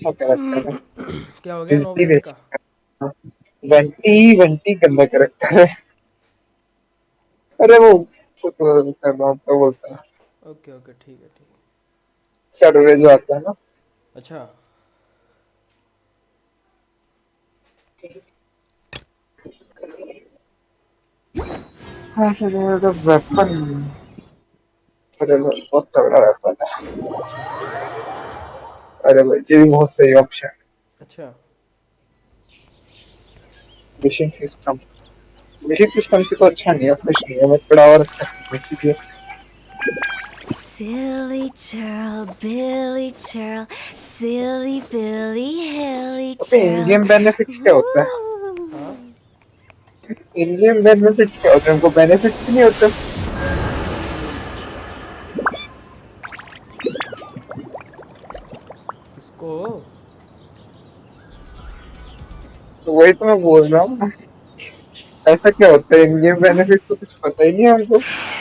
अच्छा कैरेक्टर है। क्या हो गया 9 इजली मिनट का? बेच वंटी वंटी गंदा कैरेक्टर है। अरे वो तो कर रहा हूँ तो बोलता है ओके ओके ठीक है ठीक है। सर्वे जो आता है ना। अच्छा हाँ सर तो वेपन। अरे भाई बहुत तगड़ा वेपन है। अच्छा अरे भाई ये भी बहुत सही ऑप्शन है। अच्छा। Wishing system. विशिंग सिस्टम से तो अच्छा नहीं है, खुश नहीं है, मैं थोड़ा और अच्छा करना चाहिए। Silly churl, Billy churl, silly Billy, hilly अबे churl. इनगेम बेनिफिट्स क्या होता है? हाँ Woo. इनगेम बेनिफिट्स क्या होते हैं? उनको बेनिफिट्स ही नहीं होते? किसको? तो वही तो मैं बोल रहा हूँ। ऐसा क्या होता है इन गेम बेनिफिट, तो कुछ पता ही नहीं है हमको। नहीं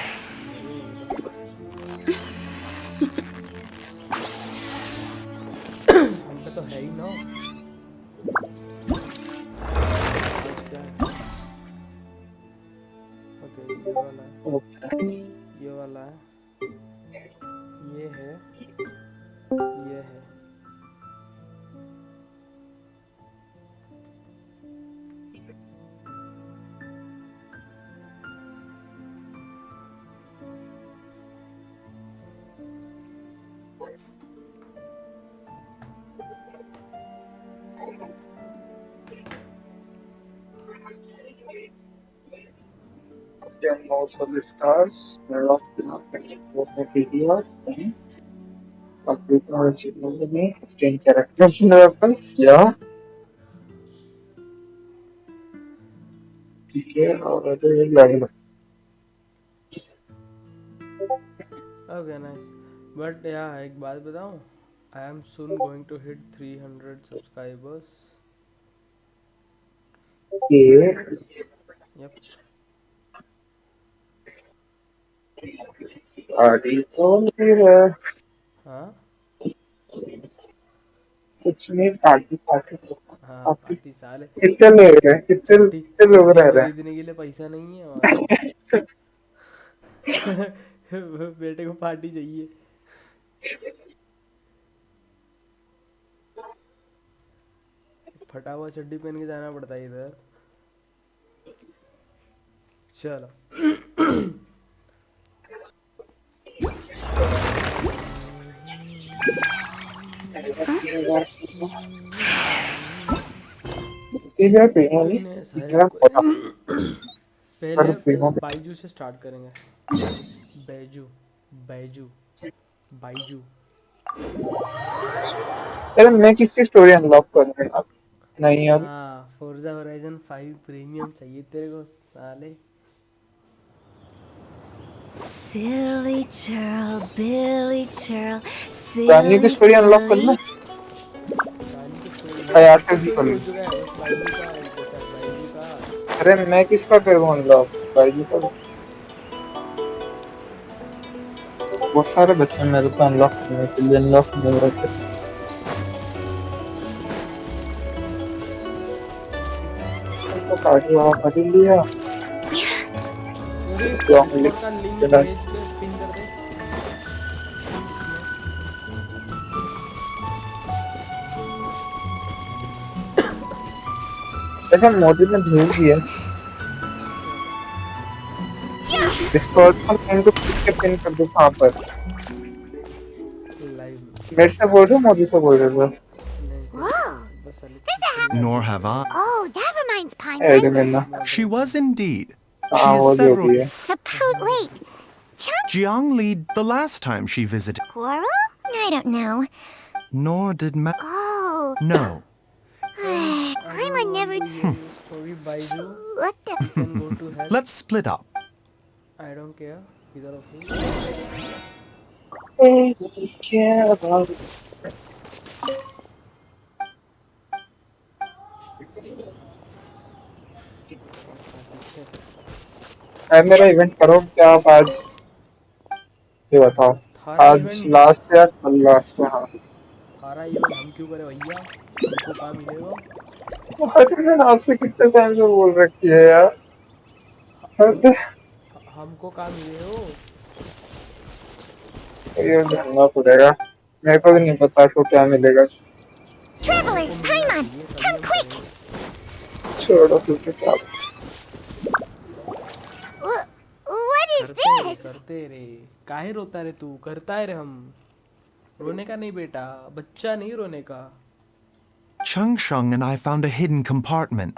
हम पे तो है ही ना। आज क्या है? ओके ये वाला है, ये वाला है, ये है, ये है। Then most of the stars are of the videos. Computer achievement 10 characters in weapons. Yeah. ठीक है और अगर ये लेवल ओके नाइस। बट या एक बात बताऊं, I am soon going to hit 300 subscribers. ये यप। पार्टी तो नहीं है। हाँ कुछ नहीं, पार्टी पार्टी हाँ पार्टी। पार्टी साले। कितने लोग रहे हैं? कितने चड्डी कितने लोग चड्डी रह रहे खरीदने के लिए पैसा नहीं है हमारे बेटे को पार्टी चाहिए। फटा हुआ चड्डी पहन के जाना पड़ता है इधर। चलो हैं? 3000 प्रीमियम नहीं, इतने सारे 3000 होता पर पहले प्रीमियम। बाईजू से स्टार्ट करेंगे। बैजू, बैजू, बाईजू। अरे मैं किसकी स्टोरी अनलॉक करूंगा यार? नहीं यार। हाँ फोर्जा होराइजन 5 प्रीमियम चाहिए तेरे को साले। Silly churl, Billy churl, रानी की silly स्टोरी अनलॉक करना। Billy. रानी की स्टोरी वो यार एक तो भी कर स्टोरी हो लूं। चुका है उस बाईजू का, एक बचा है बाईजू का। अरे मैं किसका करूँ अनलॉक? भाई जी का बहुत सारे बच्चे मेरे को अनलॉक करने के लिए अनलॉक नहीं हो रहे। तो काशी वहाँ बदल लिया। मुझे लॉन्ग डिस्कॉर्ड का लिंक लिस्ट भेज दे, पिन कर दे इसमें। ऐसा मोदी ने भेज दिया। डिस्कॉर्ड पर लिंक तो खुद के पिन कर दो कहाँ पर? लाइव में मेरे से बोल रहे हो मोदी से बोल रहे हो? नहीं तेरे से Whoa, बस साले there's a चिल्ला Nor चिल्ला have के I. बोल। Oh, that reminds add Pineman. में ना। She was indeed. हाँ She is वो जो भी several. है। Suppose, wait, Chunk Jiang Li the last time she visited. Squirrel? I don't know. Nor did Ma. Oh, No. I I'm don't a want never. To hear your story Baiju. What you the? Can go to hell. Let's split up. I don't care इधर off. क्या बात है? मेरा event करो क्या आप आज? ये बताओ। थारा आज इवेंट लास्ट है या कल लास्ट है? हाँ हमारा हीरो हम क्यों करें भैया, हमको काम मिलेगा। अरे मैंने आपसे कितने टाइम से बोल रखी है यार। हद है। हमको काम मिले हो। ये ढूंढना पड़ेगा, मेरे को भी नहीं पता आपको क्या मिलेगा। Traveler, हमको मिलना Paimon, चाहिए तभी come हम quick! करेंगे। छोड़ो फिर क्या। What is करते रे this? करते रे, काहे रोता रे तू, करता है रे हम। रोने का नहीं बेटा, बच्चा नहीं रोने का। Chung Shung and I found a hidden compartment.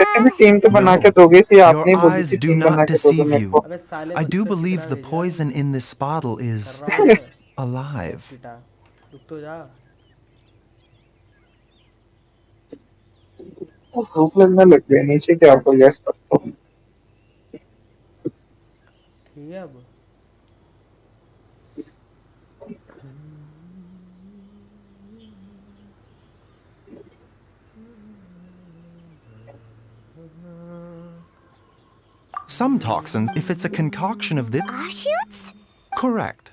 वैसे भी टीम तो बना No, के दोगे, सी your आपने ही बोली eyes थी do टीम बना not के दोगे deceive मेरे you. को। अबे साले I do बच्चे की believe तरह the भेजा है poison मुझे। in this bottle कर is रहा हूँ मैं। alive. पिटा, रुक तो जा। भूख लगने लग गई, नीचे क्या आपको गैस करता हूँ। ठीक है अब। Some toxins, if it's a concoction of this. Offshoots? Correct.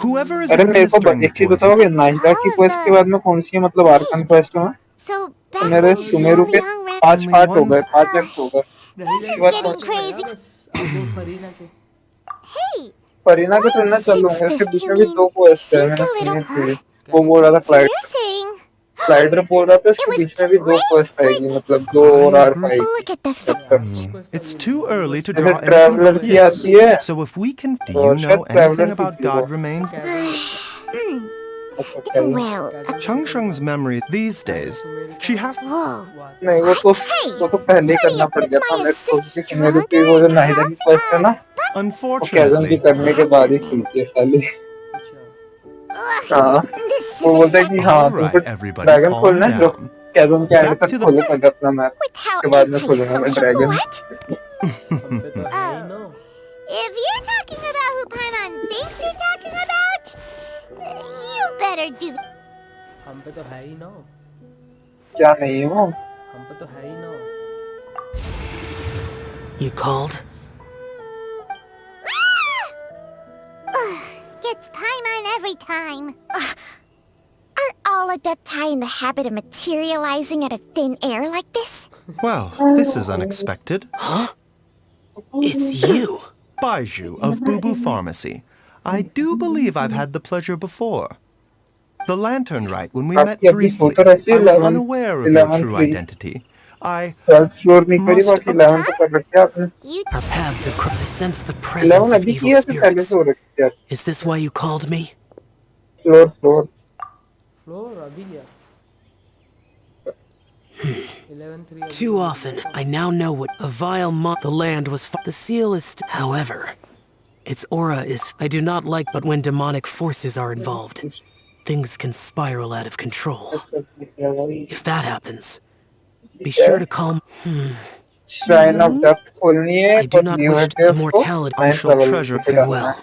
Whoever is अरे मेरे को administering the एक चीज poison. बताओगे, नाहिदा की All of क्वेस्ट के the- बाद में कौन सी है, मतलब आर्कन क्वेस्ट में? So तो back मेरे when सुमेरु Xiao के Liang ran. 5 Only पार्ट हो one. गए, 5 एक्ट हो गए। नहीं This नहीं, is बात getting तो गया crazy. बस, अब वो फरीना के। Hey, फरीना के थोड़ी ना let's चल fix लूंगा, इसके this, बीच you में भी mean? 2 क्वेस्ट है, Think मैंने a little, सुनी huh? थी। वो बोल रहा था So you're saying क्लाइडर बोल रहा था it इसके was बीच में भी 2 wait, क्वेस्ट आएगी, wait. मतलब 2 और I आर्क agree. आएगी Look at the अरे चैप्टर्स। आर्क क्वेस्ट It's अभी too नहीं, early to जैसे draw any ट्रैवलर की conclusions. आती है, So if we can, do और you शायद know ट्रैवलर anything की about थी वो। God remains? Kaizen Hmm. अच्छा कैजन। Well, कैजन का Chung सही Shung's था। memory these kaizen days. Sumeru She का has. whoa. वो आता नहीं है। What? Hey, वो तो पहले ही plenty करना of पड़ with गया था my मेरे को, assist क्योंकि सुमेरु stronger की वो जो and नाहिदा की tough. क्वेस्ट है ना, वो कैजन की Unfortunately, करने के बाद ही खुलती है साली। अच्छा, हाँ, This वो is बोलता है कि exactly हाँ all तुमको right, everybody, ड्रैगन calm खोलना है, रुक down. कैजन के एंड Back तक to the. खोले पहले अपना मैप, with how उसके बाद में खोलूंगा मैं antisocial. ड्रैगन। What? हम पे तो है ही no. If you're talking about who Paimon thinks you're talking about, you better do. हम पे तो है ही नो। क्या नहीं हो? हम पे तो है ही no. You called? Gets Paimon every time. Are all Adepti in the habit of materializing out of thin air like this? Well, this is unexpected. It's you. Baiju of Boo Boo Pharmacy. I do believe I've had the pleasure before. The lantern rite, when we met आपकी अभी briefly, photo रखी है I was 11 unaware of your true 11th identity. I 12th floor नहीं करी, Must- बाकी 11 तो कर रखी है आपने। You Our paths have crossed. I sense the 11 presence of अभी की evil है, फिर पहले spirits. से हो रखी है। Is this why you called me? Floor floor अभी क्या? 11-3 Too often, I now know what a vile the land was. The seal is. However, its aura is. I do not like, but when demonic forces are involved, things can spiral out of control. If that happens, be sure to call. Shrine of depth खोलनी है, I do पर not new wish है उसको immortality. I 9th shall level treasure पे डालना है। Farewell.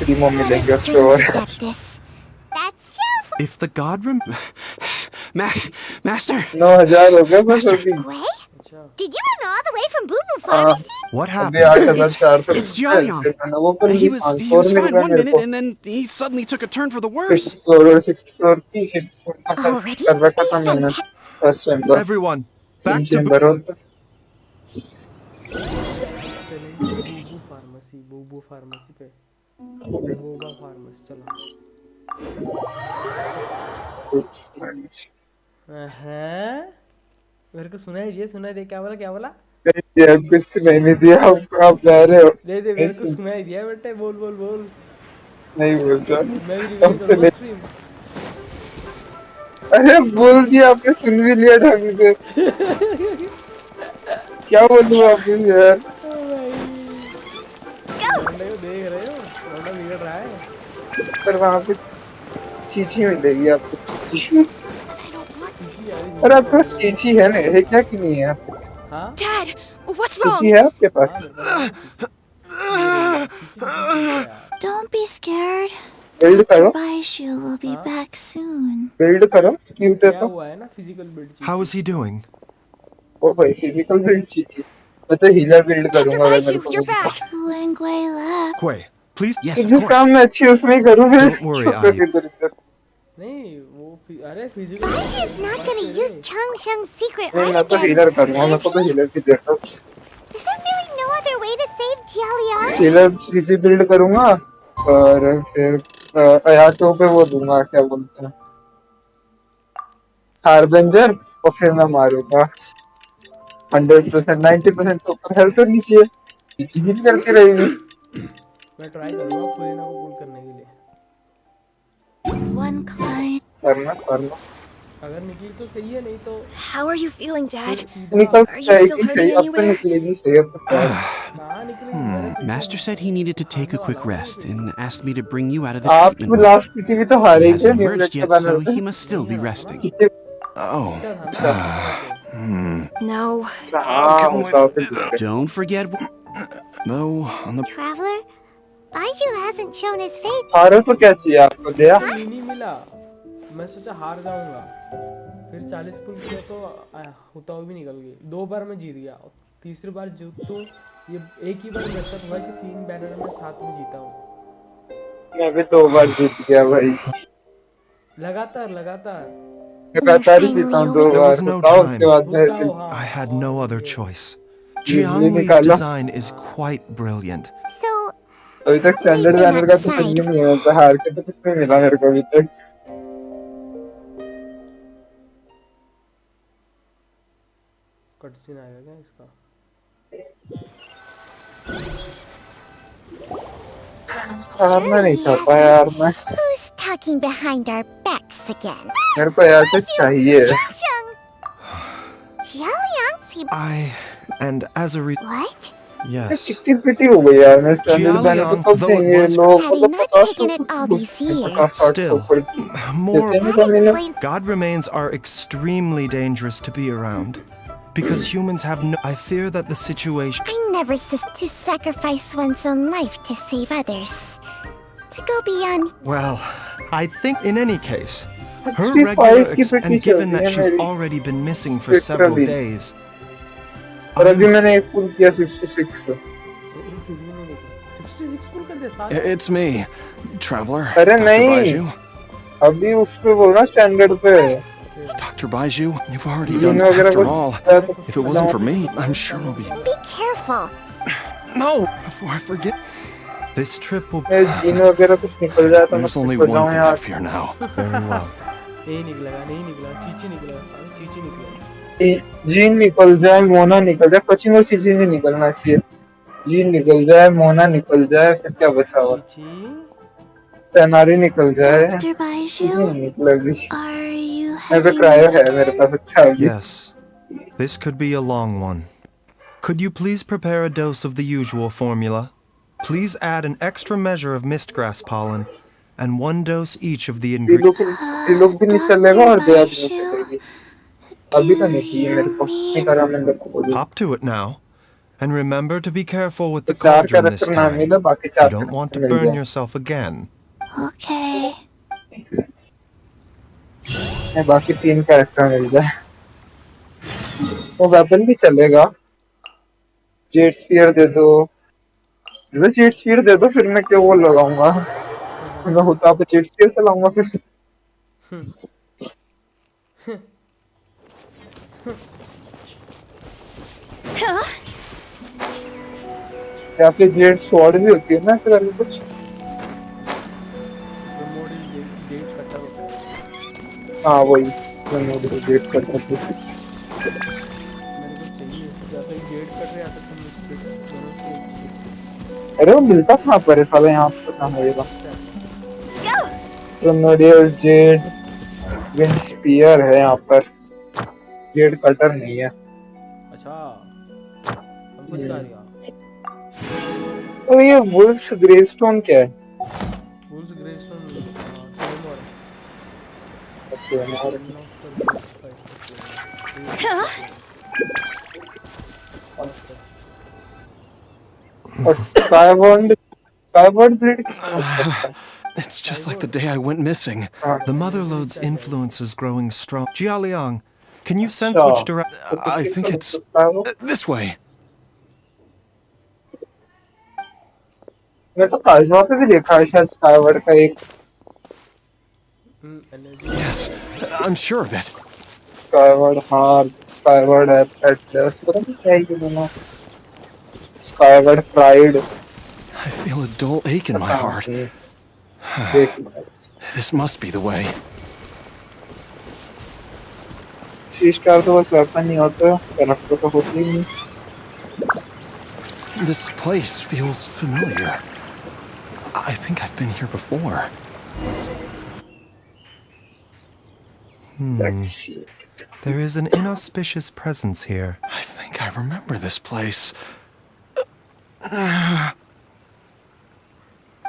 Primo What a मिलेंगे उसके strange और। adeptus. That's so if the god Master. 9,000 हो गए बस Master. अभी। Way? अच्छा, Did you run all the way from Boo Boo Pharmacy? what अभी happened? 8,400 It's Jialiang. वो कर ली He was 500 मिल fine गए one मेरे minute को। and then he suddenly took a turn for the 5th worse. Floor और 6th floor की 5th floor का Already? कर रखा था Based on मैंने first chamber. Everyone, 3 back to chamber होता। चलेंगे बूबू फार्मेसी पे। बोबा फार्मेसी चलो। हैं? मेरे को सुनाई दे, क्या बोला? यार कुछ नहीं दिया, आप जा रहे हो। दे मेरे को सुनाई दिया बेटे, बोल। नहीं बोल रहा। मैं भी रिवील अब तो करूँगा नहीं। स्ट्रीम। अरे बोल दिया आपने, सुन भी लिया ढंग से। क्या बोलूं आपको यार। लौंडे को देख रहे हो, लौंडा बिगड़ रहा है। पर वहाँ पे चीची मिलेगी आपको, चीची। किसी यारी अरे आपके पास चीची है ना, है क्या कि नहीं है? हाँ? Dad, what's चीची है आपके पास? हाँ, मेरे पास Chichi. Don't be scared. Build करो, Baishu will be Huh? back soon. Build करो, क्यूट है क्या तो। हुआ है ना physical build How is he doing? ओ भाई फिजिकल बिल्ड चीची। मैं तो हीलर बिल्ड करूंगा अगर मेरे को मिलता। Lingwei left. Quay, please. Yes, of जिस course. काम में अच्छी उसमें ही करूँ फिर। Don't worry, छोड़ो I- इधर। नहीं वो अरे physical Baishu's not gonna use Chang Sheng's secret नहीं art मैं तो again. हीलर करूंगा, मेरे को तो हीलर की जरूरत है। Is there really no other way to save Jialiang? Healer CC build करूंगा और फिर अयातो पे वो दूंगा, क्या बोलते हैं, हार्बेंजर, और फिर मैं मारूंगा 100%, 90% से ऊपर हेल्थ होनी चाहिए, हील करती रहेगी। मैं ट्राई करूंगा फुलिना को पुल करने के लिए। One client. करना करना अगर निकली तो सही है, नहीं तो How are you feeling, फिर Dad? सीधा निकल Are you still जाएगी सही, hurting अब तो anywhere? निकलेगी सही, अब तो क्या है। कहाँ निकलेगी मेरे पीछे Master said he needed to take a quick rest and asked me to bring you out of the आप treatment room. लास्ट पीटी भी तो हारे He ही थे hasn't न्यू emerged के yet, बैनर so पे। he must still be resting. कितने Oh. जीता था ना No. हाँ होता फिर जीते। Don't forget. Though, on the. Traveler? Baiju hasn't shown his face. हारे तो क्या चाहिए आपको, दिया नहीं मिला। मैं सोचा हार जाऊंगा, फिर 40 पुल किया तो होता हुआ भी निकल गई। 2 बार मैं जीत गया, तीसरी बार जीतूं ये एक ही बार बचत हुआ कि 3 बैनर में साथ में जीता हूँ मैं भी 2 बार जीत गया भाई, लगातार लगातार। लगातार ही जीता हूँ 2 There बार, was no बताओ उसके time. बाद होता हो में हाँ I had no other choice. ये Jianglei's निकाला। design is quite brilliant. So, अभी तक स्टैंडर्ड Leave them बैनर का तो कुछ outside. भी नहीं है, हार के तो कुछ नहीं मिला मेरे को अभी तक। कटसीन आएगा क्या इसका? हारना नहीं Surely he चाहता hasn't. यार मैं, Who's talking behind our backs again? मेरे को यार से चाहिए। Changsheng! Jialiang seems... And as a What? yes. कितनी पिटी हो गई यार, मैं स्टैंडर्ड बैनर को Jialiang, कब though it देंगे was लोग, Had he मतलब not 50 taken it all these years? 50 Still, 60 more देते नहीं That तो मैंने explains... God remains are extremely dangerous to be around. Because humans have no. I fear that the situation. I never to sacrifice one's own life to save others. To go beyond... Well, I think in any case, her 65 regular की पिटी and given चल रही that है she's मेरी, already been missing for several literally। days. और अभी I'm- मैंने एक पुल किया 66। 66 पुल कर दे सारे। It's me, Traveler. अरे Dr. नहीं, Baiju. अभी उस पे बोलना स्टैंडर्ड पे। Dr. Baiju, you've already gene done वगैरह after कुछ all. किया तो If it wasn't for me, I'm sure we'll be. Be careful. No! Before I forget. This trip will. मैं जीन वगैरह कुछ निकल जाए तो मैं There's only खुश हो one जाऊँ thing I यार। fear now. Very well. नहीं निकलेगा, नहीं निकला, चीची निकला, सारे चीची निकला। जीन निकल जाए, मोना निकल जाए, कोचिंग और चीची नहीं निकलना चाहिए। जीन निकल जाए, मोना निकल जाए, फिर क्या बचा हुआ? चीची तेनारी निकल जाए, Dr. कुछ नहीं Baiju, निकला अभी। are you मैं तो heading ट्रायल है out मेरे again? पास, अच्छा अभी। Yes. This could be a long one. Could you please prepare a dose of the usual formula? Please add an extra measure of mistgrass pollen and 1 dose each of the ingredients. ये लोग भी नहीं चलेगा और दया भी नहीं Baiju, चलेगी। अभी तो do नहीं चाहिए मेरे को, you नहीं करा मैंने तो बोली। Hop to it now. And remember to be careful with तो the 4 cauldron this कैरेक्टर ना time. मिले, बाकी You 4 don't want to character mill burn जाए। yourself again. Okay. नहीं, बाकी 3 कैरेक्टर मिल जाए। वो वेपन भी चलेगा। जेट स्पीयर दे दो, जेट स्पीयर दे दो, फिर मैं क्या वो लगाऊंगा, मैं होता पे जेट स्पीयर चलाऊंगा फिर। या फिर जेट स्वॉर्ड भी होती है ना ऐसे करके कुछ। मेमोरी गेट कटर होता है। हाँ वही, मैं जेट करता हूँ। मेरे को चाहिए या तो गेट कटर या तो तुम स्प्लिट दोनों से एक अरे वो मिलता कहाँ पर है साला, यहाँ पे कहाँ मिलेगा? प्रोमोडियल जेड विंड स्पीयर है यहाँ पर, जेड कटर नहीं है। अच्छा हमको सिखा दिया। और ये वुल्फ ग्रेवस्टोन क्या है? वुल्स ग्रेस्टोन टाइम और और स्काईवर्ड ब्लेड किसको लग सकता है? It's just like the day I went missing. The Motherlode's influence is growing strong. Jialiang, can you sense Sure. which direction? I think it's this way. मैं तो काजवा पे भी देखा है शायद स्काईवर्ड का एक। One energy. Yes, I'm sure of it. Skyward harp, Skyward Atlas, पता नहीं क्या है ये दोनों। Skyward pride, I feel a dull ache in my पता heart. नहीं। देख लो। This must be the way. 3 star तो बस वेपन नहीं होता, कैरेक्टर तो होती ही नहीं। This place feels familiar. I think I've been here before. Let's see. There is an inauspicious presence here. I think I remember this place.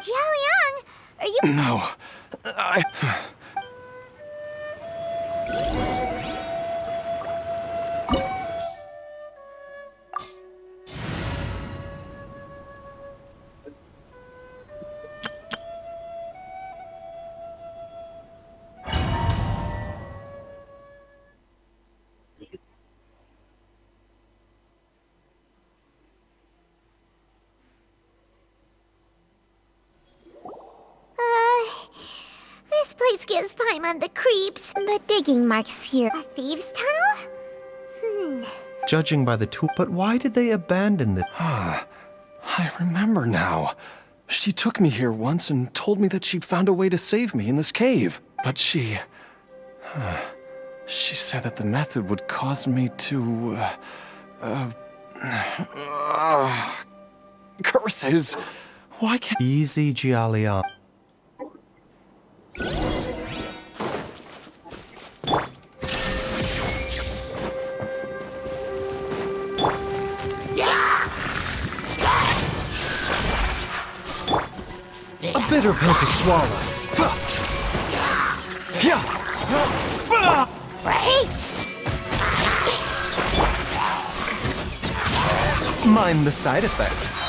Jiaoliang, are you? No, I... This place gives Paimon the creeps. The digging marks here. A thieves' tunnel? Judging by the tool, but why did they abandon the... I remember now. She took me here once and told me that she'd found a way to save me in this cave. But she said that the method would cause me to... curses. Why can't... Easy, Jialian. A bitter pill to swallow. Mind the side effects.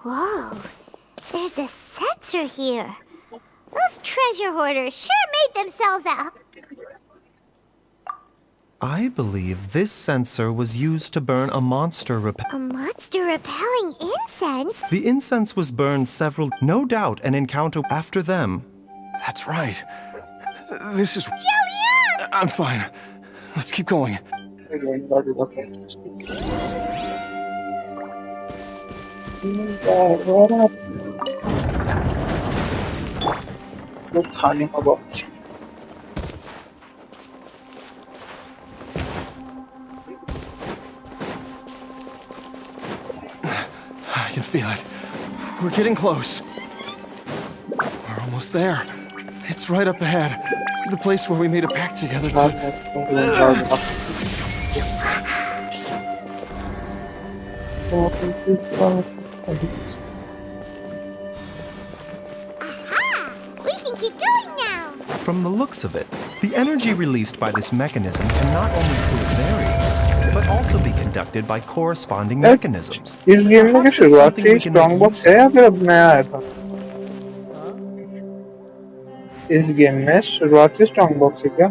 Whoa, there's a sensor here. Those treasure hoarders sure made themselves up. I believe this sensor was used to burn a monster A monster repelling incense? The incense was burned several... No doubt an encounter after them. That's right. This is... Jiaoliang! I'm fine. Let's keep going. वो खाने का बहुत I can feel it. We're getting close. We're almost there. It's right up ahead. The place where we made a pact together to... Aha! We can keep going now. From the looks of it, the energy released by this mechanism can not only cool barriers, but also be conducted by corresponding mechanisms. इस game में Perhaps क्या it's शुरुआत something से we can strong make box use है या of. फिर अब नया आया था? इस गेम में शुरुआत से स्ट्रॉन्ग बॉक्स है क्या?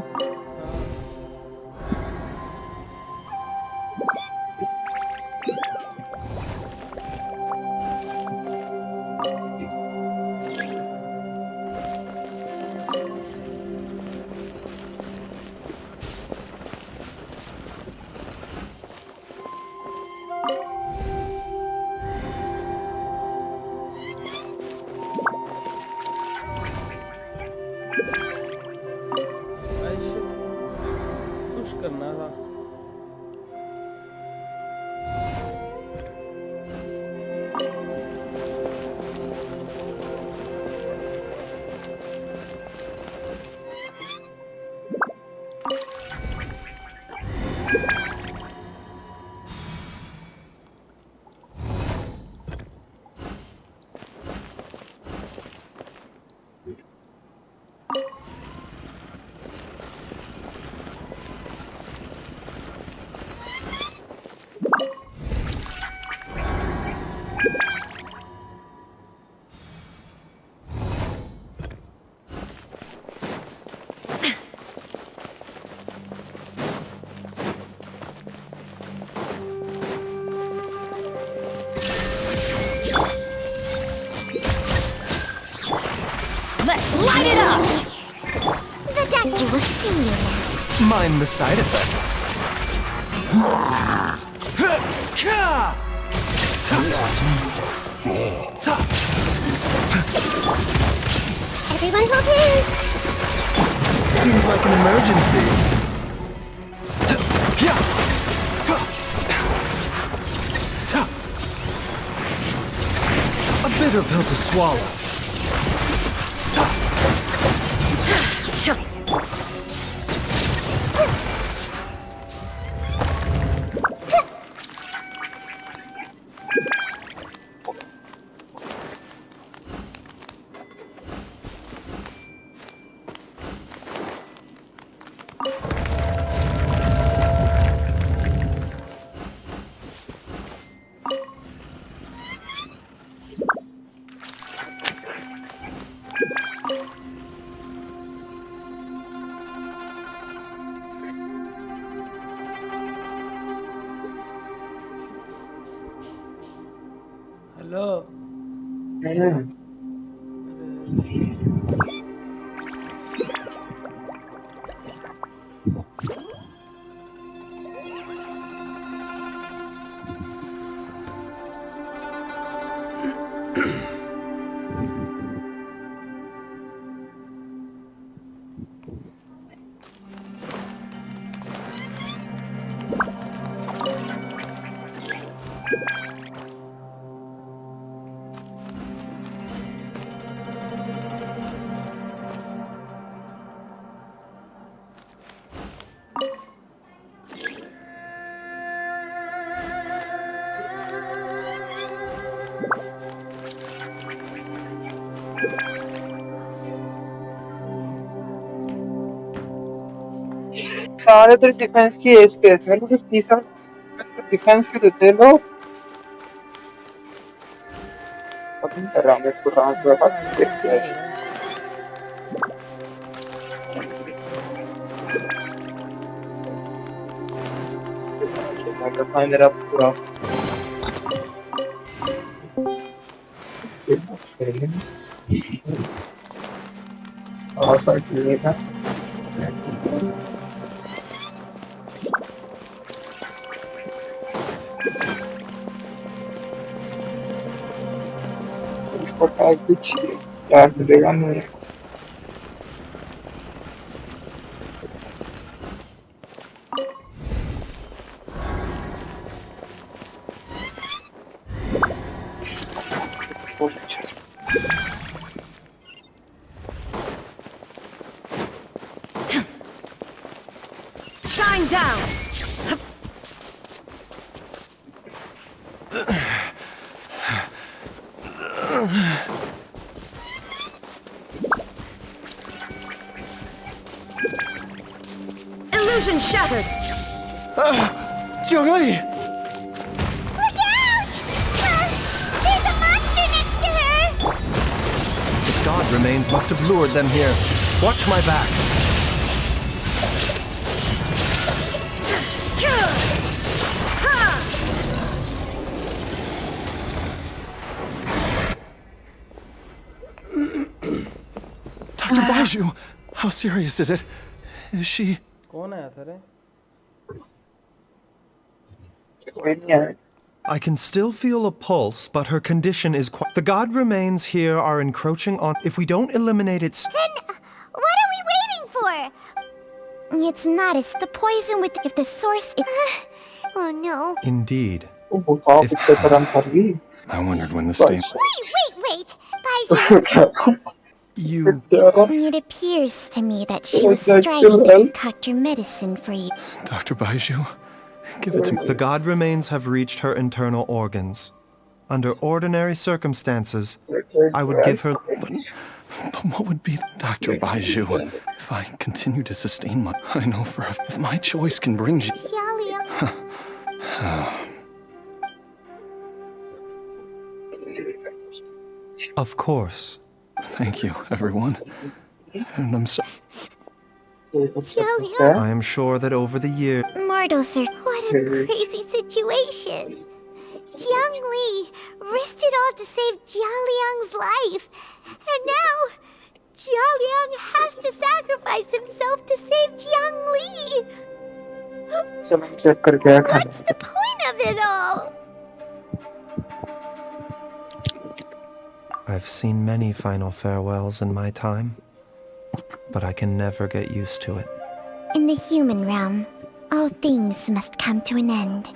पुश करना था। Mind the side effects. Everyone hold hands. Seems like an emergency. A bitter pill to swallow. Hello सारे तो डिफेंस की एज केस मेरे को सिर्फ तीसरा डिफेंस के देते हैं लोग। पता नहीं कर रहा हूँ मैं इसको ट्रांसफर कर मेरा पूरा था इसको पैक कुछ यार मिलेगा नहीं। Shine down. Illusion shattered. Jiangli! Look out! There's a monster next to her. The god remains must have lured them here. Watch my back. Dr. Baiju, how serious is it? Is she... कौन आया था रे कोई नहीं है। I can still feel a pulse, but her condition is quite... The god remains here are encroaching on... If we don't eliminate its... Then what are we waiting for? It's not. It's the poison with. If the source is. Oh no. Indeed. वो काफी कितने तरह कर रही। I wondered when the stain... Wait. Baiju. You... It appears to me that she was that striving to help? concoct your medicine for you. Dr. Baiju, give it to me. The god remains have reached her internal organs. Under ordinary circumstances, I would give her... But what would be... Dr. Baiju, if I continue to sustain my... I know for a... If my choice can bring you... Jialia. Of course. Thank you, everyone. And I'm so... Jialia. I am sure that over the year... Mortals are. What a crazy situation. Jiang Li risked it all to save Jia Liang's life. And now, Jialiang has to sacrifice himself to save Jiangli. चलो check करके आया खाने What's the point of it all? I've seen many final farewells in my time, but I can never get used to it. In the human realm, all things must come to an end.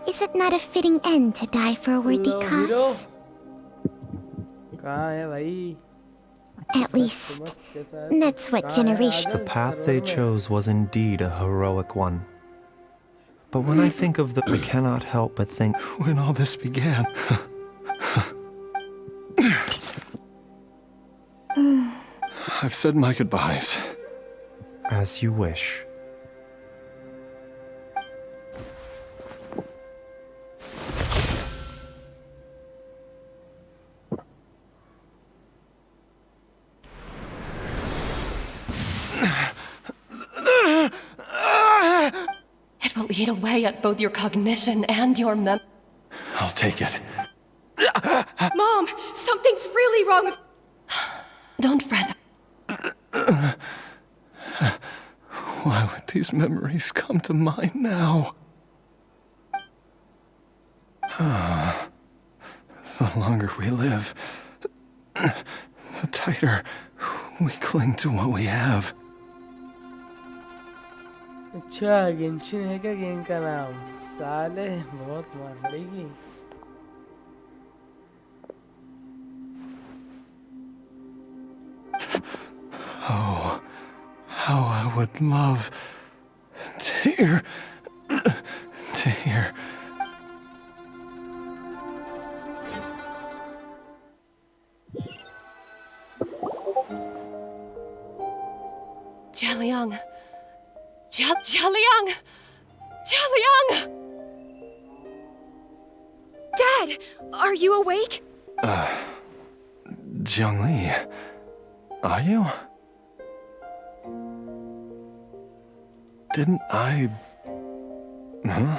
Is it not a fitting end to die for a worthy Hello, hero. cause? कहाँ है भाई? At least, that's what generation. The path they chose was indeed a heroic one. But when I think of the... I cannot help but think... When all this began, I've said my goodbyes. As you wish. It will eat away at both your cognition and your I'll take it. Mom, something's really wrong with... Don't fret. Why would these memories come to mind now? The longer we live, the tighter we cling to what we have. अच्छा Genshin है क्या game का नाम? साले बहुत मार पड़ेगी. Oh, how I would love to hear. Jialiang. Jialiang! Jialiang! Dad, are you awake? Jiangli, are you? Didn't I... Huh?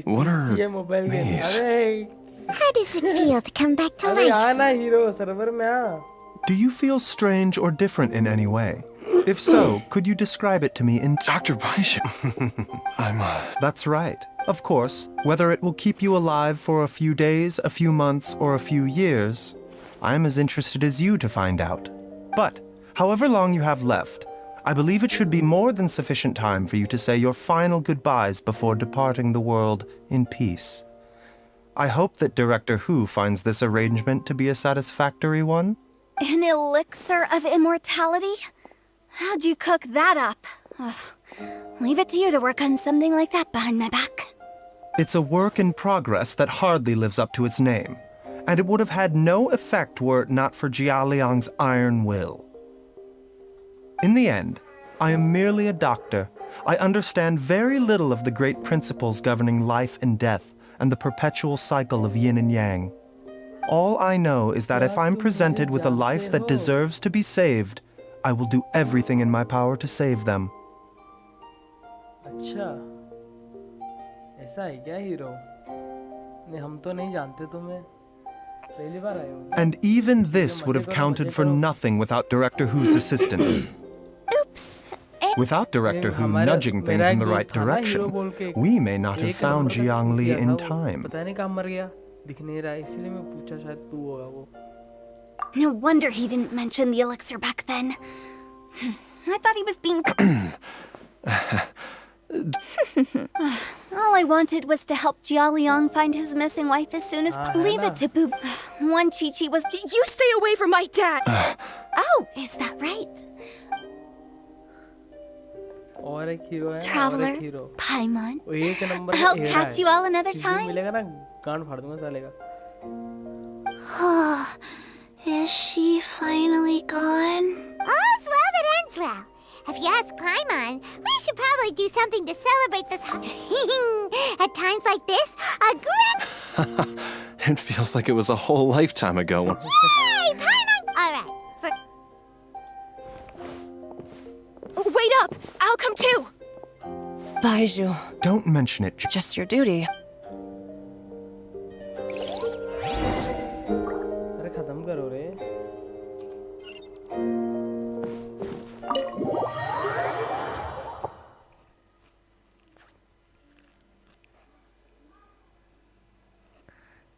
What are ये मोबाइल गेम. these? अरे How does it feel to come back to अरे life? आना hero server में आ. Do you feel strange or different in any way? If so, could you describe it to me in... Dr. Baishin, I'm, That's right. Of course, whether it will keep you alive for a few days, a few months, or a few years, I'm as interested as you to find out. But, however long you have left, I believe it should be more than sufficient time for you to say your final goodbyes before departing the world in peace. I hope that Director Hu finds this arrangement to be a satisfactory one. An elixir of immortality? How'd you cook that up? Ugh. Leave it to you to work on something like that behind my back. It's a work in progress that hardly lives up to its name, and it would have had no effect were it not for Jialiang's iron will. In the end, I am merely a doctor. I understand very little of the great principles governing life and death and the perpetual cycle of yin and yang. All I know is that if I'm presented with a life that deserves to be saved, I will do everything in my power to save them. अच्छा ऐसा है क्या hero? नहीं हम तो नहीं जानते तुम्हें. पहली बार आए हो. And even this would have counted for nothing without Director Hu's assistance. Without Director Hu nudging things in the right direction, we may not have found Jiangli in time. पता नहीं कहाँ मर गया. दिख नहीं रहा इसलिए मैं पूछा शायद तू होगा वो. No wonder he didn't mention the elixir back then. I thought he was being... All I wanted was to help Jialiang find his missing wife as soon as... Leave it to Boob. One Chi-Chi was... You stay away from my dad! Oh, is that right? और एक hero है. और Traveler, एक hero. Paimon. वो एक number का I'll Hera catch है. you all another जिस दिन time. मिलेगा ना गांड फाड़ दूंगा साले का. Is she finally gone? All's well that ends well. If you ask Paimon, we should probably do something to celebrate this. At times like this, a great... It feels like it was a whole lifetime ago. Yay, Paimon! All right. Wait up! I'll come too! Baiju, Don't mention it. just your duty. अरे खत्म करो रे.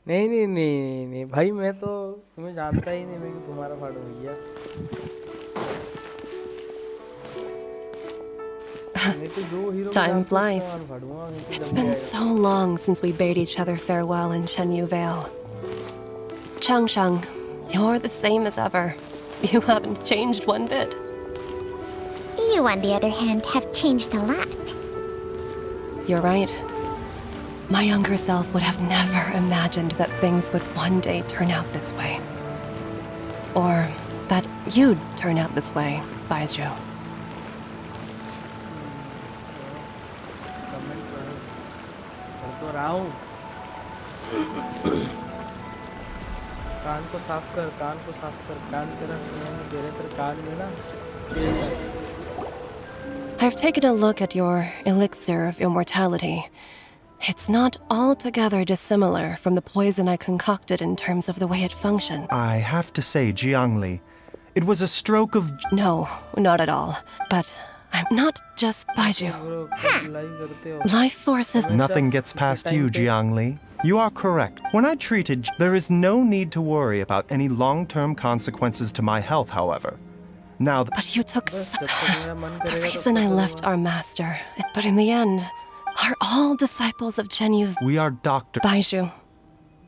नहीं नहीं नहीं नहीं भाई, मैं तो तुम्हें जानता ही नहीं, मैं कि तुम्हारा फाड़ू भैया। नहीं तो जो hero Time flies. It's been so long since we bade each other farewell in Chenyu Vale. Changsheng, you're the same as ever. You haven't changed one bit. You, on the other hand, have changed a lot. You're right. My younger self would have never imagined that things would one day turn out this way. Or that you'd turn out this way, Baizhu. तो रहा हूँ। कान को साफ कर, कान को साफ कर, कान तेरा सुनने में दे रहे, तेरे कान में ना I've taken a look at your elixir of immortality. It's not altogether dissimilar from the poison I concocted in terms of the way it functioned. I have to say, Jiangli, it was a stroke of... No, not at all. But I'm not just Baizhu. Life forces... Nothing gets past you, Jiangli. You are correct. When I treated... There is no need to worry about any long-term consequences to my health, however. Now... But you took the reason I left our master. But in the end, are all disciples of Chenyu... We are doctors. Baizhu,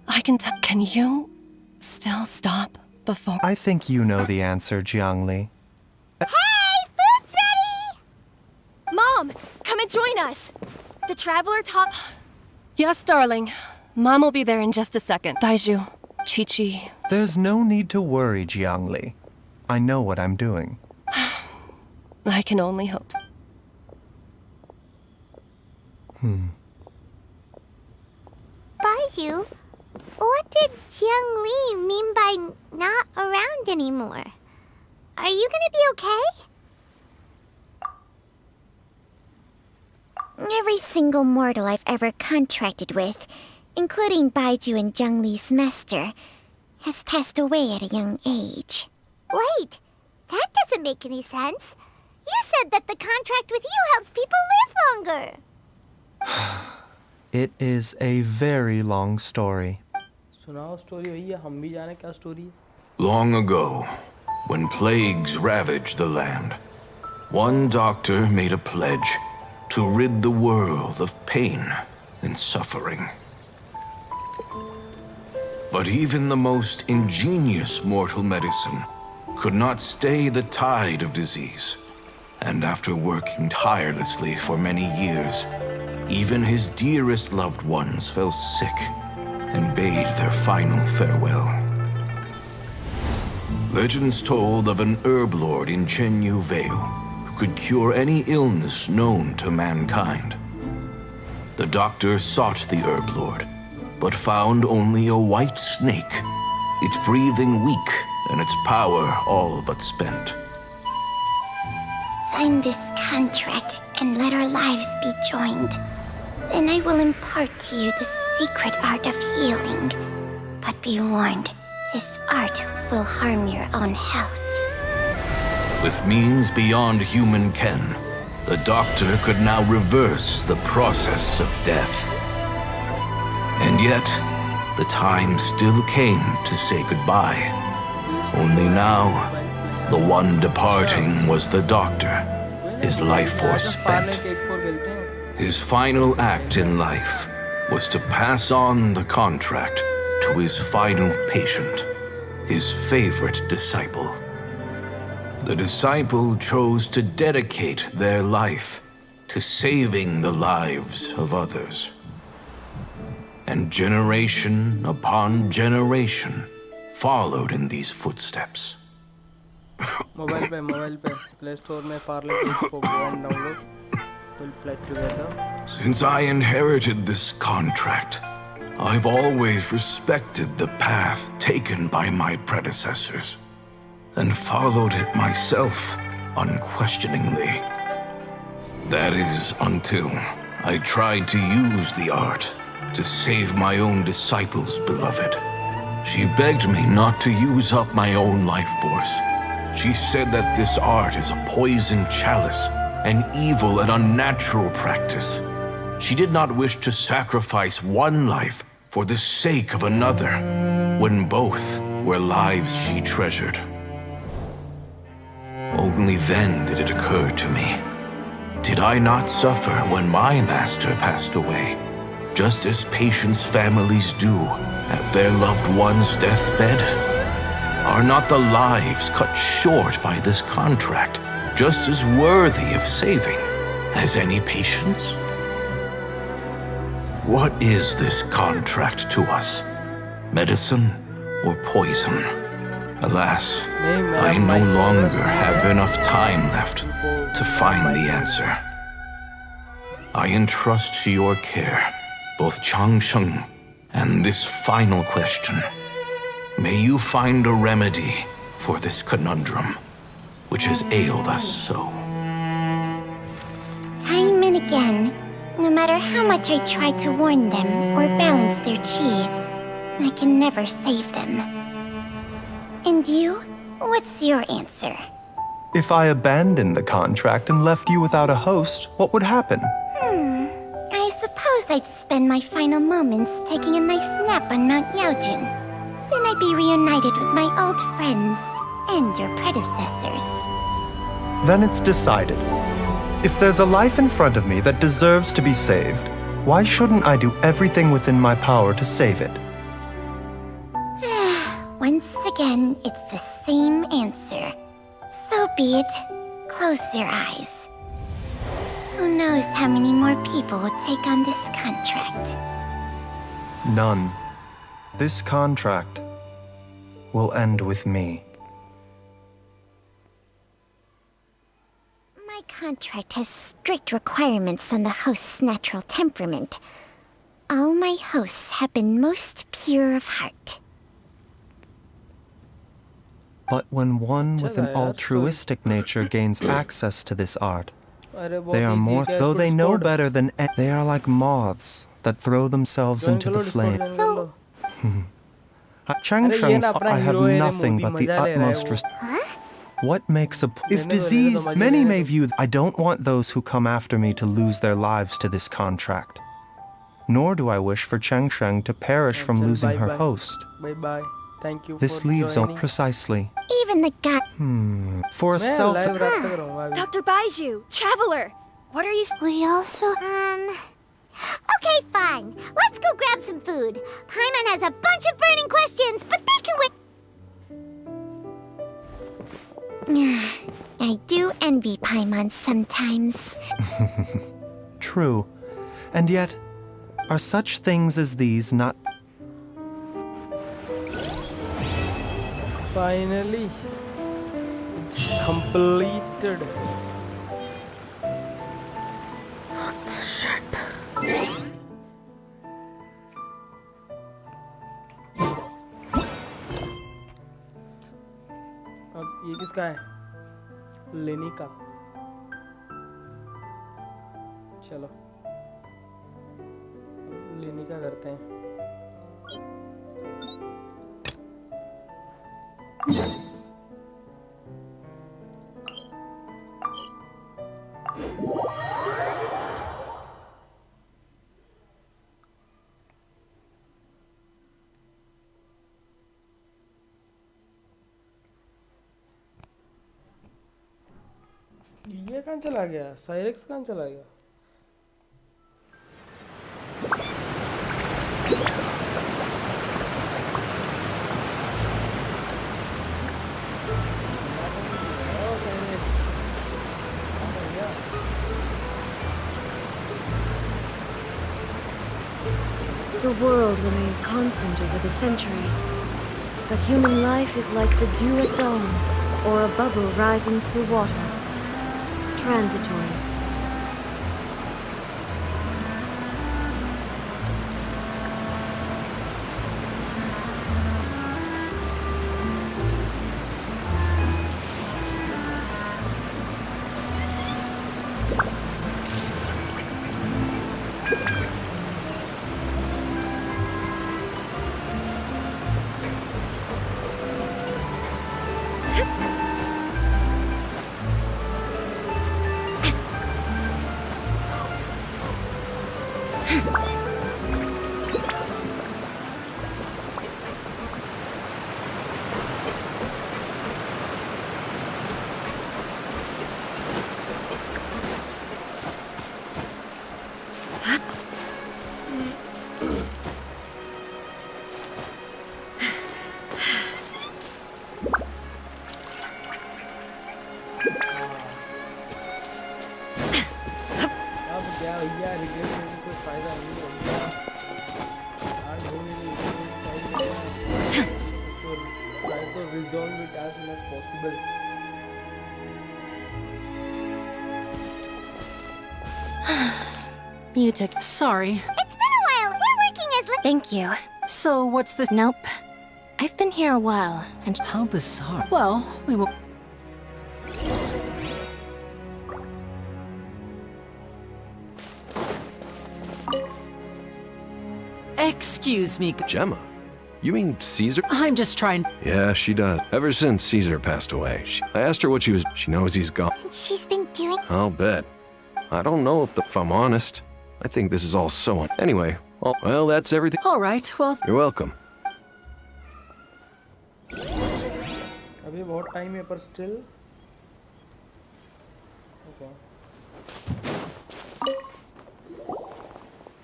I can tell... Can you still stop before... I think you know the answer, Jiangli. Hey, food's ready! Mom, come and join us. The traveler taught... Yes, darling. Mom will be there in just a second. Baizhu, Chi-Chi... There's no need to worry, Jiangli. I know what I'm doing. I can only hope. Baizhu, what did Jiang Li mean by not around anymore? Are you gonna be okay? Every single mortal I've ever contracted with, including Baizhu and Jiang Li's master, has passed away at a young age. Wait, that doesn't make any sense. You said that the contract with you helps people live longer. It is a very long story. सुनाओ story भैया, हम भी जाने क्या story है। Long ago, when plagues ravaged the land, one doctor made a pledge to rid the world of pain and suffering. But even the most ingenious mortal medicine could not stay the tide of disease. And after working tirelessly for many years, even his dearest loved ones fell sick and bade their final farewell. Legends told of an herb lord in Chenyu Vale who could cure any illness known to mankind. The doctor sought the herb lord, but found only a white snake, its breathing weak and its power all but spent. Sign this contract and let our lives be joined. Then I will impart to you the secret art of healing. But be warned, this art will harm your own health. With means beyond human ken, the doctor could now reverse the process of death. And yet, the time still came to say goodbye. Only now, the one departing was the doctor, his life force spent. His final act in life was to pass on the contract to his final patient, his favorite disciple. The disciple chose to dedicate their life to saving the lives of others. And generation upon generation followed in these footsteps. Mobile पे play store में पार्ले को download we'll play together. Since I inherited this contract, I've always respected the path taken by my predecessors and followed it myself unquestioningly. That is until I tried to use the art to save my own disciple's beloved. She begged me not to use up my own life force. She said that this art is a poison chalice, an evil and unnatural practice. She did not wish to sacrifice one life for the sake of another, when both were lives she treasured. Only then did it occur to me, did I not suffer when my master passed away, just as patients' families do at their loved one's deathbed? Are not the lives cut short by this contract just as worthy of saving as any patients? What is this contract to us? Medicine or poison? Alas, I no longer have enough time left to find the answer. I entrust to your care both Changsheng and this final question. May you find a remedy for this conundrum, which has ailed us so. Time and again, no matter how much I try to warn them or balance their chi, I can never save them. And you? What's your answer? If I abandoned the contract and left you without a host, what would happen? I suppose I'd spend my final moments taking a nice nap on Mount Yaojin. Then I'd be reunited with my old friends and your predecessors. Then it's decided. If there's a life in front of me that deserves to be saved, why shouldn't I do everything within my power to save it? Once again, it's the same answer. So be it. Close your eyes. Who knows how many more people will take on this contract? None. This contract will end with me. My contract has strict requirements on the host's natural temperament. All my hosts have been most pure of heart. But when one with an altruistic nature gains access to this art, they are more, though they know better than they are like moths that throw themselves into the flame. So, At Changsheng's, I have nothing but the utmost respect. What makes a... If disease, many may view... I don't want those who come after me to lose their lives to this contract. Nor do I wish for Changsheng to perish from losing her host. Bye-bye. Thank you This for leaves on joining. precisely. even the god. For a मैं self... live रखता करूँगा अभी. Dr. Baiju, traveler, what are you? We also, Okay, fine. Let's go grab some food. Paimon has a bunch of burning questions, but they can wait. I do envy Paimon sometimes. True. And yet, are such things as these not... Finally, it's completed. What the shit? अब ये किसका है? लेनी का. चलो लेनी का करते हैं. ये कहाँ चला गया? साइरेक्स कहाँ चला गया? The world remains constant over the centuries, but human life is like the dew at dawn, or a bubble rising through water. Transitory. गया रिग्रेट करने कोई फायदा नहीं होगा आज होने नहीं तो try to resolve it as soon as possible. You took. Sorry. It's been a while. We're working as Thank you. So, what's the. Nope. I've been here a while, and How bizarre. Well, we will. Excuse me. Gemma? You mean Caesar? I'm just trying. Yeah, she does. Ever since Caesar passed away, I asked her what she was. She knows he's gone. She's been doing. I'll bet. I don't know if I'm honest. I think this is all so Anyway, well, that's everything. All right, well. You're welcome. अभी बहुत time है पर still. Okay.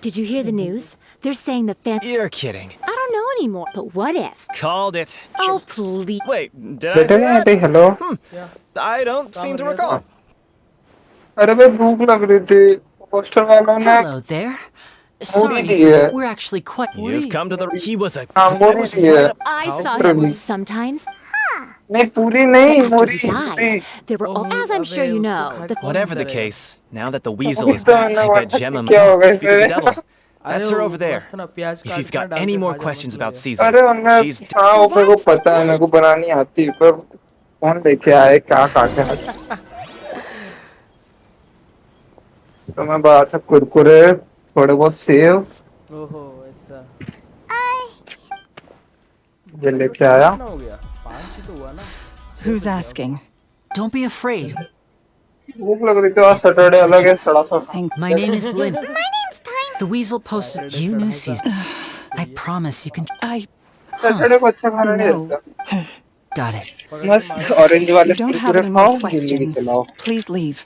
Did you hear the news? They're saying the fan. You're kidding. I don't know anymore, but what if? Called it. Oh, please. Wait, did I say that? Hello I don't seem to recall. अरे भाई भूख लग रही थी poster वालों ने Hello there. Muri Sorry, दी है we're actually quite. You've come to the. He was a. हाँ I मूरी was दी है I saw Really? him sometimes. नहीं पूरी नहीं After मूरी he died, पूरी there were, as I'm sure you know, the Whatever the case, now that the weasel Who's is back, the I one bet Gemma क्या हो गया speak of the इसे? devil. That's her वो over there. मस्त ना प्याज If काट you've के got डाल any के more खा जा, questions मस्त about लगेगा। Caesar, अरे उन्हें she's. हाँ वो मेरे को पता है मेरे को बनानी आती है पर कौन लेके आए क्या काटे तो मैं बाहर से कुरकुरे थोड़े बहुत सेव ओहो ऐसा ये लेके आया कितना हो गया 5 ही तो हुआ ना Who's asking? Don't be afraid. भूख लग रही थी आज सैटरडे अलग है सड़ा सा My name is Lynn. My name's Pine. The weasel posted. You knew Caesar. I promise you can. Saturday को अच्छा खाना नहीं रहता Got it. मस्त ऑरेंज वाले कुरकुरे खाओ जिंदगी चलाओ Please leave.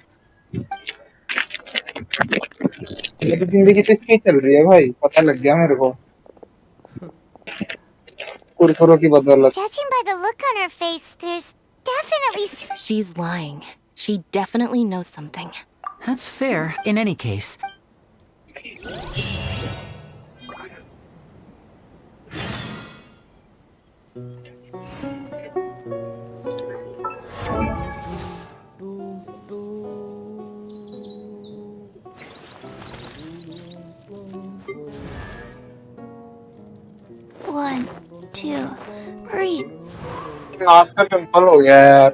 मेरी जिंदगी तो इससे चल रही है भाई पता लग गया मेरे को कुरकुरों की बदौलत Judging by the look on her face, there's definitely. she's lying. She definitely knows something. That's fair. In any case. One, two, breathe. नाक पे पिंपल हो गया यार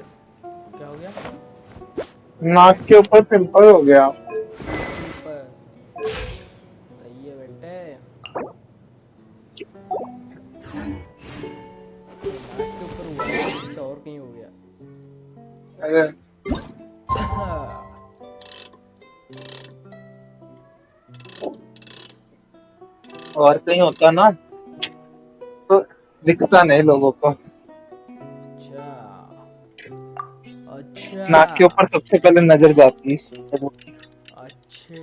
क्या हो गया नाक के ऊपर पिंपल हो गया ऊपर सही है बेटे नाक के ऊपर हुआ है, इससे और कहीं हो गया अरे और कहीं होता ना तो दिखता नहीं लोगों को अच्छा अच्छा नाक के ऊपर सबसे पहले नजर जाती है अच्छा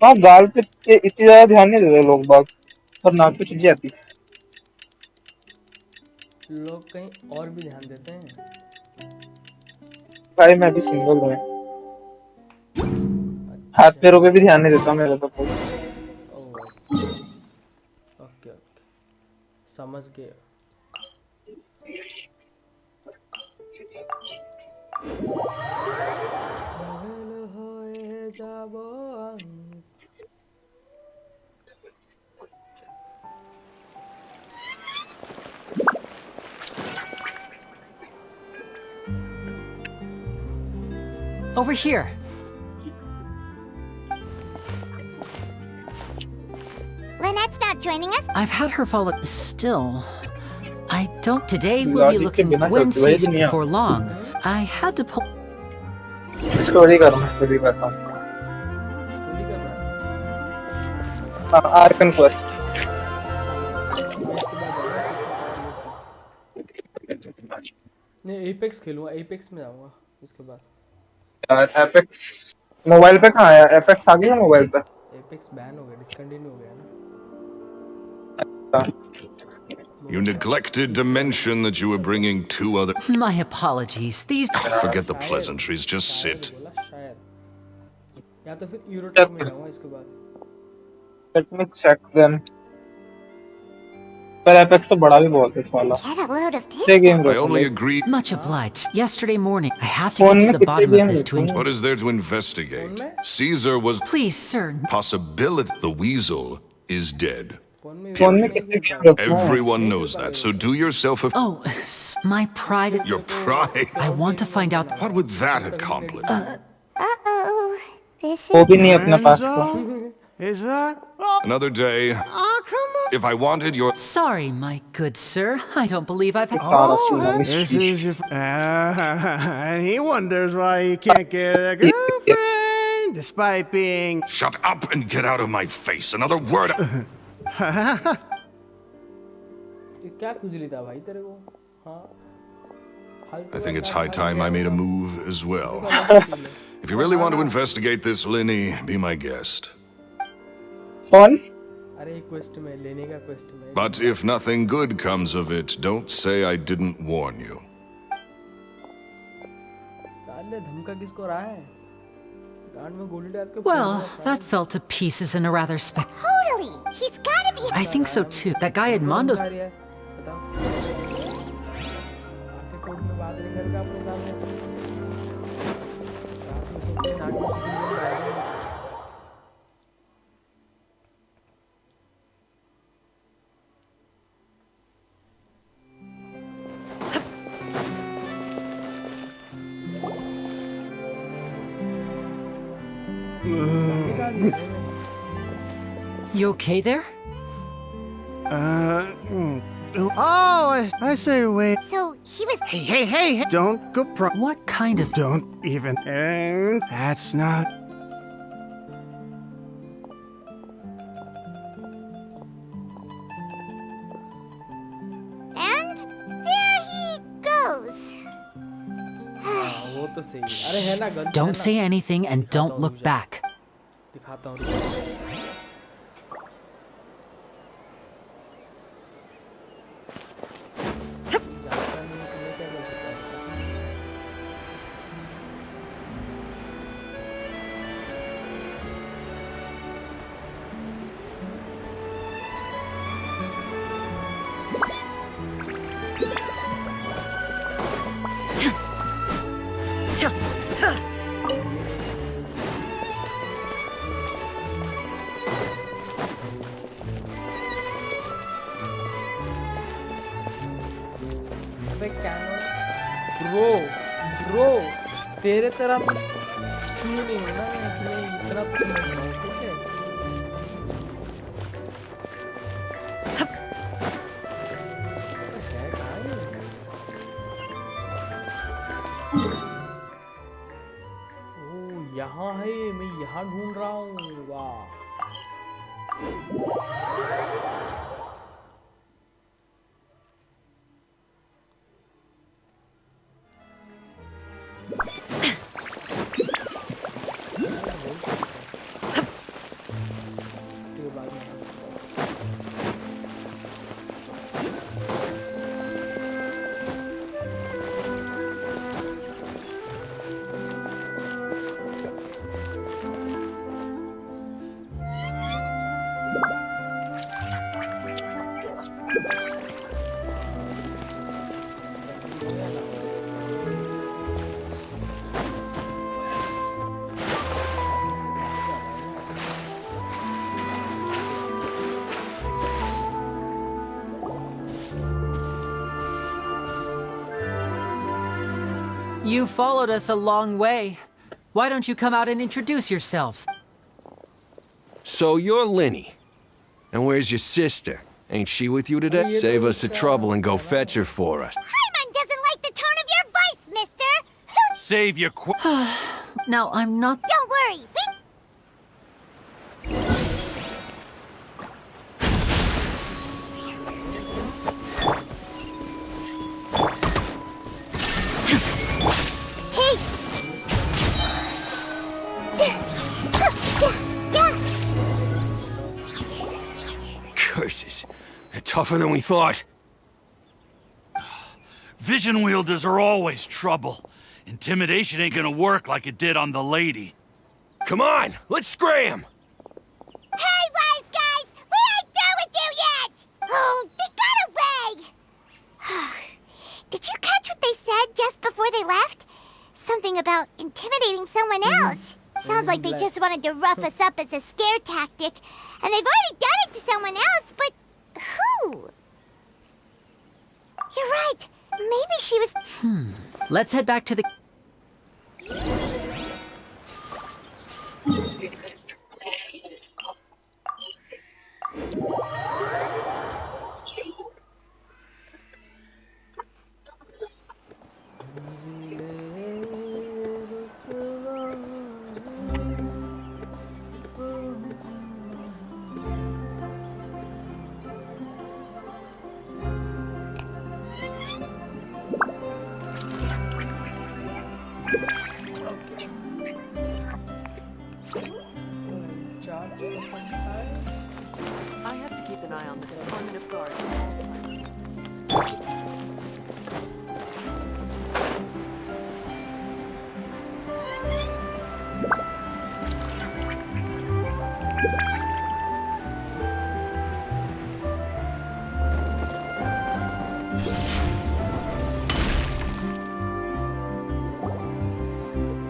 हाँ गाल पे इतनी ज्यादा ध्यान नहीं देते लोग बाग पर नाक पे चुप जाती लोग कहीं और भी ध्यान देते हैं भाई मैं भी सिंगल हूँ हाथ पैरों पे भी ध्यान नहीं देता मेरा तो ओके ओके समझ गए Over here. Lynette's not joining us. I've had her follow. Still, I don't. Today we'll be looking when Caesar before long. I had to pull. Story कर रहा हूँ चोरी करना है आर्कन क्वेस्ट नहीं एपेक्स खेलूंगा एपेक्स में जाऊंगा उसके बाद यार एपेक्स मोबाइल पे कहाँ है एपेक्स आ गया मोबाइल पे एपेक्स बैन हो गया डिसकंटिन्यू हो गया ना You neglected to mention that you were bringing 2 other... My apologies. These... Forget the pleasantries, just sit. बोला शायद या तो फिर यूरोट्रक में जाऊंगा इसके बाद। Let me check then. पर एपेक्स तो बड़ा भी बहुत है साला। ये game I only agreed. Much obliged. Yesterday morning, I have to phone get में to the कितने bottom of game this to होते हैं? What is there to investigate? Caesar was. Please, sir. Possibility. The weasel is dead. Phone में कितने game रखते हैं? Everyone knows that, so do yourself a. Oh, my pride. Your pride? I want to find out. What would that accomplish? Uh-oh. This वो is... भी नहीं अपने पास को। Is that? Another day. Oh, come on. If I wanted your. Sorry, my good sir. I don't believe I've. Oh, this is your. And he wonders why he can't get a girlfriend despite being. Shut up and get out of my face. Another word. ये क्या खुजली था भाई तेरे को? हाँ। I think it's high time I made a move as well. If you really want to investigate this, Linny, be my guest. कौन? अरे क्वेस्ट में लेने का क्वेस्ट में। But if nothing good comes of it, don't say I didn't warn you. साले धमका किसको रहा है? गांड में गोली डाल के। Well, that fell to pieces in a rather Totally! He's gotta be... I think so too. That guy Edmondo's. आके कोर्ट में बात नहीं करेगा अपने सामने। रात में सोते हैं, नाक में सुतते हैं। You okay there? Oh, I say wait. So, he was... Hey, don't go What kind of... Don't even... that's not... And there he goes. वो तो सही है। अरे है ना gun. Don't say anything and don't look back. दिखाता हूँ। Bro तेरे तरफ क्यों नहीं होना है इतना ठीक है। ओ यहाँ है, मैं यहाँ ढूंढ रहा हूँ। वाह You followed us a long way. Why don't you come out and introduce yourselves? So you're Linny. And where's your sister? Ain't she with you today? Save us the trouble and go fetch her for us. Paimon doesn't like the tone of your voice, mister! Save your Now, I'm not... Don't worry, curses. They're tougher than we thought. Vision wielders are always trouble. Intimidation ain't gonna work like it did on the lady. Come on, let's scram! Hey, wise guys! We ain't through with you yet! Oh, they got away! Did you catch what they said just before they left? Something about intimidating someone else. Sounds like they just wanted to rough us up as a scare tactic. And they've already done it to someone else, but who? You're right. Maybe she was... Let's head back to the... I have to keep an eye on the deployment of guards.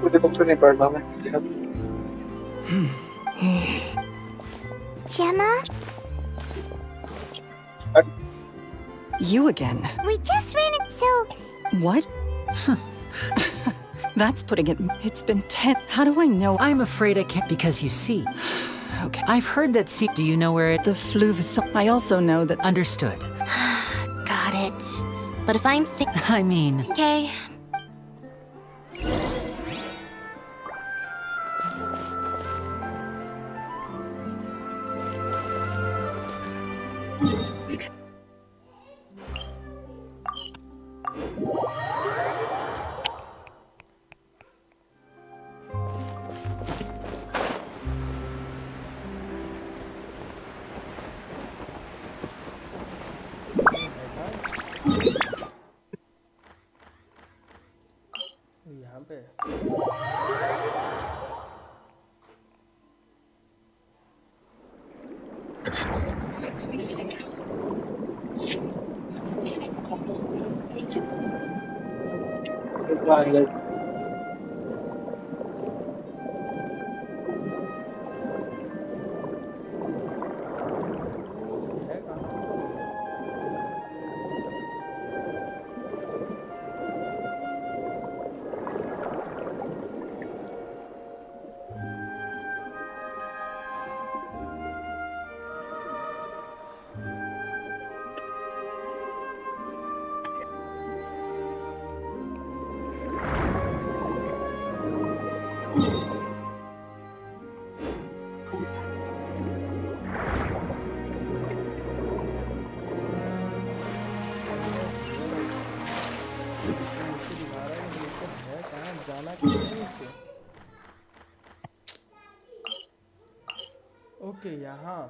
मुझे book तो नहीं पढ़ना मैं Gemma? You again. We just ran it so... What? That's putting it... It's been 10... How do I know? I'm afraid I can't because you see. Okay. I've heard that do you know where it... The flu... I also know that... Understood. Got it. But if I'm I mean... Okay. यहाँ पे okay यहाँ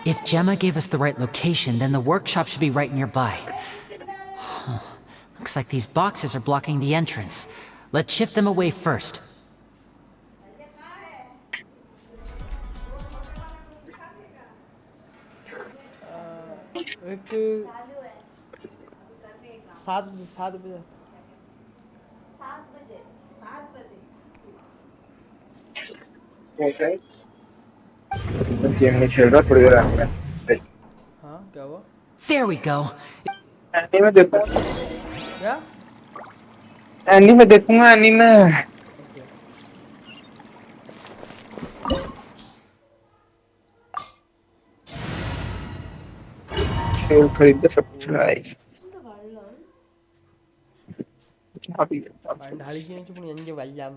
If Gemma gave us the right location, then the workshop should be right nearby. Huh. Looks like these boxes are blocking the entrance. Let's shift them away first. एक 7 बजे okay game नहीं खेल रहा थोड़ी देर आगे हाँ क्या हुआ There we go. एनीमे देखो क्या एनीमे देखूंगा एनीमे। खेल खरीदे सब्सक्राइब अभी ढाली चुप नहीं भाई जाम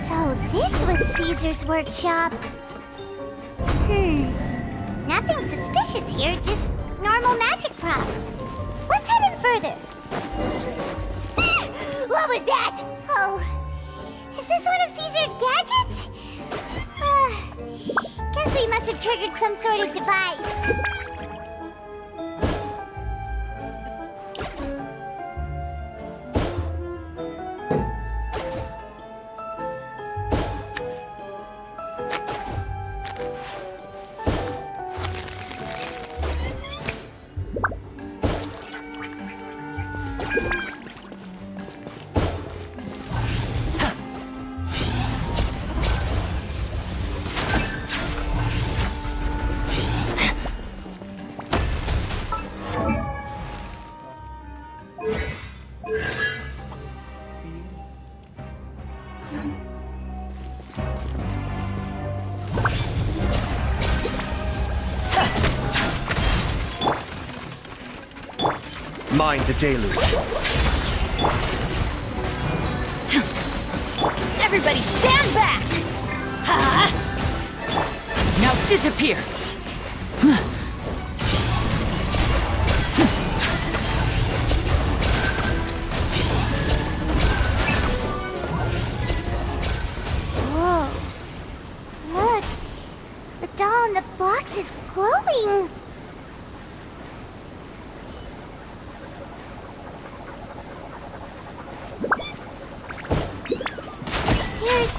So this was Caesar's workshop. Nothing suspicious here, just normal magic props. Let's head in further. What was that? Oh, is this one of Caesar's gadgets? Guess we must have triggered some sort of device. Mind the deluge. Everybody stand back! Huh? Now disappear! Whoa. Look. The doll in the box is glowing. There's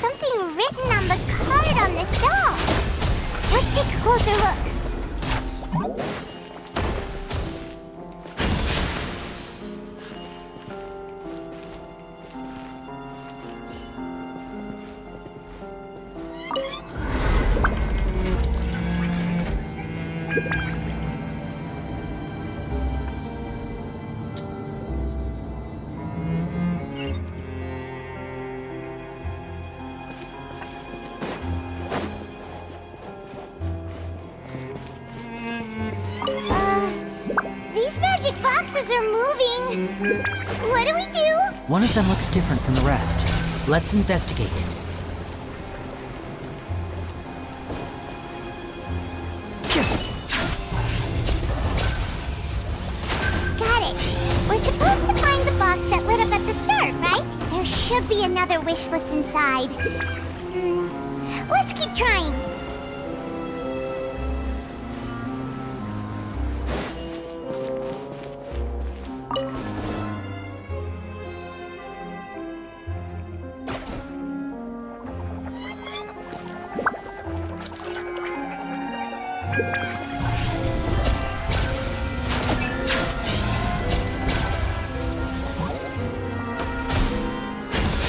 something written on the card on this doll. Let's take a closer look. These magic boxes are moving. What do we do? One of them looks different from the rest. Let's investigate. Got it. We're supposed to find the box that lit up at the start, right? There should be another wish list inside. Let's keep trying.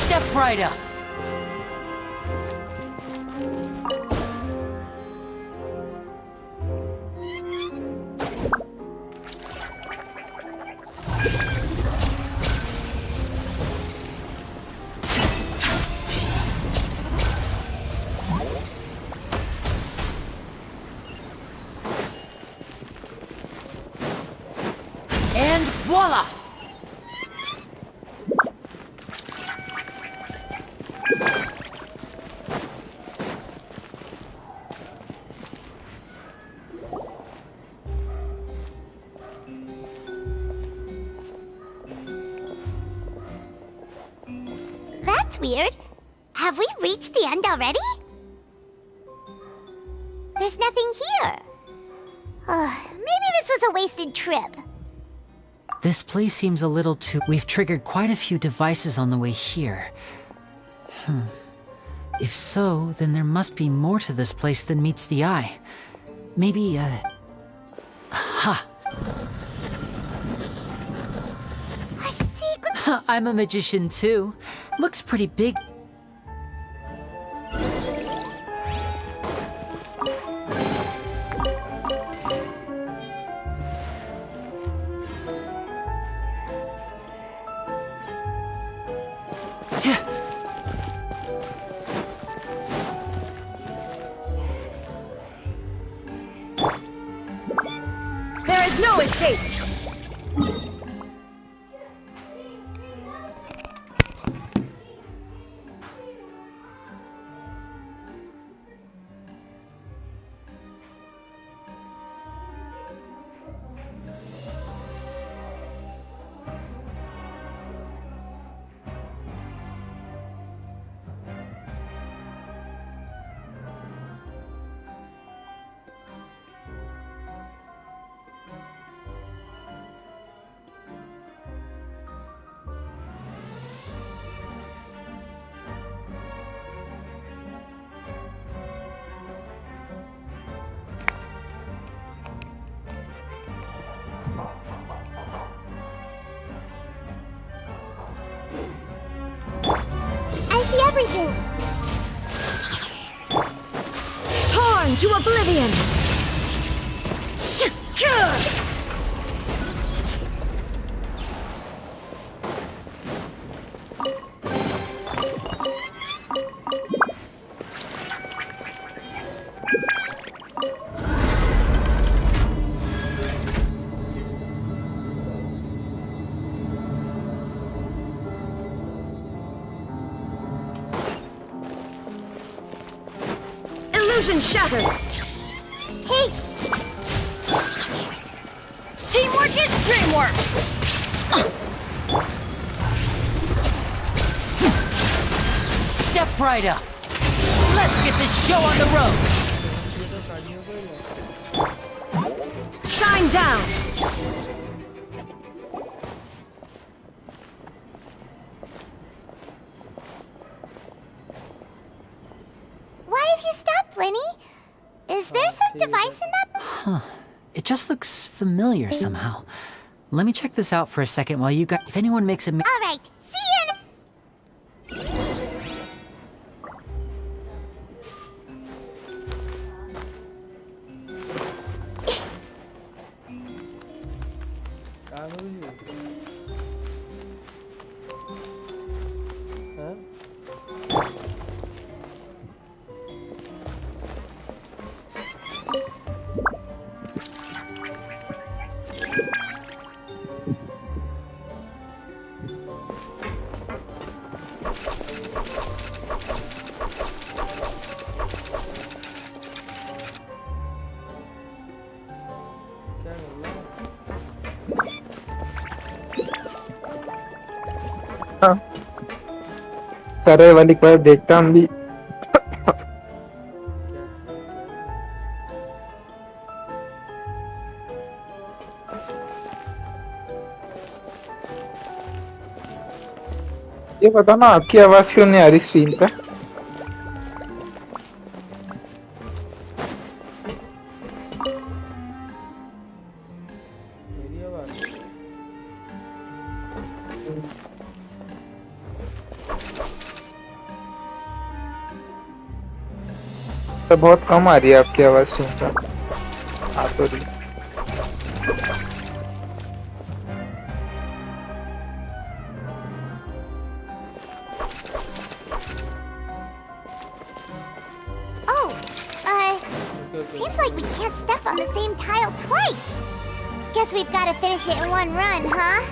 Step right up. And voila! That's weird. Have we reached the end already? There's nothing here. Maybe this was a wasted trip. This place seems a little too... We've triggered quite a few devices on the way here. If so, then there must be more to this place than meets the eye. Maybe, aha! A secret? I'm a magician too. Looks pretty big. There is no escape! I see everything. Torn to oblivion! Illusion shattered! Hey! Teamwork is dreamwork! Step right up. Let's get this show on the road. Shine down! Why have you stopped, Lenny? Is there some device in that? Huh. It just looks familiar somehow. Let me check this out for a second while you guys... If anyone makes a... Alright, see you in काय बोलू हाँ करे वाली पर देखता हम भी ये पता ना आपकी आवाज क्यों नहीं आ रही स्ट्रीम पे मेरी आवाज सब बहुत कम आ रही है आपकी आवाज स्ट्रीम पे आ तो रही Seems like we can't step on the same tile twice. Guess we've got to finish it in one run, huh?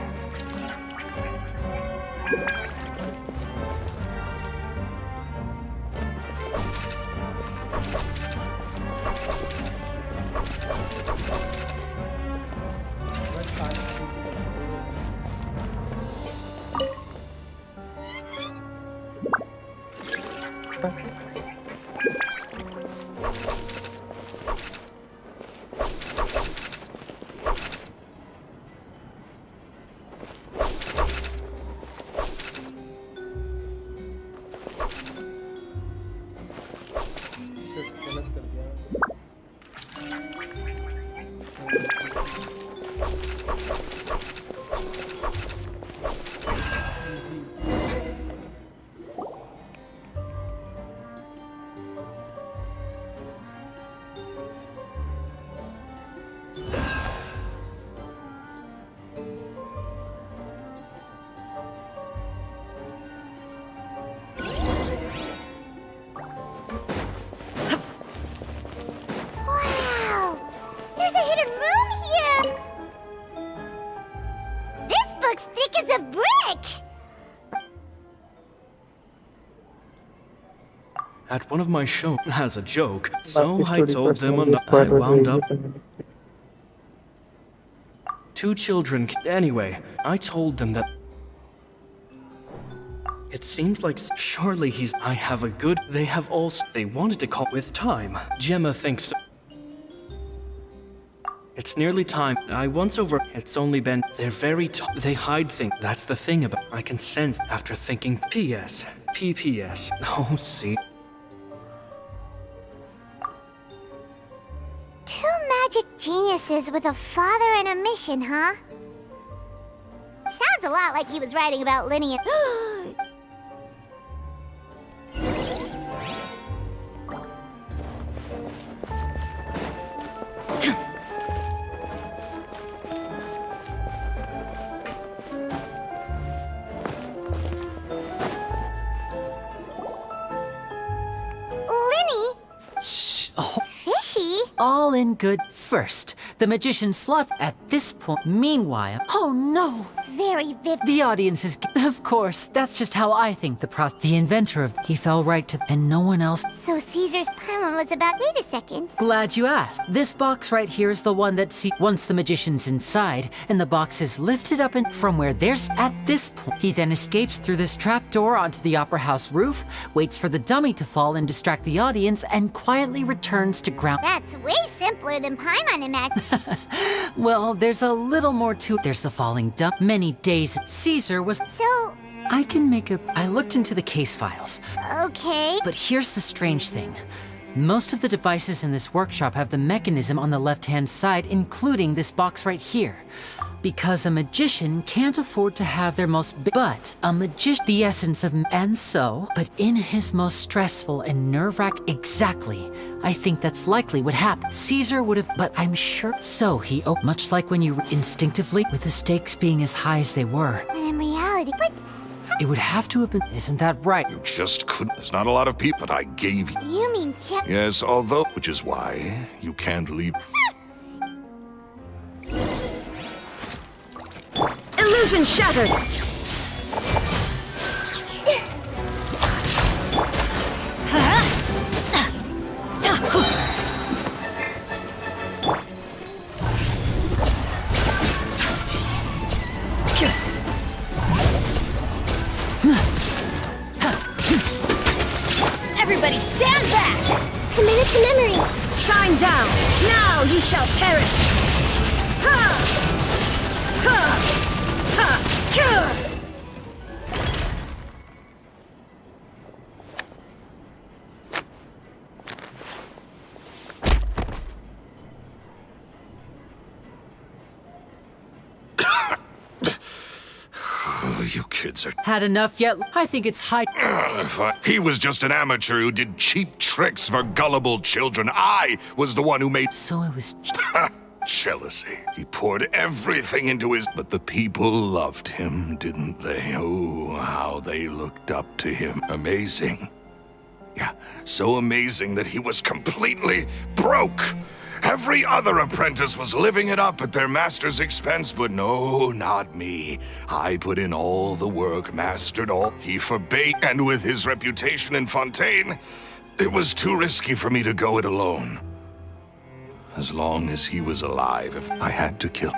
Wow! There's a hidden room here! This book's thick as a brick! At one of my shows as a joke, so बाकी I story told them personally I spoiler wound रहेगी up तो मैंने- two children. Anyway, I told them that it seems like surely he's. I have a good. They have also. They wanted to call with time. Gemma thinks. It's nearly time. I once over. It's only been. They're very. They hide things. That's the thing about. I can sense after thinking. P.S. P.P.S. Oh, see. Two magic geniuses with a father and a mission, huh? Sounds a lot like he was writing about lineage. Linny? Shh. Oh. Fishy? All in good. First, the magician slots at this point. Meanwhile, oh no! Very vivid. The audience is. Of course, that's just how I think the inventor of. He fell right to. And no one else. So Caesar's poem was about. Wait a second. Glad you asked. This box right here is the one that once the magician's inside, and the box is lifted up and from where there's at this point. He then escapes through this trapdoor onto the opera house roof, waits for the dummy to fall and distract the audience, and quietly returns to ground. That's way simpler than Paimon and Max. Well, there's a little more to it. There's the falling dump. Many days. Caesar was. So. I can make a. I looked into the case files. Okay. But here's the strange thing. Most of the devices in this workshop have the mechanism on the left-hand side, including this box right here. Because a magician can't afford to have their most but a magician, the essence of and so, but in his most stressful and nerve-wracking, exactly, I think that's likely what happened. Caesar would have, but I'm sure, so he, much like when you instinctively, with the stakes being as high as they were. But in reality, but... It would have to have been, isn't that right? You just couldn't. There's not a lot of people, but I gave you. You mean Yes, although, which is why you can't leave. Illusion shattered! Everybody stand back! Commit to memory! Shine down! Now ye shall perish! Ha! Ha! Ha! Cure! You kids are. Had enough yet? I think it's high. He was just an amateur who did cheap tricks for gullible children. I was the one who made. So it was. Jealousy. He poured everything into his. But the people loved him, didn't they? Oh, how they looked up to him. Amazing. Yeah, so amazing that he was completely broke. Every other apprentice was living it up at their master's expense, but no, not me. I put in all the work, mastered all. He forbade, and with his reputation in Fontaine, it was too risky for me to go it alone. As long as he was alive, if I had to kill.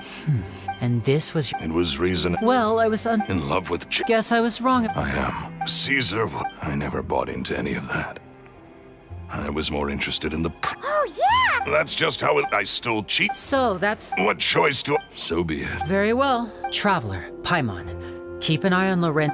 And this was. It was reason. Well, I was in love with. Guess I was wrong. I am. Caesar. I never bought into any of that. I was more interested in the. Oh, yeah! That's just how I still cheat. So that's. What choice do I. So be it. Very well. Traveler, Paimon, keep an eye on Loren.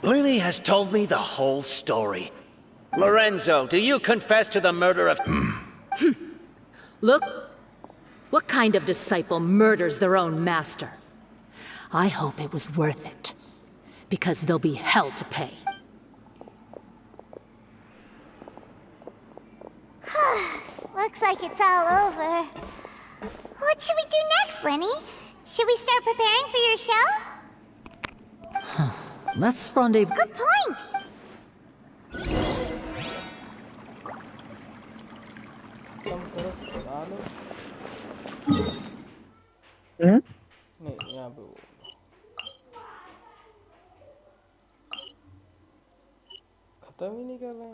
Lenny has told me the whole story. Lorenzo, do you confess to the murder of... Look, what kind of disciple murders their own master? I hope it was worth it, because they'll be hell to pay. Looks like it's all over. What should we do next, Lenny? Should we start preparing for your show? Let's rendezvous. Good point. नहीं यहाँ पे वो खत्म ही नहीं कर रहे हैं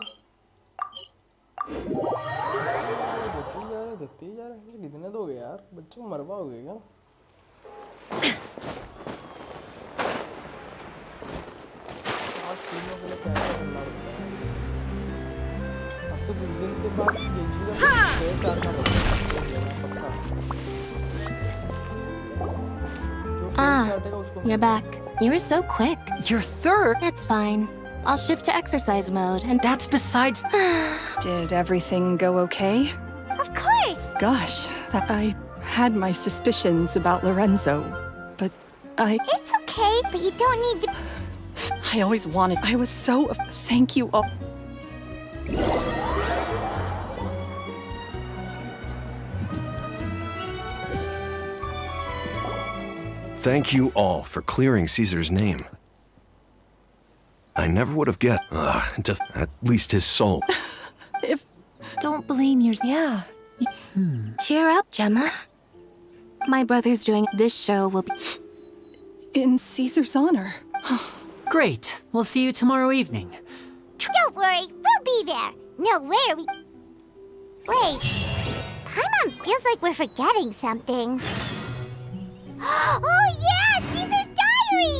देखते ही जा रहे हैं कितने दोगे यार बच्चों को मरवाओगे क्या आज तीनों के लिए कैसे करना पड़ता है अब तो कुछ दिन के बाद गेंजी का 6 साल का पक्का You're back. You were so quick. Your third? It's fine. I'll shift to exercise mode and... That's besides... Did everything go okay? Of course! Gosh, I had my suspicions about Lorenzo, but It's okay, but you don't need to... I always wanted... I was so... Thank you all... Thank you all for clearing Caesar's name. I never would have just at least his soul. Don't blame yourself. Yeah. Cheer up, Gemma. My brother's doing... This show will be... In Caesar's honor. Great. We'll see you tomorrow evening. Don't worry, we'll be there. No, where are we... Wait. Paimon feels like we're forgetting something. Oh yeah! Caesar's diary!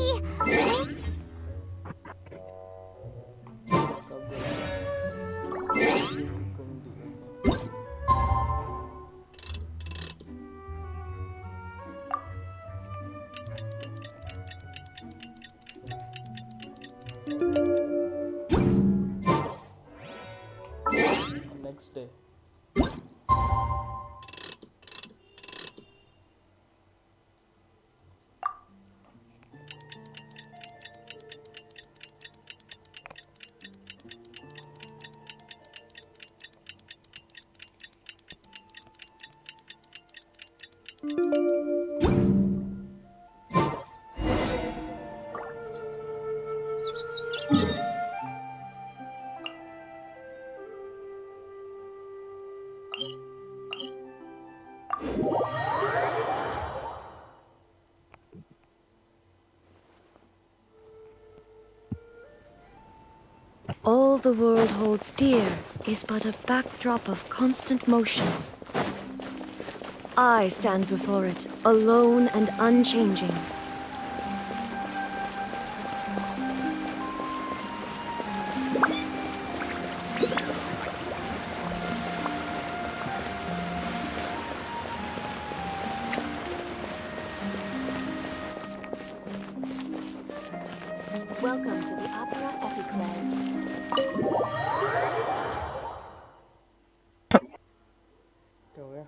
Next day. All the world holds dear is but a backdrop of constant motion. I stand before it, alone and unchanging. Welcome to the Opera Epiclese. क्या हो गया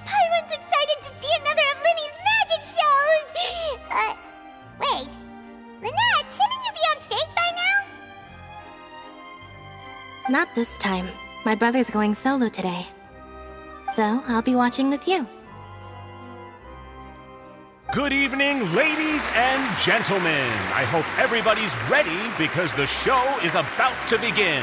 Paimon's excited to see another of Linny's magic shows! Wait. Lynette, shouldn't you be on stage by now? Not this time. My brother's going solo today. So, I'll be watching with you. Good evening, ladies and gentlemen. I hope everybody's ready because the show is about to begin.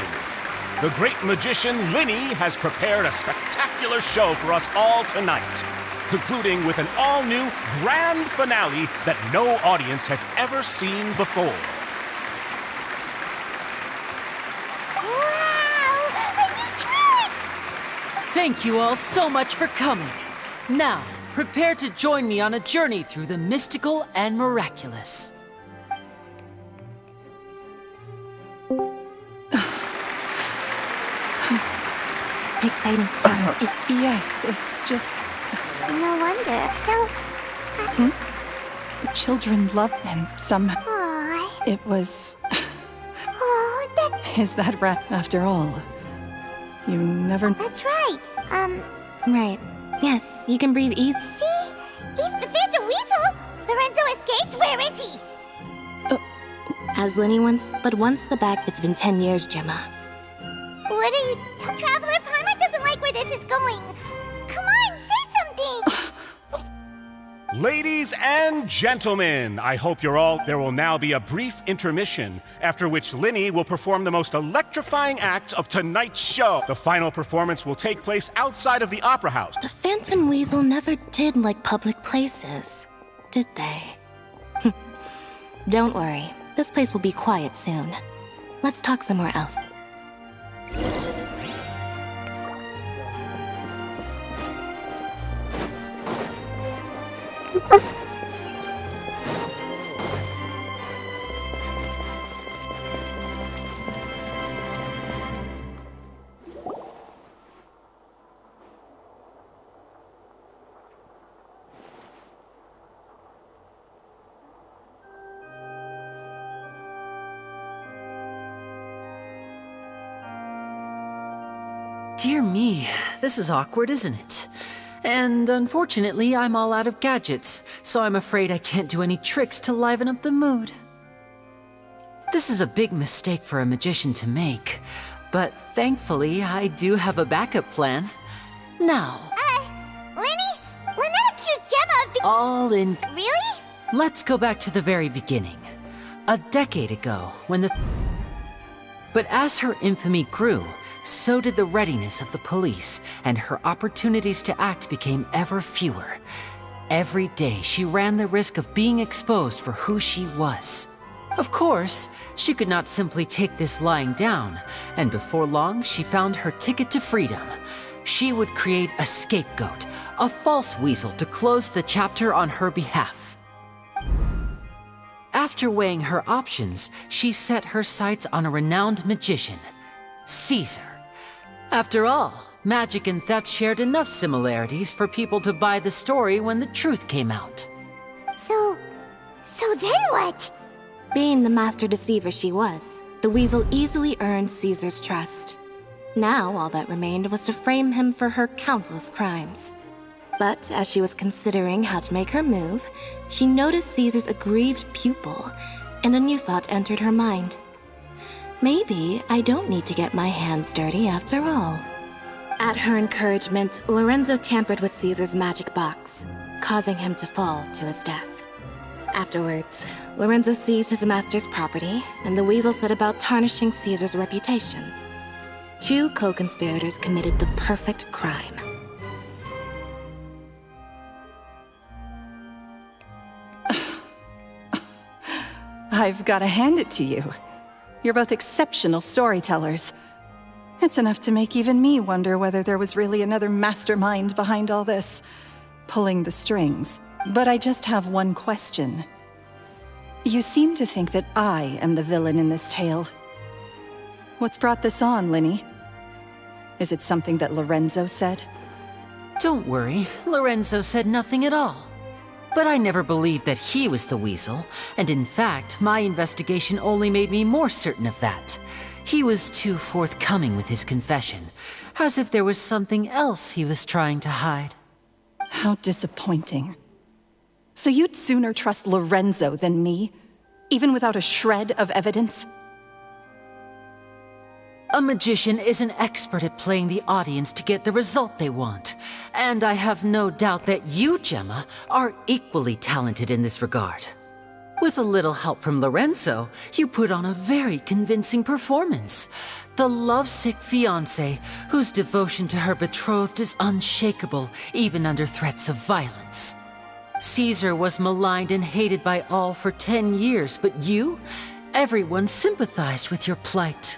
the great magician Linny has prepared a spectacular show for us all tonight, concluding with an all-new grand finale that no audience has ever seen before. Thank you all so much for coming. Now, prepare to join me on a journey through the mystical and miraculous. Exciting stuff. Yes, it's just... No wonder. So, The children love and somehow... Aw. It was... Oh, that... Is that right after all? You never... That's right. Right. Yes, you can breathe easy. See? Even the Phantom Weasel! Lorenzo escaped? Where is he? As Linny once, but once the bag, it's been 10 years, Gemma. What are you... Traveler, Paimon doesn't like where this is going. Come on, say something! Ladies and gentlemen, I hope you're all... There will now be a brief intermission, after which Linny will perform the most electrifying act of tonight's show. The final performance will take place outside of the Opera House. The Phantom Weasel never did like public places, did they? Don't worry, this place will be quiet soon. Let's talk somewhere else. Dear me, this is awkward, isn't it? And unfortunately, I'm all out of gadgets, so I'm afraid I can't do any tricks to liven up the mood. This is a big mistake for a magician to make, but thankfully, I do have a backup plan. Now... Linny? Lynette accused Gemma of being... All in... Really? Let's go back to the very beginning. A decade ago, when the... But as her infamy grew, so did the readiness of the police, and her opportunities to act became ever fewer. Every day, she ran the risk of being exposed for who she was. Of course, she could not simply take this lying down, and before long, she found her ticket to freedom. She would create a scapegoat, a false weasel to close the chapter on her behalf. After weighing her options, she set her sights on a renowned magician, Caesar. After all, magic and theft shared enough similarities for people to buy the story when the truth came out. So then what? Being the master deceiver she was, the weasel easily earned Caesar's trust. Now all that remained was to frame him for her countless crimes. But as she was considering how to make her move, she noticed Caesar's aggrieved pupil, and a new thought entered her mind. Maybe I don't need to get my hands dirty after all. At her encouragement, Lorenzo tampered with Caesar's magic box, causing him to fall to his death. Afterwards, Lorenzo seized his master's property, and the weasel set about tarnishing Caesar's reputation. Two co-conspirators committed the perfect crime. I've got to hand it to you. You're both exceptional storytellers. It's enough to make even me wonder whether there was really another mastermind behind all this, pulling the strings. But I just have one question. You seem to think that I am the villain in this tale. What's brought this on, Linny? Is it something that Lorenzo said? Don't worry, Lorenzo said nothing at all. But I never believed that he was the weasel, and in fact, my investigation only made me more certain of that. He was too forthcoming with his confession, as if there was something else he was trying to hide. How disappointing. So you'd sooner trust Lorenzo than me, even without a shred of evidence? A magician is an expert at playing the audience to get the result they want. And I have no doubt that you, Gemma, are equally talented in this regard. With a little help from Lorenzo, you put on a very convincing performance. The lovesick fiancé, whose devotion to her betrothed is unshakable, even under threats of violence. Caesar was maligned and hated by all for 10 years, but you? Everyone sympathized with your plight.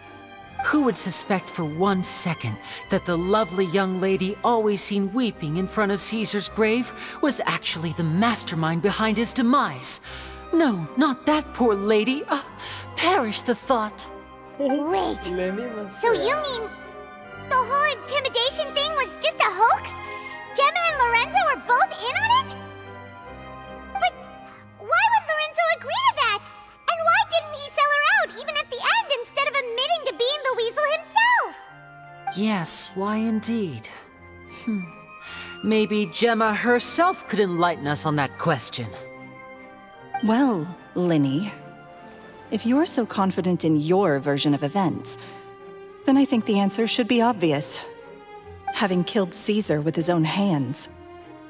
Who would suspect for 1 second that the lovely young lady always seen weeping in front of Caesar's grave was actually the mastermind behind his demise? No, not that poor lady. Perish the thought. Wait, so you mean the whole intimidation thing was just a hoax? Gemma and Lorenzo were both in on it? But why would Lorenzo agree to that? And why didn't he sell her out even at the end instead of admitting to being the weasel himself? Yes, why indeed? Maybe Gemma herself could enlighten us on that question. Well, Linny, if you're so confident in your version of events, then I think the answer should be obvious. Having killed Caesar with his own hands,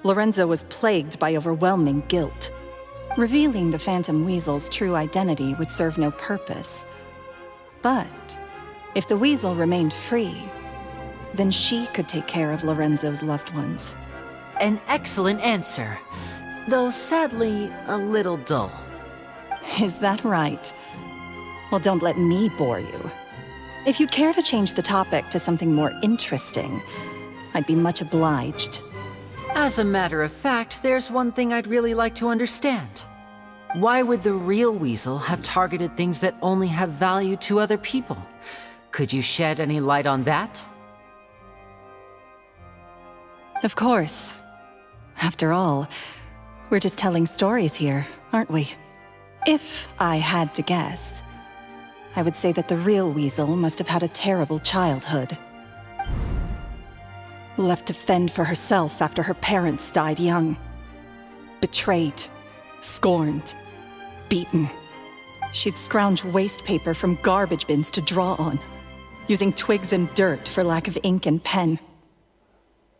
Lorenzo was plagued by overwhelming guilt. Revealing the Phantom Weasel's true identity would serve no purpose. But if the Weasel remained free, then she could take care of Lorenzo's loved ones. An excellent answer, though sadly a little dull. Is that right? Well, don't let me bore you. If you'd care to change the topic to something more interesting, I'd be much obliged. As a matter of fact, there's one thing I'd really like to understand. Why would the real Weasel have targeted things that only have value to other people? Could you shed any light on that? Of course. After all, we're just telling stories here, aren't we? If I had to guess, I would say that the real Weasel must have had a terrible childhood. Left to fend for herself after her parents died young. Betrayed, scorned, beaten. She'd scrounge waste paper from garbage bins to draw on, using twigs and dirt for lack of ink and pen.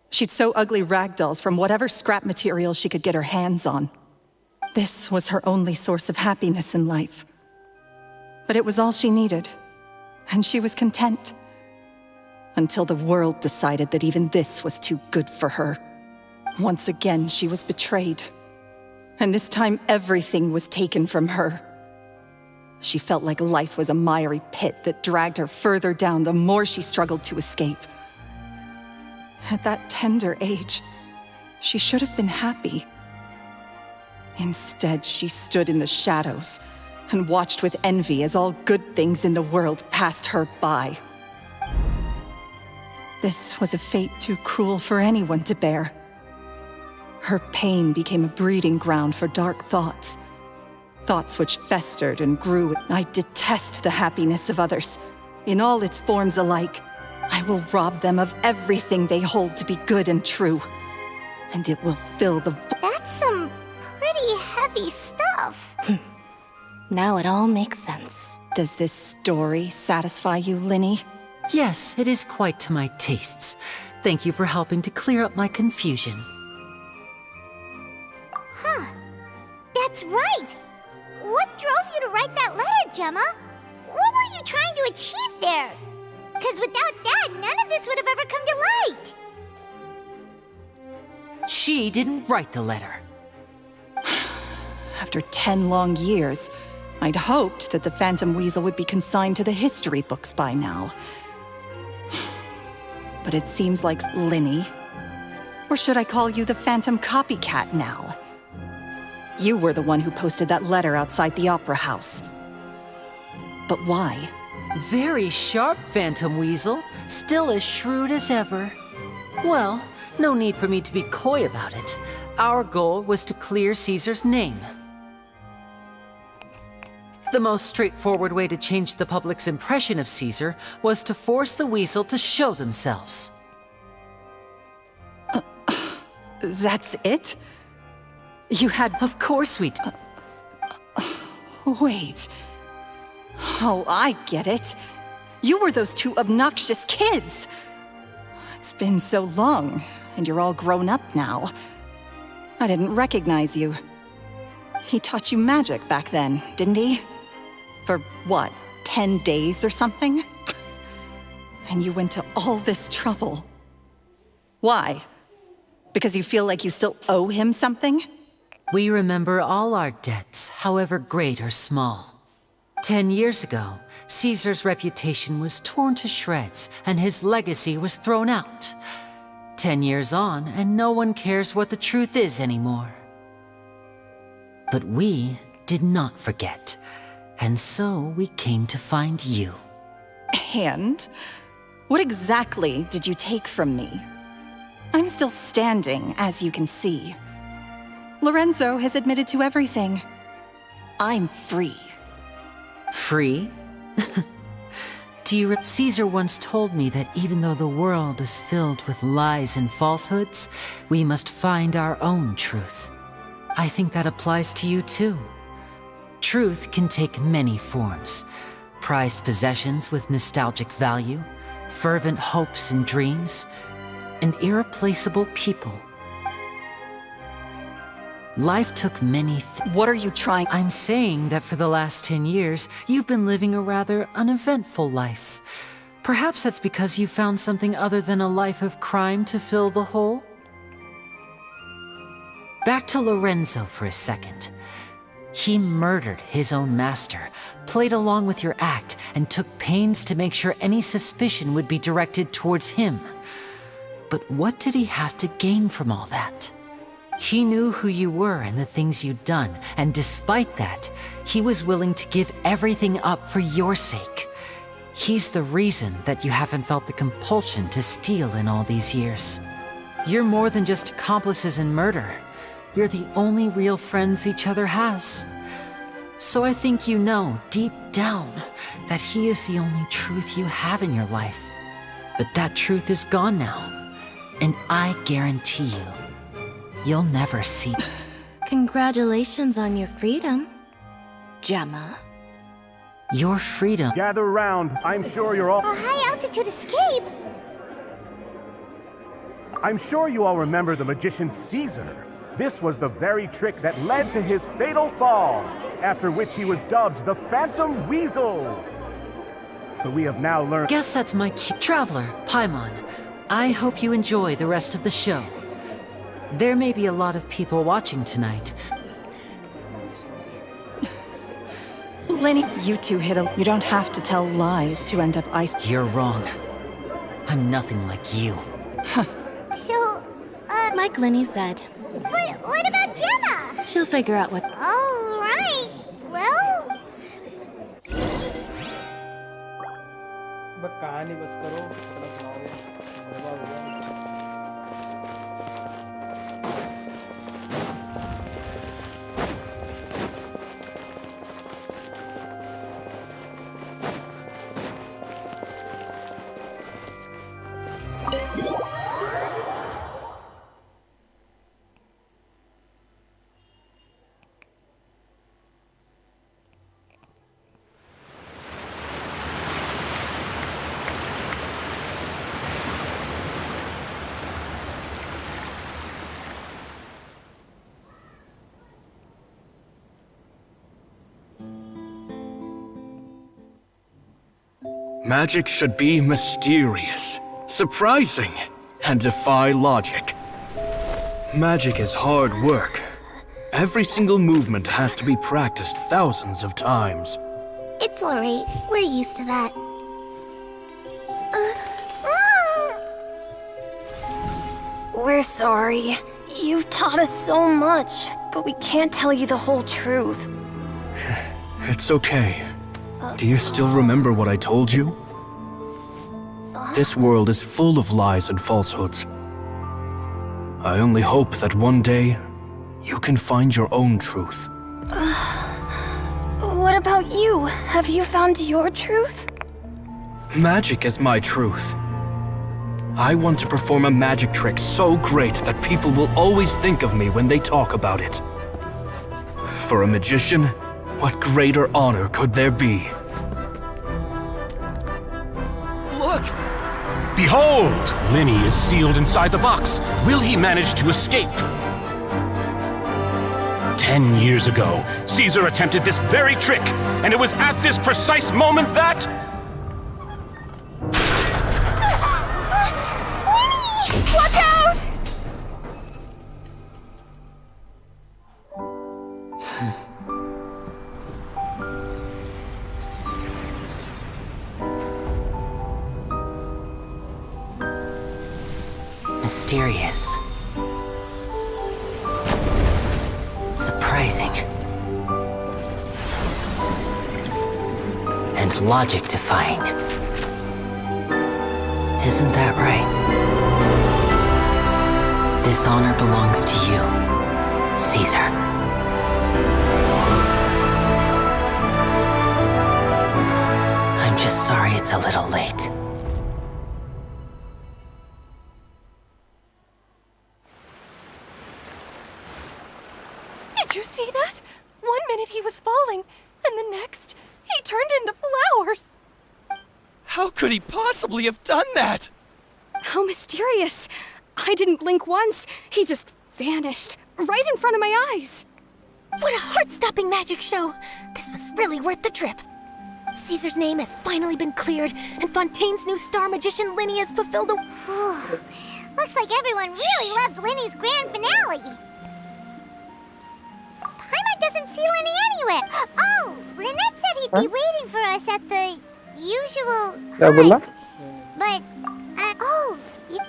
She'd sew ugly rag dolls from whatever scrap material she could get her hands on. This was her only source of happiness in life. But it was all she needed, and she was content. Until the world decided that even this was too good for her. Once again, she was betrayed. And this time, everything was taken from her. She felt like life was a miry pit that dragged her further down the more she struggled to escape. At that tender age, she should have been happy. Instead, she stood in the shadows and watched with envy as all good things in the world passed her by. This was a fate too cruel for anyone to bear. Her pain became a breeding ground for dark thoughts. Thoughts which festered and grew. I detest the happiness of others, in all its forms alike. I will rob them of everything they hold to be good and true. And it will fill the That's some pretty heavy stuff. Now it all makes sense. Does this story satisfy you, Linny? Yes, it is quite to my tastes. Thank you for helping to clear up my confusion. Huh. That's right. What drove you to write that letter, Gemma? What were you trying to achieve there? Because without that, none of this would have ever come to light. She didn't write the letter. After 10 long years, I'd hoped that the Phantom Weasel would be consigned to the history books by now. But it seems like Linny, or should I call you the Phantom Copycat now? You were the one who posted that letter outside the Opera House. But why? Very sharp, Phantom Weasel. Still as shrewd as ever. Well, no need for me to be coy about it. Our goal was to clear Caesar's name. The most straightforward way to change the public's impression of Caesar was to force the Weasel to show themselves. That's it? You had... Of course we did. Wait. Oh, I get it. You were those two obnoxious kids. It's been so long, and you're all grown up now. I didn't recognize you. He taught you magic back then, didn't he? For what, 10 days or something? And you went to all this trouble. Why? Because you feel like you still owe him something? We remember all our debts, however great or small. 10 years ago, Caesar's reputation was torn to shreds and his legacy was thrown out. 10 years on, and no one cares what the truth is anymore. But we did not forget, and so we came to find you. And? What exactly did you take from me? I'm still standing, as you can see. Lorenzo has admitted to everything. I'm free. Free? Caesar once told me that even though the world is filled with lies and falsehoods, we must find our own truth. I think that applies to you too. Truth can take many forms. Prized possessions with nostalgic value, fervent hopes and dreams, and irreplaceable people. Life took many What are you trying? I'm saying that for the last 10 years, you've been living a rather uneventful life. Perhaps that's because you found something other than a life of crime to fill the hole? Back to Lorenzo for a second. He murdered his own master, played along with your act, and took pains to make sure any suspicion would be directed towards him. But what did he have to gain from all that? He knew who you were and the things you'd done, and despite that, he was willing to give everything up for your sake. He's the reason that you haven't felt the compulsion to steal in all these years. You're more than just accomplices in murder. You're the only real friends each other has. So I think you know, deep down, that he is the only truth you have in your life. But that truth is gone now, and I guarantee you, you'll never see. Congratulations on your freedom, Gemma. Your freedom. Gather round. I'm sure you're all. A high-altitude escape? I'm sure you all remember the magician Caesar. This was the very trick that led to his fatal fall, after which he was dubbed the Phantom Weasel. So we have now learned. Guess that's my cue. Traveler, Paimon, I hope you enjoy the rest of the show. There may be a lot of people watching tonight. Lenny, you two hit a... You don't have to tell lies to end up ice... You're wrong. I'm nothing like you. So, Like Lenny said, but what about Gemma? she'll figure out what... All right. Well, बस कहानी बस करो थोड़ा सुनाओगे बर्बाद हो जाएगा Magic should be mysterious, surprising, and defy logic. Magic is hard work. Every single movement has to be practiced thousands of times. it's all right. We're used to that. We're sorry. You've taught us so much, but we can't tell you the whole truth. It's okay. Do you still remember what I told you? This world is full of lies and falsehoods. I only hope that one day you can find your own truth. What about you? Have you found your truth? Magic is my truth. I want to perform a magic trick so great that people will always think of me when they talk about it. For a magician, what greater honor could there be? Look! Behold! Lenny is sealed inside the box. Will he manage to escape? 10 years ago, Caesar attempted this very trick, and it was at this precise moment that... Watch out! Mysterious. Surprising. And logic-defying. Isn't that right? This honor belongs to you, Caesar. I'm just sorry it's a little late. Did you see that? 1 minute he was falling, and the next, he turned into flowers. How could he possibly have done that? How mysterious. I didn't blink once. He just vanished right in front of my eyes. What a heart-stopping magic show! This was really worth the trip. Caesar's name has finally been cleared, and Fontaine's new star magician Linny has fulfilled the... Looks like everyone really loved Linny's grand finale. Paimon doesn't see Linny anywhere. Oh, Lynette said he'd be waiting for us at the usual क्या बोला? But,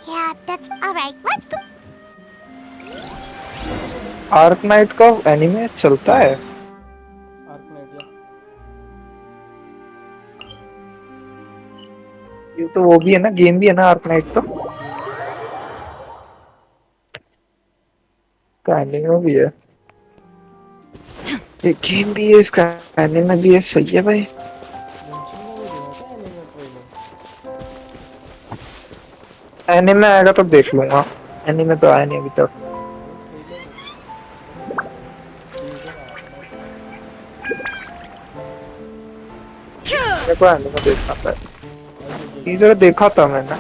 yeah, that's alright. Let's go. Arc night का anime चलता है? ये तो वो भी है ना, गेम भी है ना आर्क नाइट तो? का एनिमे भी है। ये गेम भी है, इसका एनिमे भी है, सही है भाई। एनिमे आएगा तो देख लूंगा, एनिमे तो आया नहीं अभी तक। मेरे को एनिमे देखना था, टीजर देखा था मैंने।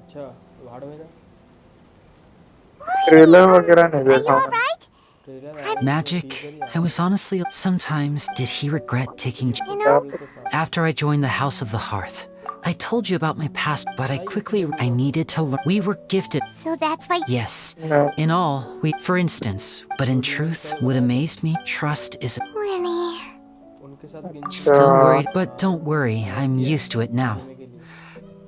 अच्छा, वाड़ में ट्रेलर वगैरह नहीं देखा मैंने। Magic, I was honestly... Sometimes, did he regret taking... After I joined the House of the Hearth, I told you about my past, but I quickly... I needed to learn... We were gifted... So that's why... Yes. In all, we... For instance, but in truth, what amazed me, trust is... Linny. Still worried, but don't worry, I'm used to it now.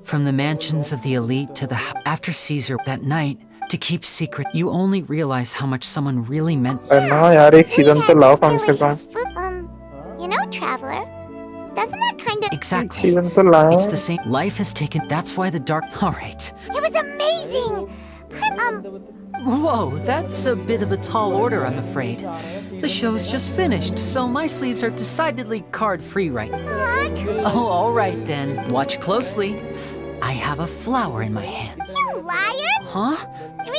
From the mansions of the elite to the... After Caesar, that night, to keep secret, you only realize how much someone really meant... ना यार, एक season तो लाओ कम से कम। You know, Traveler, doesn't that kind of... Exactly. It's the same. Life has taken... That's why the dark... Alright. It was amazing! Whoa, that's a bit of a tall order, I'm afraid. The show's just finished, so my sleeves are decidedly card-free right now. Oh, alright then. Watch closely. I have a flower in my hand. You liar! Huh? 3?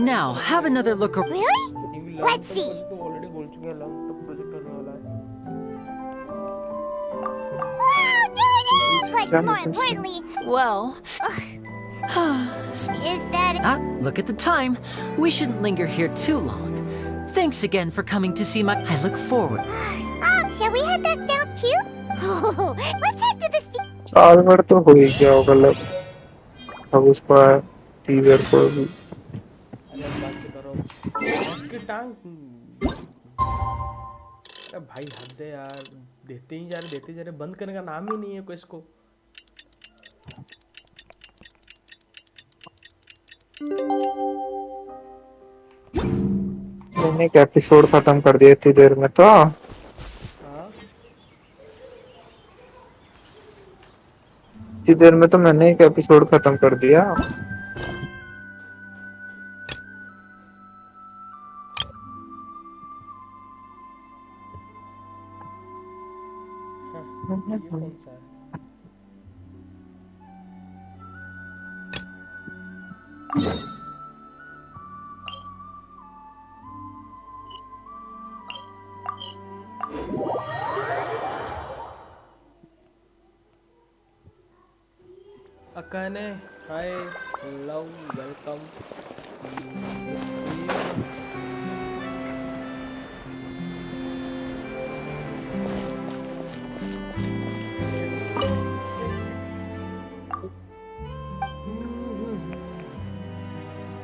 Now, have another look around. Really? Let's see. Wow, there it is! But more importantly... Well... Is that... Look at the time. We shouldn't linger here too long. Thanks again for coming to see my... I look forward. Shall we head back now too? Let's head to the... साल भर तो हो ही गया होगा लग। अब उसका teaser को भी। अरे भाई हद है यार, देते जा रहे, बंद करने का नाम ही नहीं है कोई इसको। मैंने एक एपिसोड खत्म कर दिया इतनी देर में तो। इतनी देर में तो मैंने एक एपिसोड खत्म कर दिया। Akane Hi, hello, welcome.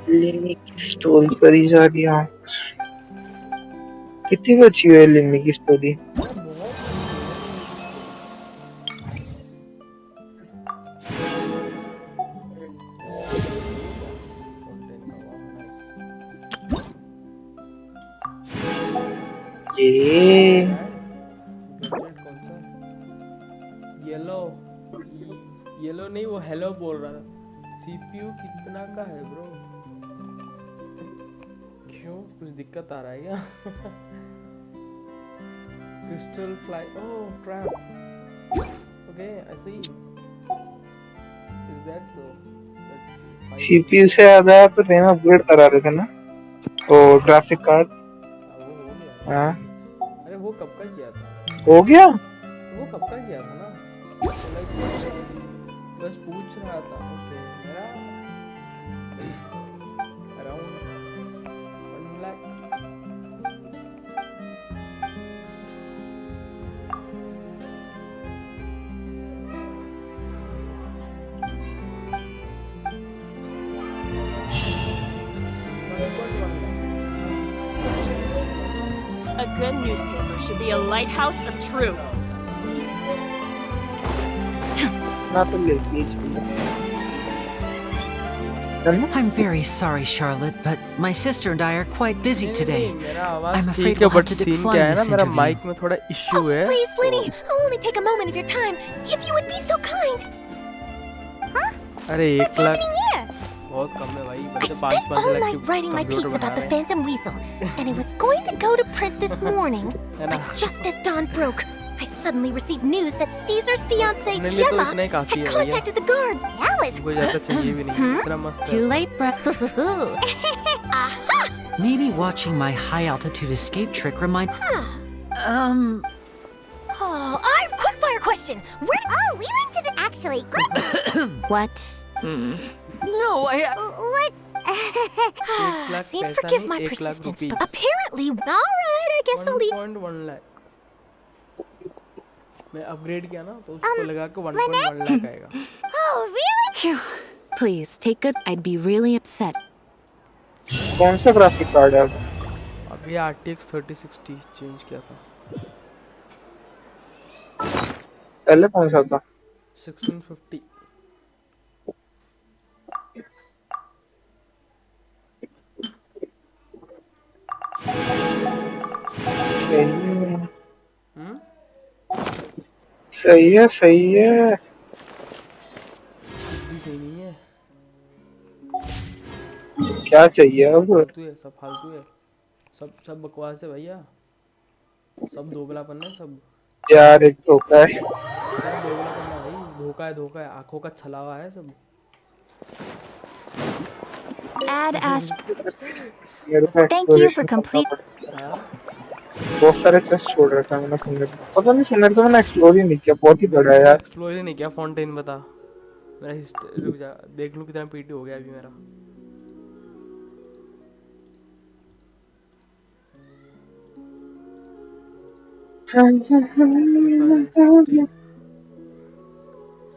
लिनी की स्टोरी करी जा रही है। कितनी बची हुई है लिनी की स्टोरी? ये कौन सा? येलो येलो नहीं, वो हेलो बोल रहा था। सीपीयू कितना का है ब्रो? क्यों कुछ दिक्कत आ रहा है क्या? Crystal fly, oh trap, okay I see, is that so? CPU से याद आया तो रैम अपग्रेड करा रहे थे ना, ओ ग्राफिक कार्ड। हाँ अरे वो कब का किया था? हो गया। वो कब का किया था ना, बस पूछ रहा था। ओके मेरा around 1 lakh. A good newspaper should be a lighthouse of truth. I'm very sorry, Charlotte, but my sister and I are quite busy today. I'm afraid we'll have to decline this interview. Mic में थोड़ा issue है। Please, Lenny, I'll only take a moment of your time, if you would be so kind. अरे 1 lakh Here, बहुत कम है भाई, I बंदे spent 5 all lakh night writing my piece about the Phantom Weasel, and it was going to go to print this morning. But just as dawn broke, I suddenly received news that Caesar's fiancée, अपने लिए तो Gemma, इतना ही काफी had है भैया। contacted the guards. That was कोई ज्यादा चाहिए भी नहीं, इतना मस्त है। Too late, bro. Maybe watching my high-altitude escape trick remind... Oh, quick fire question. Where? Oh, we went to the actually. What? No, What? See, forgive my persistence, but apparently, all right. I guess I'll leave. 1.1 lakh मैं upgrade किया ना तो उसको लगा के 1.1 लाख आएगा। Oh, really? Phew. Please, take good. I'd be really upset. कौन सा ग्राफिक कार्ड है? अभी RTX 3060 चेंज किया था। पहले कौन सा था? 1650। सही है सही है। सही नहीं है, क्या चाहिए अब? फालतू है, सब फालतू है, सब बकवास है भैया, सब दोगलापन है सब। यार एक धोखा है। दोगलापन है भाई, धोखा है, आंखों का छलावा है सब। Add Ash. मेरे को Thank you for complete. बहुत सारे चेस्ट छोड़ रखा है मैंने सुनने को। पता नहीं सुनने तो मैंने एक्सप्लोर ही नहीं किया, बहुत ही बड़ा है यार। एक्सप्लोर ही नहीं किया। फाउंटेन बता मेरा हिस्ट्री, रुक जा देख लूं कितना पीटी हो गया अभी मेरा। हाँ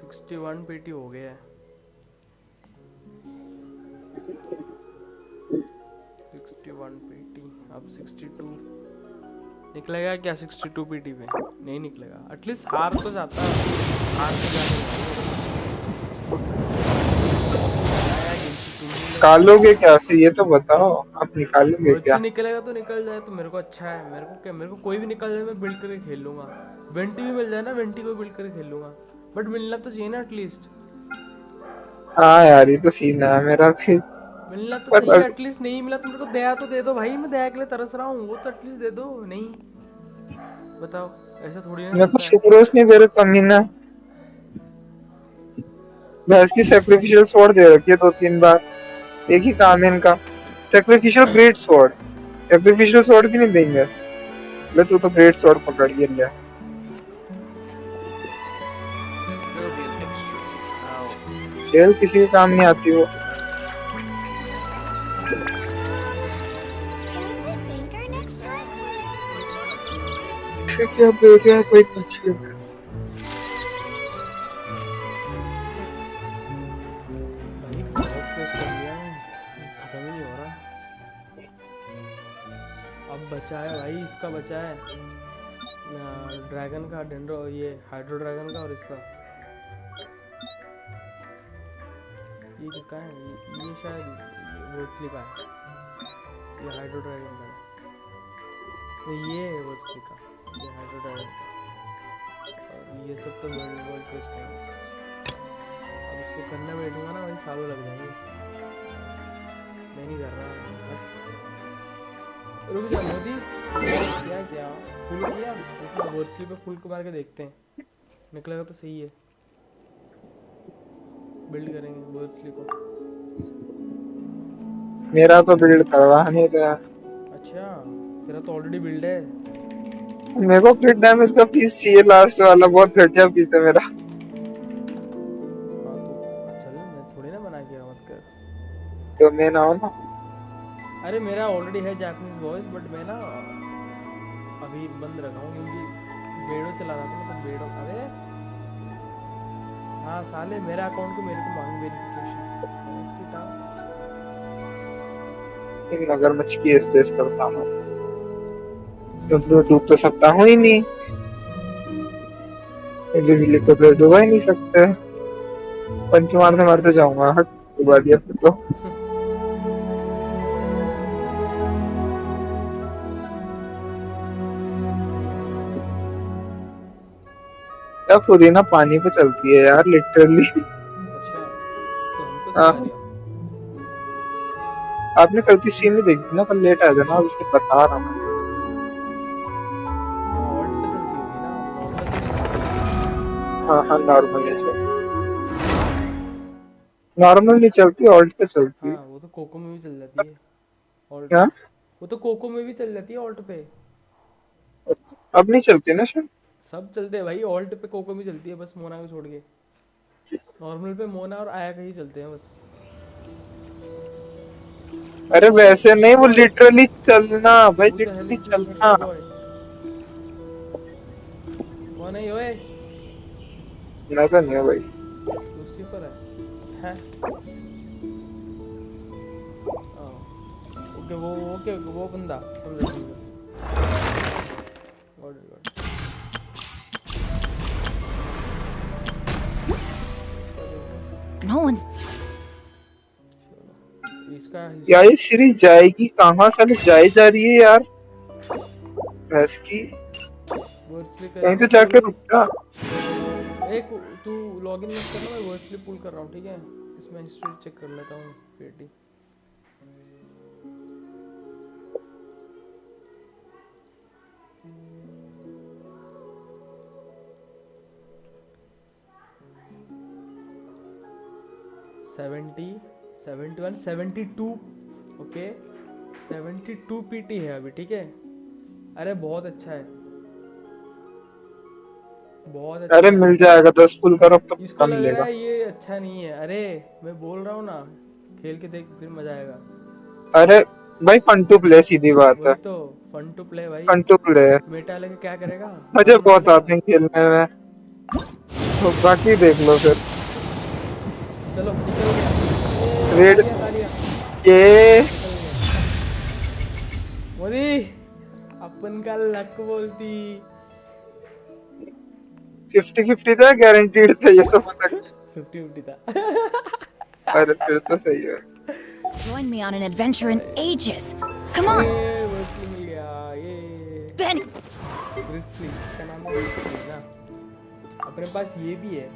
61 पीटी हो गया है। 61 पीटी, अब 62 निकलेगा क्या? 62 पीटी पे नहीं निकलेगा, एटलीस्ट हार तो जाता है, हार तो जाता। निकालोगे क्या से ये तो बताओ, आप निकालोगे क्या? निकलेगा तो निकल जाए तो मेरे को अच्छा है। मेरे को क्या, मेरे को कोई भी निकल जाए मैं बिल्ड करके खेल लूंगा। वेंटी भी मिल जाए ना, वेंटी को बिल्ड करके खेल लूंगा, बट मिलना तो चाहिए ना एटलीस्ट। हाँ यार ये तो सीन है मेरा भी। मिलना तो चाहिए एटलीस्ट। नहीं मिला तो मेरे को दया तो दे दो भाई, मैं दया के लिए तरस रहा हूँ, वो तो एटलीस्ट दे दो। नहीं बताओ, ऐसा थोड़ी ना मेरे को सुक्रोस नहीं दे रहे कमीना। मैं इसकी सैक्रिफिशियल स्वॉर्ड दे रखी है 2-3 बार, एक ही काम है इनका। Sacrificial great sword, sacrificial sword भी नहीं देंगे। ले तू तो ग्रेट स्वॉर्ड पकड़ ही लिया। खेल किसी के काम नहीं आती वो। क्या बोल रहा है कोई पूछ ले। भाई बहुत कुछ कर लिया है, खत्म ही नहीं हो रहा। अब बचा है भाई, इसका बचा है ड्रैगन का, डेंड्रो, ये हाइड्रो ड्रैगन का, और इसका ये किसका है, ये शायद वोट्सली का है, ये हाइड्रो ड्रैगन का है, तो ये है वोट्सली का, ये हाइड्रो ड्रैगन का, और ये सब तो वर्ल्ड टेस्ट है। अब इसको करने बैठूंगा ना भाई सालों लग जाएंगे, मैं नहीं कर रहा। रुक जा मोदी, क्या क्या फुल किया, वोट्सली पे फुल को मार के देखते हैं, निकलेगा तो सही है। बिल्ड करेंगे वर्ड्सली को। मेरा तो बिल्ड करवा नहीं रहा। अच्छा तेरा तो ऑलरेडी बिल्ड है। मेरे को क्रिट डैमेज का पीस चाहिए, लास्ट वाला बहुत घटिया पीस है मेरा। हाँ तो चल, मैं थोड़ी ना बना के मत कर। तो मैं ना हो ना। अरे मेरा ऑलरेडी है जापानीज वॉइस, बट मैं ना अभी बंद रखा हूँ क्योंकि बेड़ो चला रहा था, मतलब बेड़ो। अरे हाँ साले, मेरा अकाउंट को मेरे को मांग वेरिफिकेशन इसकी टाइम। मगरमच्छ की स्टेज करता हूँ तो डूब तो सकता हूँ ही नहीं, बिजली को तो डुबा ही नहीं सकते। पंच मारते मारते जाऊंगा, हट डुबा दिया फिर तो। क्या पूरी ना पानी पे चलती है यार लिटरली। अच्छा तो हमको हाँ। सिखा दिया। आपने कल की स्ट्रीम नहीं देखी ना, कल लेट आया था ना, उसमें बता रहा हूँ। हाँ हाँ नॉर्मल नहीं चलती, नॉर्मल नहीं चलती, ऑल्ट पे चलती। हाँ वो तो कोको में भी चल जाती है ऑल्ट। क्या? वो तो कोको में भी चल जाती है ऑल्ट पे। अब नहीं चलती ना शायद। सब चलते हैं भाई, ऑल्ट पे कोको में चलती है बस, मोना को छोड़ के। नॉर्मल पे मोना और आया का ही चलते हैं बस। अरे वैसे नहीं, वो लिटरली चलना भाई, वो तो लिटरली हेलिक चलना। कौन है ओए? ना तो नहीं है भाई। लूसीफर है? ओके वो बंदा समझ गॉड। No one's. यार ये सीरीज जाएगी कहाँ, साले जाए जा रही है यार भैंस की। कहीं तो जाके रुक जा। एक तू लॉगिन मत करना, मैं वर्चुअली पुल कर रहा हूँ, ठीक है? इसमें हिस्ट्री चेक कर लेता हूँ पेटी। सेवेंटी 71 72 ओके 72 पीटी है अभी, ठीक है? अरे बहुत अच्छा है, बहुत अच्छा। अरे मिल जाएगा, 10 फुल करो तो इसको कम लग मिलेगा। रहा है ये अच्छा नहीं है। अरे मैं बोल रहा हूँ ना, खेल के देख फिर मजा आएगा। अरे भाई फन टू प्ले, सीधी बात है। तो फन टू प्ले भाई, फन टू प्ले मेटा लेके क्या करेगा? मुझे बहुत आते हैं खेलने में, तो बाकी देख लो फिर। चलो रेड ये मोदी अपन का लक बोलती। 50-50 था, गारंटीड था ये तो पता। 50-50 था। अरे फिर तो सही है। Join me on an adventure in ages. Come on. मिल गया ये। Ben. इसका नाम है ना। अपने पास ये भी है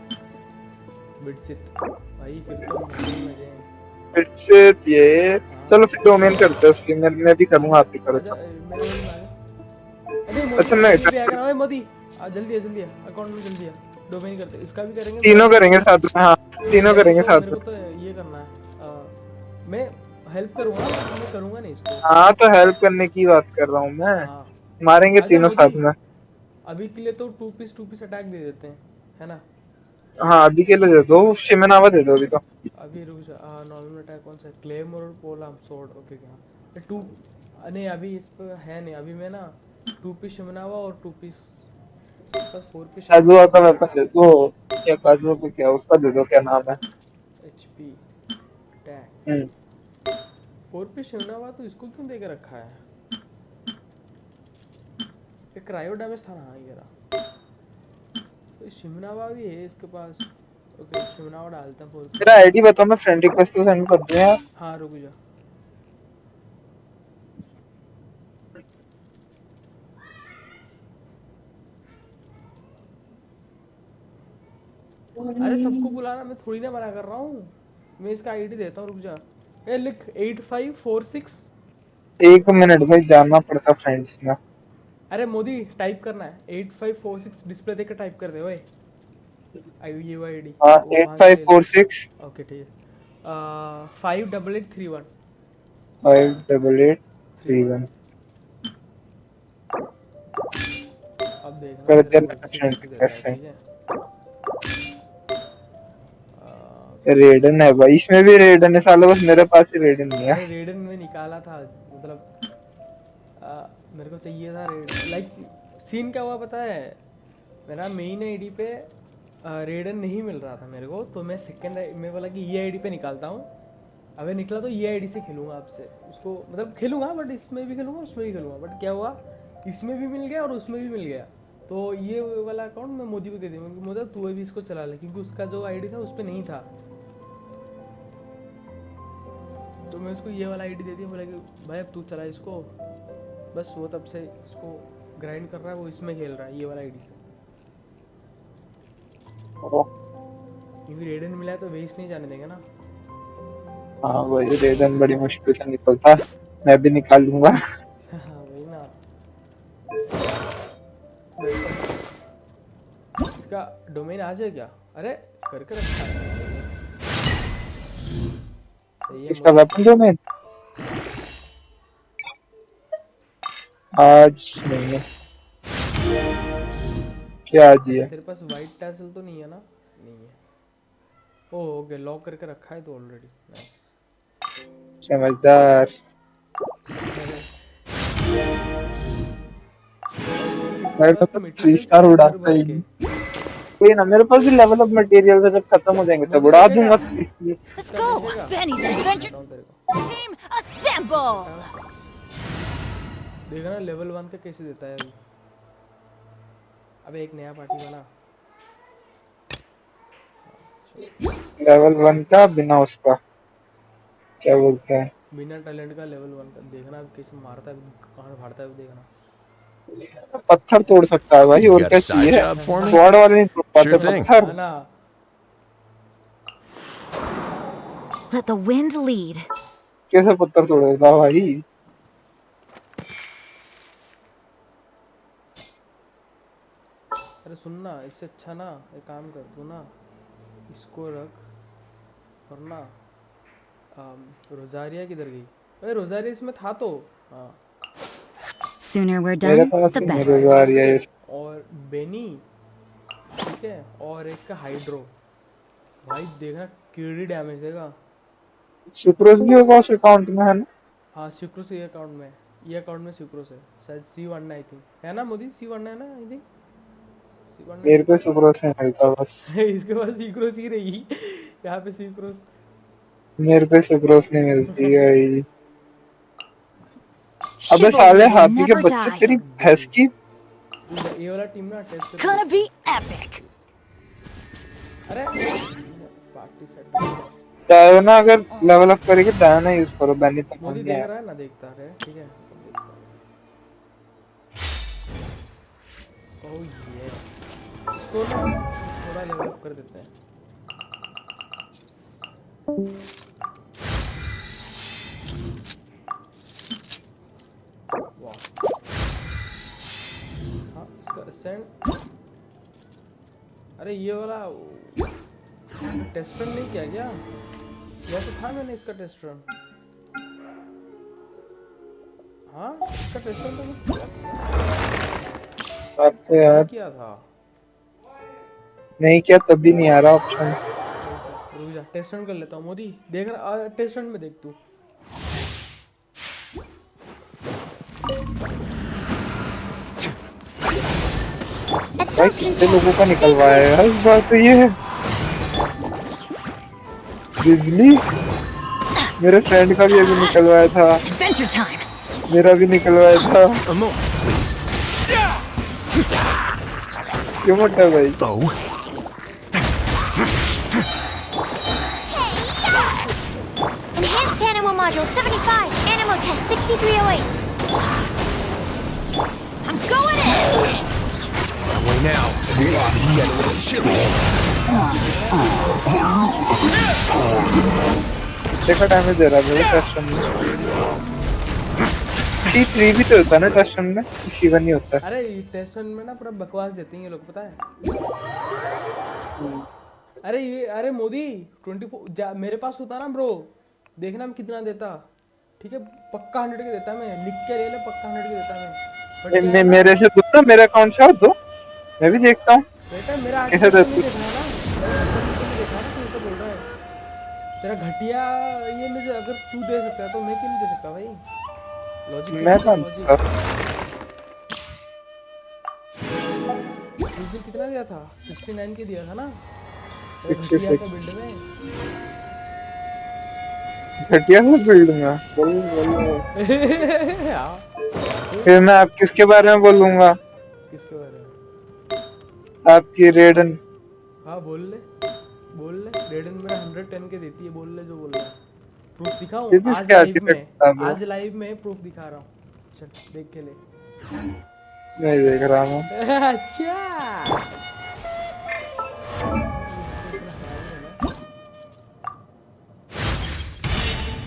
बिटसिट भाई, फिर तो मजे हैं। बिटसिट ये चलो फिर डोमेन करते हैं उसकी, मैं भी करूंगा, आप भी करो। अच्छा मैं मोदी जल्दी अकाउंट में जल्दी आ, डोमेन करते हैं, इसका भी करेंगे, तीनों करेंगे साथ में। हाँ तीनों करेंगे साथ मेरे में। को तो ये करना है, मैं हेल्प करूंगा, मैं करूंगा नहीं इसको। हाँ तो हेल्प करने की बात कर रहा हूँ मैं। मारेंगे तीनों साथ में। अभी के लिए तो टू पीस अटैक दे देते हैं, है ना? हाँ अभी के लिए दे दो, शिमनावा दे दो अभी तो। अभी रुक जा। नॉर्मल अटैक कौन सा है? क्लेमोर और पोलम सोर्ड। ओके क्या टू? नहीं अभी इस पर है नहीं। अभी मैं ना 2 पीस शिमनावा और 2 पीस बस 4 पीस काजुआ का वेपन दे दो। क्या काजुआ को क्या उसका दे दो, क्या नाम है? एचपी अटैक हम्म 4 पीस शिमनावा। तो इसको क्यों दे के रखा है? एक क्रायो डैमेज था ना ये रहा। तो शिमनावा भी है इसके पास। ओके शिमनावा डालता हूँ 4 पीस। तेरा आईडी बताओ, मैं फ्रेंड रिक्वेस्ट तो सेंड कर दूं यार। हाँ रुक जा। अरे सबको बुलाना, मैं थोड़ी ना मना कर रहा हूँ। मैं इसका आईडी देता हूँ, रुक जा। ए लिख 8546। 1 मिनट भाई, जानना पड़ता फ्रेंड्स में। अरे मोदी टाइप करना है 8546 डिस्प्ले देख के टाइप कर दे ओए। आईडी हाँ 8546 ओके ठीक है। 58831 58831 अब देखना कर तेरे दिया को मैंने उसी फ्रेंड कैसे देता रिक्वेस्ट है, सेंड। ठीक है। रेडन है भाई, इसमें भी रेडन है साला, बस मेरे पास ही रेडन नहीं अरे है। रेडन में निकाला था मतलब मेरे को चाहिए था रेडन। लाइक सीन क्या हुआ पता है? मेरा मेन आईडी पे रेडन नहीं मिल रहा था मेरे को, तो मैं सेकंड में बोला कि ये आईडी पे निकालता हूँ। अबे निकला तो ये आईडी से खेलूंगा आपसे उसको, मतलब खेलूंगा बट इसमें भी खेलूंगा उसमें भी खेलूंगा। बट क्या हुआ, इसमें भी मिल गया और उसमें भी मिल गया। तो ये वाला अकाउंट मैं मोदी को दे दूँगा। मोदी तू भी इसको चला ले, क्योंकि उसका जो आईडी था उस पर नहीं था। तो मैं उसको ये वाला आईडी दे दिया, बोला कि भाई अब तू चला इसको। बस वो तब से इसको ग्राइंड कर रहा है, वो इसमें खेल रहा है ये वाला आईडी से। क्योंकि रेडन मिला है तो वेस्ट नहीं जाने देंगे ना। हाँ भाई रेडन बड़ी मुश्किल से निकलता, मैं भी निकाल लूंगा। वही ना। इसका डोमेन आ जाए क्या? अरे करके रखा है। इसका वेपन डोमेन आज नहीं है। क्या आज ही है? तेरे पास वाइट टैसल तो नहीं है ना? नहीं है। ओह ओके, लॉक करके रखा है तो ऑलरेडी। नाइस समझदार। भाई तो 3 स्टार उड़ाता ही नहीं। कोई ना, मेरे पास भी लेवल अप मटेरियल है, जब खत्म हो जाएंगे तब उड़ा दूंगा इसलिए। Let's go! Benny's adventure team assemble! देखा ना लेवल 1 का कैसे देता है अभी। अबे एक नया पार्टी बना। लेवल 1 का बिना उसका क्या बोलते हैं, बिना टैलेंट का लेवल 1 का। देखना अब कैसे मारता है, कहाँ फाड़ता है वो देखना। पत्थर तोड़ सकता है भाई, और got क्या a side चाहिए? job for me? स्क्वाड वाले नहीं तोड़ पाते Sure thing. पत्थर। है ना। Let the wind lead. कैसे पत्थर तोड़ देता भाई? अरे सुन ना, इससे अच्छा ना एक काम कर तू ना, इसको रख और ना रोजारिया किधर गई? अरे रोजारिया इसमें था तो। हाँ Sooner we're मेरे done, pass the he better. रोज़ारिया है। और बेनी, ठीक है, और एक का हाइड्रो। भाई देखना कीड़ी डैमेज देगा। सुक्रोस भी होगा उस अकाउंट में है ना? हाँ सिक्रोस ये अकाउंट में, ये अकाउंट में सिक्रोस है शायद। C1 आई थिंक है ना मोदी, C1 है ना आई थिंक। C1 मेरे पे सुक्रोस नहीं मिलता बस। इसके पास सिक्रोस ही रही। यहाँ पे सिक्रोस। मेरे पे सुक्रोस नहीं मिलती है भाई। अबे Chivalry साले will हाथी के never बच्चे, die. तेरी भैंस की। ये वाला टीम ना टेस्ट Gonna be epic. अरे पार्टी सेट। डायना अगर लेवल अप करेगी डायना यूज करो, बैनी तक मोदी नहीं देख है। रहा है ना, देखता है ठीक है। ओह ये इसको ना थोड़ा लेवल अप कर देते हैं। वाह हाँ इसका असेंट। अरे ये वाला टेस्ट रन नहीं किया क्या? यह तो था मैंने इसका टेस्ट रन। हाँ इसका टेस्ट रन तो आपको यार किया था। नहीं किया तब भी नहीं आ रहा ऑप्शन। रुक जा, टेस्ट रन कर लेता हूँ मोदी, देख रहा टेस्ट रन में देख तू। भाई कितने लोगों का निकलवाया है यार, इस बार तो ये है बिजली। मेरे फ्रेंड का भी अभी निकलवाया था, मेरा भी निकलवाया था। क्यों मोटा भाई? Enhanced Animo Module 75, Animo Test 6308. I'm going in! Way now. This could get a little chilly. देखा डैमेज दे रहा है मेरे टेस्ट में। T3 भी तो होता है ना टेस्ट में, T1 नहीं होता। अरे टेस्ट रन में ना पूरा बकवास देते हैं ये लोग, पता है। अरे मोदी 24 मेरे पास होता ना ब्रो, देखना मैं कितना देता। ठीक है पक्का 100 के देता मैं, लिख के ले ले, पक्का 100 के देता मैं। मेरे से दो ना, मेरे अकाउंट से दो, मैं भी देखता हूँ। बेटा मेरा कैसे देखा है ना, देखा ना तू तो बोल रहा है तेरा घटिया ये में से अगर तू दे सकता है तो मैं क्यों नहीं दे सकता भाई? लॉजिक मैं कितना दिया था? 69 के दिया था ना? 66 का बिल्ड में घटिया हो बिल्ड में बोल। फिर मैं आप किसके बारे में बोलूंगा? किसके बारे में? आपकी रेडन। हाँ बोल ले रेडन मेरा 110 के देती है, बोल ले जो बोल रहा है। प्रूफ दिखाऊं आज लाइव में प्रूफ दिखा रहा हूँ, चल देख के ले। नहीं देख रहा हूँ। अच्छा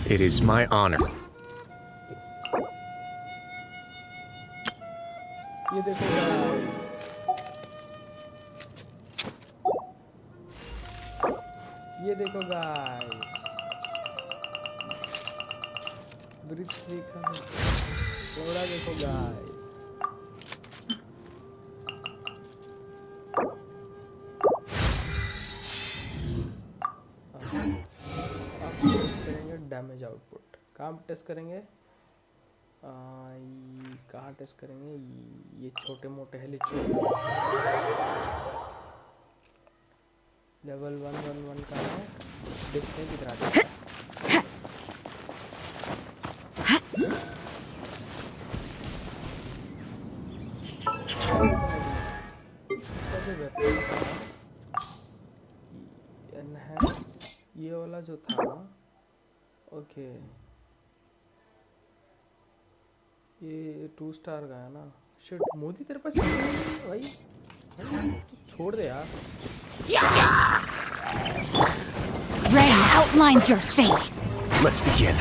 It is my honor. ये देखो गाइस, ब्रिज देखा थोड़ा देखो गाइस। डैमेज आउटपुट कहाँ टेस्ट करेंगे? कहाँ टेस्ट करेंगे? ये छोटे मोटे हेलिचो लेवल 111 का है, देखते हैं कितना आता है। ये वाला जो था ना, ओके ये 2 स्टार का है ना। शिट मोदी तेरे पास भाई तू छोड़ दे यार। Rain outlines your fate. Let's begin.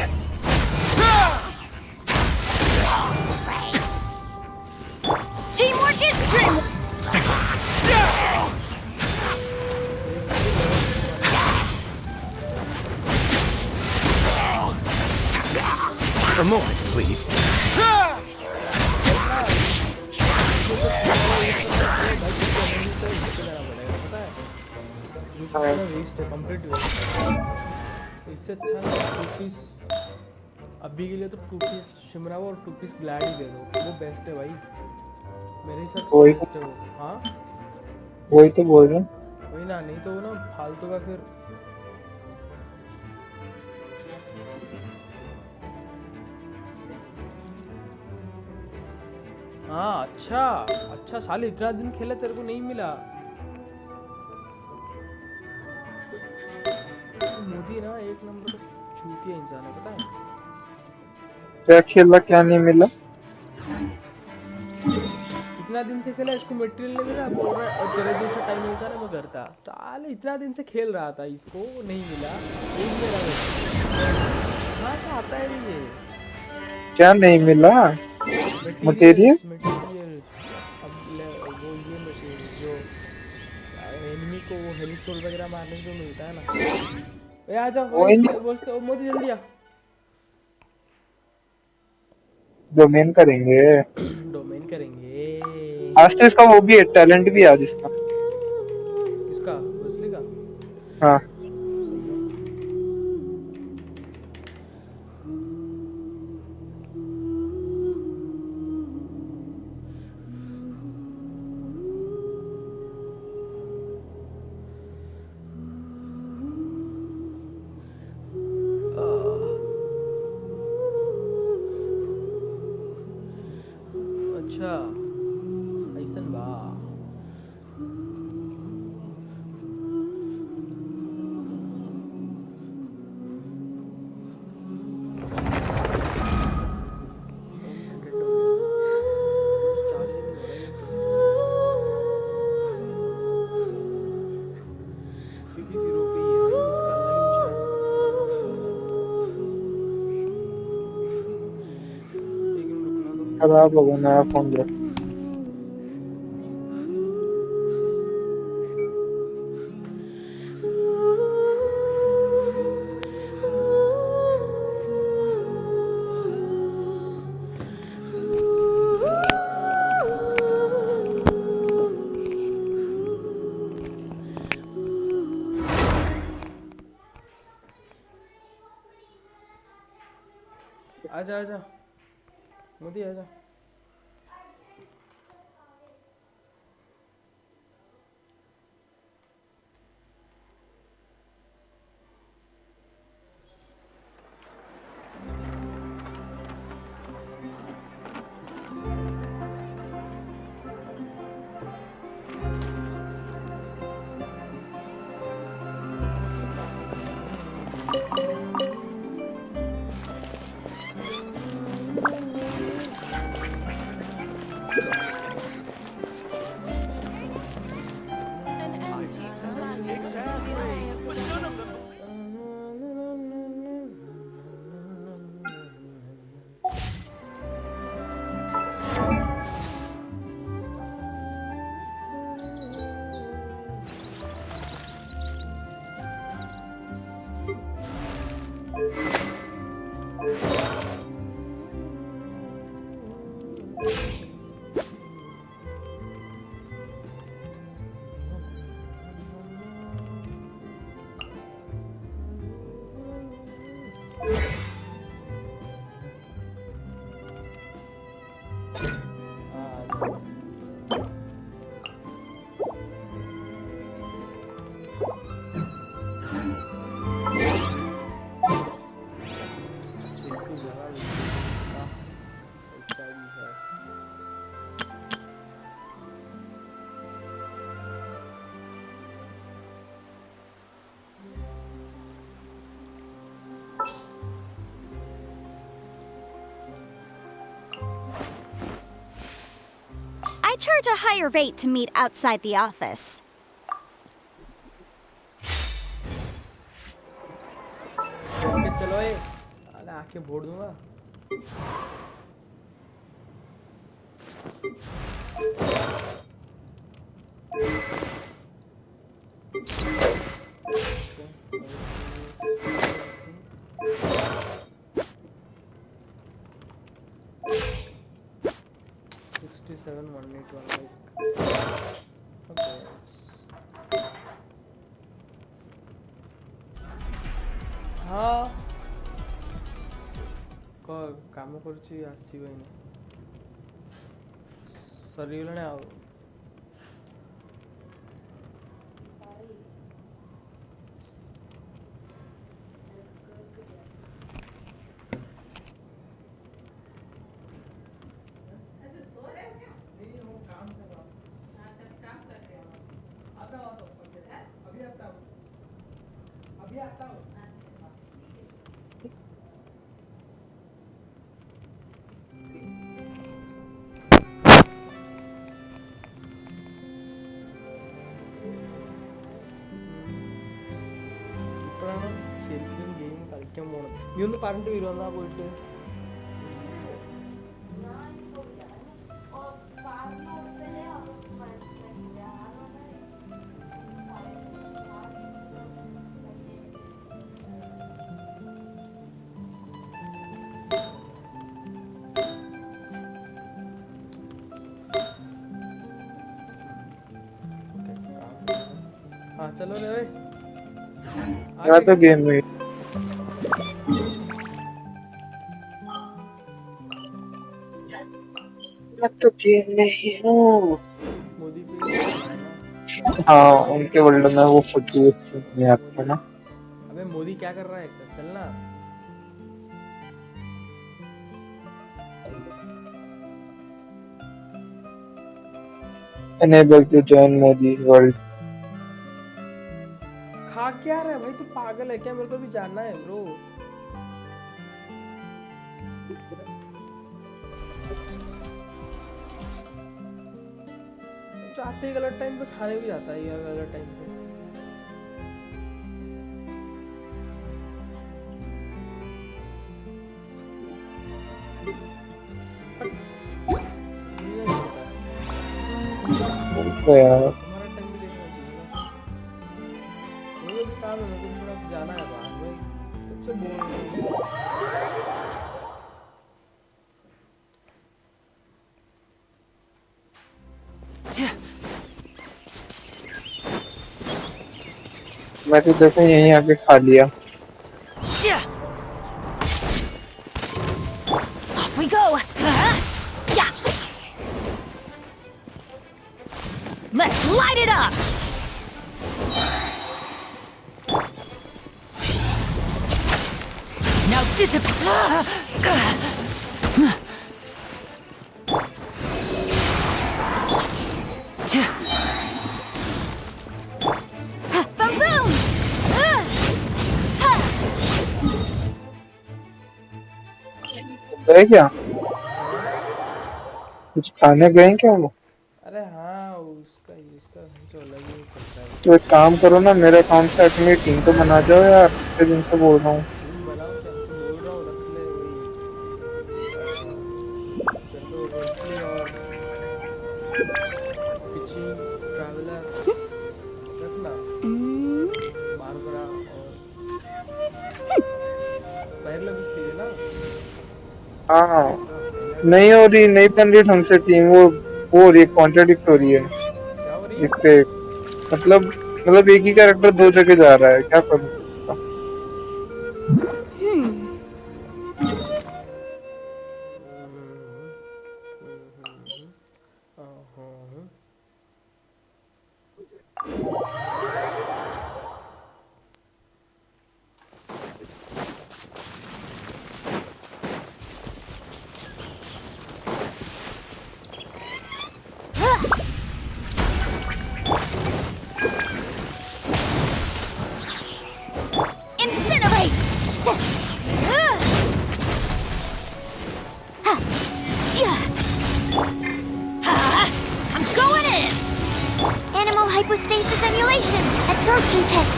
Teamwork is dream! A moment, please. इससे अच्छा 2 पीस अभी के लिए तो 2 पीस शिमरा और 2 पीस ग्लैड ही दे दो, वो बेस्ट है भाई मेरे हिसाब से, बेस्ट है वो। हाँ वही तो बोल रहे हैं। वही ना, नहीं तो वो ना फालतू का फिर। हाँ अच्छा साले इतना दिन खेला तेरे को नहीं मिला। मोदी ना एक नंबर का चूतिया इंसान है, पता है? क्या खेला क्या नहीं मिला? इतना दिन से खेला, इसको मटेरियल नहीं मिला, बोल रहा है और तेरे जैसा टाइम मिलता ना मैं करता। साले इतना दिन से खेल रहा था, इसको नहीं मिला, एक मेरा हाँ तो आता है ये। क्या नहीं मिला? मटेरियल अब वो ये मटेरियल जो एनिमी को वो हेलिकोप्टर वगैरह मारने को मिलता है ना। ए आ जाओ बोलते हो मोदी, जल्दी आ। डोमेन करेंगे डोमेन करेंगे आज तो। इसका वो भी है, टैलेंट भी आज इसका। इसका हाँ अच्छा ऐसन बा। खराब हो गया नया फोन दे। आजा आजा मोदी आजा। I charge a higher rate to meet outside the office. चलो ए अरे आके फोड़ दूंगा। हाँ काम करुच्ची आसबनी सरीगलानी आ ശരിക്കും ഗെയിം കളിക്കാൻ പോണം. നീ ഒന്ന് പറഞ്ഞിട്ട് വരുമെന്നാ പോയിട്ട്. हाँ चलो रे भाई. मैं तो गेम में ही हूँ। मोदी पे हाँ उनके वर्ल्ड में वो खुद भी नहीं आता ना। अबे मोदी क्या कर रहा है चलना। Unable to join Modi's world. खा क्या रहा है भाई, तू पागल है क्या? मेरे को भी जानना है ब्रो। चाहते ही गलत टाइम पे खाने भी जाता है यार, गलत टाइम पे। यार हमारा टाइम भी देखना चाहिए ना। मुझे भी काम है, मेरे को थोड़ा जाना है बाहर भाई, सबसे बोल रहा हूँ। मैं तो देखो यहीं आके खा लिया। Off we go! Yeah! Let's light it up! Now disappear! Boom boom! गए क्या? कुछ खाने गए क्या वो? अरे हाँ उसका जो अलग ही करता है। तो एक काम करो ना, मेरे अकाउंट से अपनी टीम तो बना जाओ यार, इतने दिन से बोल रहा हूँ। टीम बनाओ क्या, तो बोल रहा हूँ रख ले वही कर दो रोलप्ले और पिचिंग ट्रैवलर रखना, बारबरा और पैरलो भी चाहिए ना। हाँ नहीं हो रही, नहीं बन रही ढंग से टीम, वो हो रही है, कॉन्ट्राडिक्ट हो रही है क्या हो रही है? एक पे एक। मतलब एक ही कैरेक्टर दो जगह जा रहा है, क्या करूँ? Incinerate! I'm going in! Animal hypostasis emulation. Absorption test.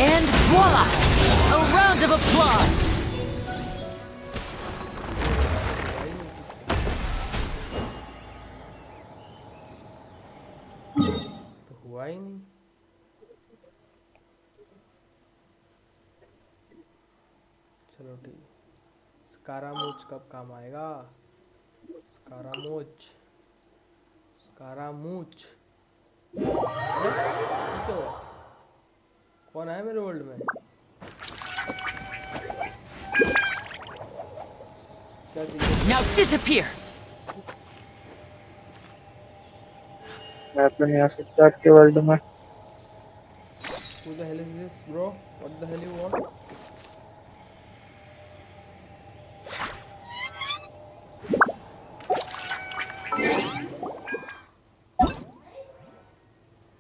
And voila! A round of applause! तो हुआ ही नहीं। चलो ठीक, स्कारामूच कब काम आएगा? स्कारामूच स्कारामूच क्या हुआ? कौन आया मेरे वर्ल्ड में? क्या Now disappear! मैं तो नहीं आ सकता आपके वर्ल्ड में। Who the hell is this, bro? What the hell you want?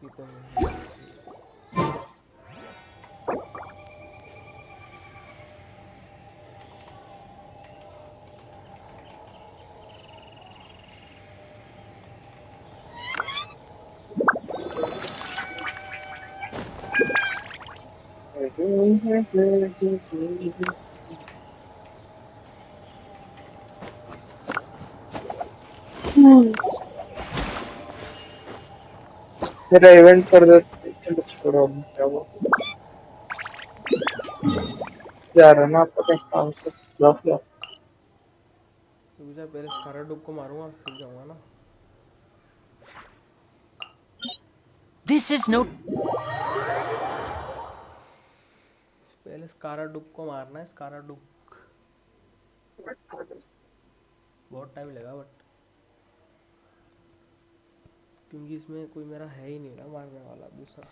ये कौन है? मेरा इवेंट कर दो, चलो छोड़ो अब क्या हुआ। जा रहा ना आपका कहीं काम से, जाओ जाओ। पहले स्कारा डुक को मारूंगा फिर जाऊंगा ना। This is no... पहले स्काराडुक को मारना है, स्काराडुक। बहुत टाइम लगा बट क्योंकि इसमें कोई मेरा है ही नहीं ना मारने वाला दूसरा।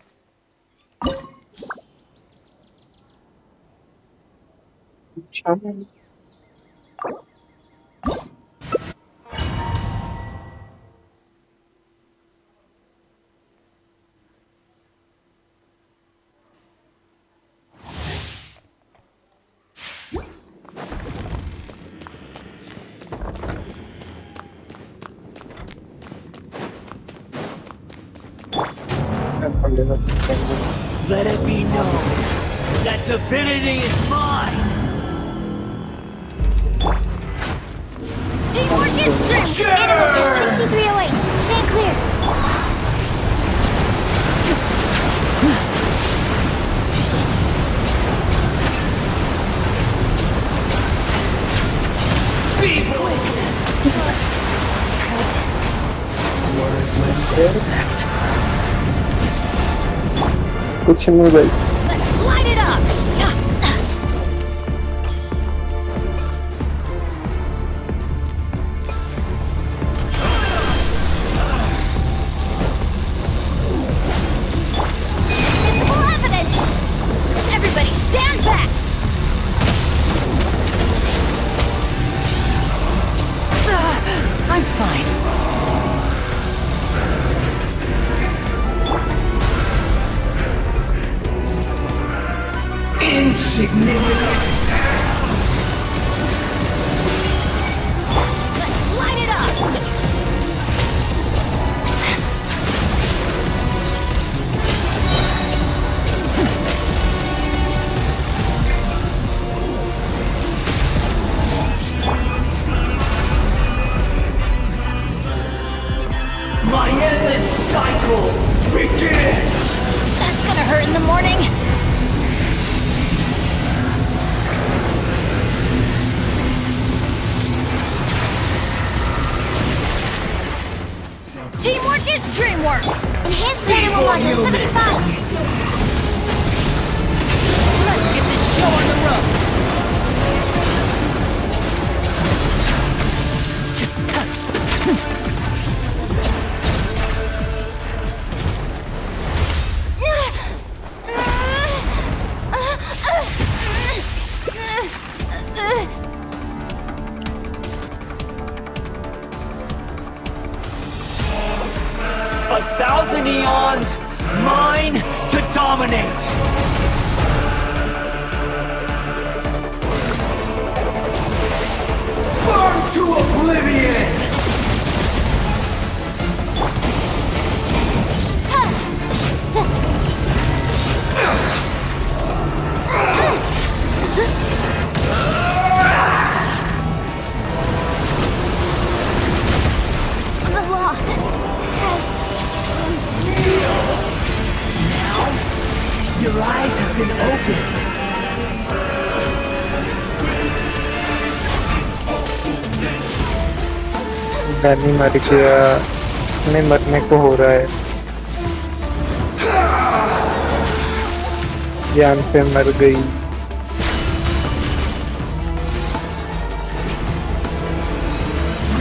Let it be known that divinity is mine! Teamwork is strength! Animal test 6308. Stand clear. Be quick! Wordless insect. कुछ नहीं भाई। Let's light it up! Visible evidence! Everybody stand back! I'm fine. Insignificant. Let's light it up! My endless cycle begins! That's gonna hurt in the morning! Teamwork is dreamwork! Enhanced animal module 75! Let's get this show on the road. A thousand eons, mine to dominate! Burn to oblivion! The law has... Now, your eyes have been opened. Danny मर गया, नहीं मरने को हो रहा है। जान पे मर गई।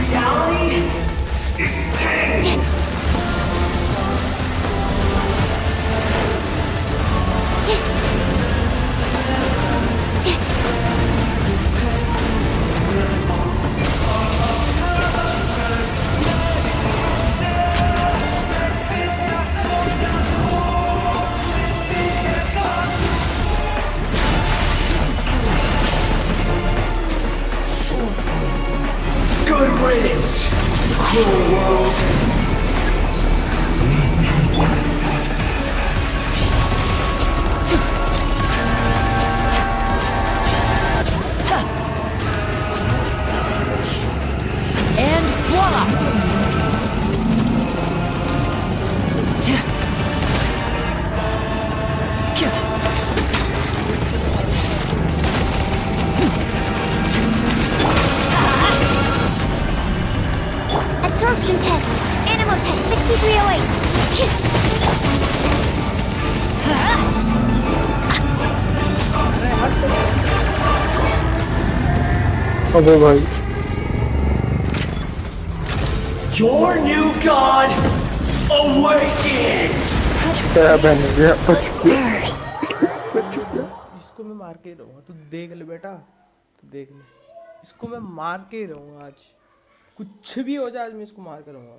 Reality is pain! Good riddance, cruel world. And voila! Absorption test! Animal test 6308! अबे भाई Your new god awakens! क्या बन गया कुछ इसको मैं मार के रहूंगा, तू देख ले बेटा, तू देख ले, इसको मैं मार के ही रहूंगा आज, कुछ भी हो जाए आज मैं इसको मार के रहूंगा।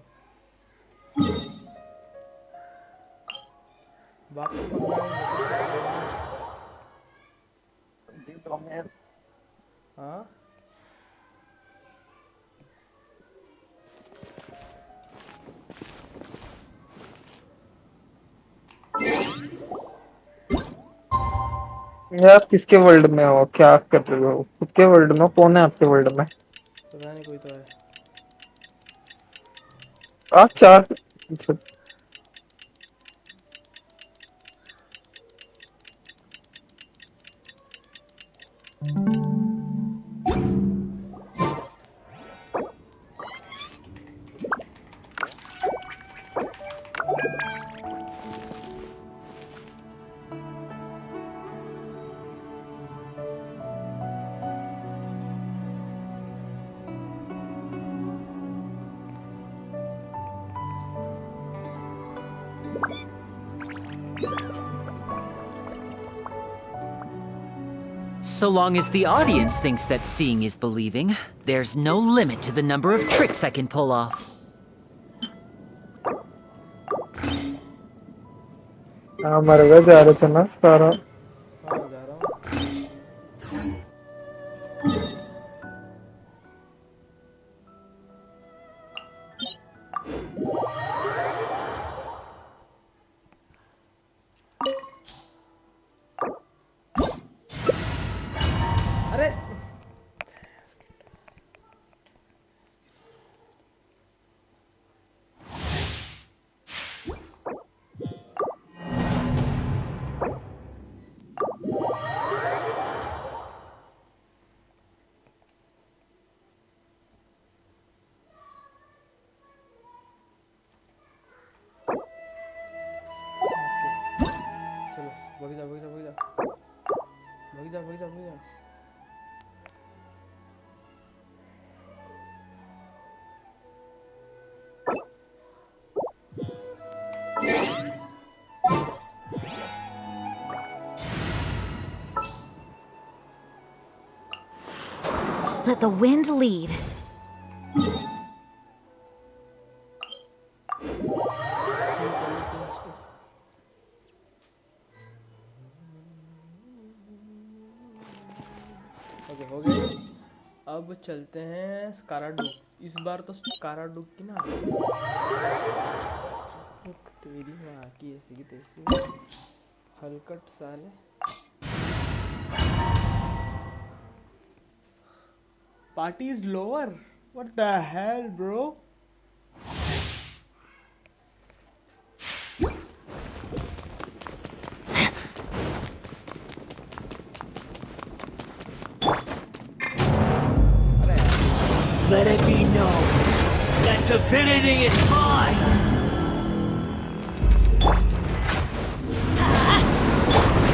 वापस हाँ ये आप किसके वर्ल्ड में हो, क्या कर रहे हो? खुद के वर्ल्ड में? कौन है आपके वर्ल्ड में? पता नहीं, कोई तो है। आप चार So long as the audience thinks that seeing is believing, there's no limit to the number of tricks I can pull off. मर गए जा रहे थे ना सारा। अरे चलो भाग जा भाग जा भाग जा भाग जा भाग जा भाग जा। Let the wind lead. Okay हो गया। अब चलते हैं स्काराडूक। इस बार तो स्काराडूक की ना तेरी माँ की ऐसी की तैसी हलकट साले। Party is lower. What the hell, bro? Let it be known that divinity is mine!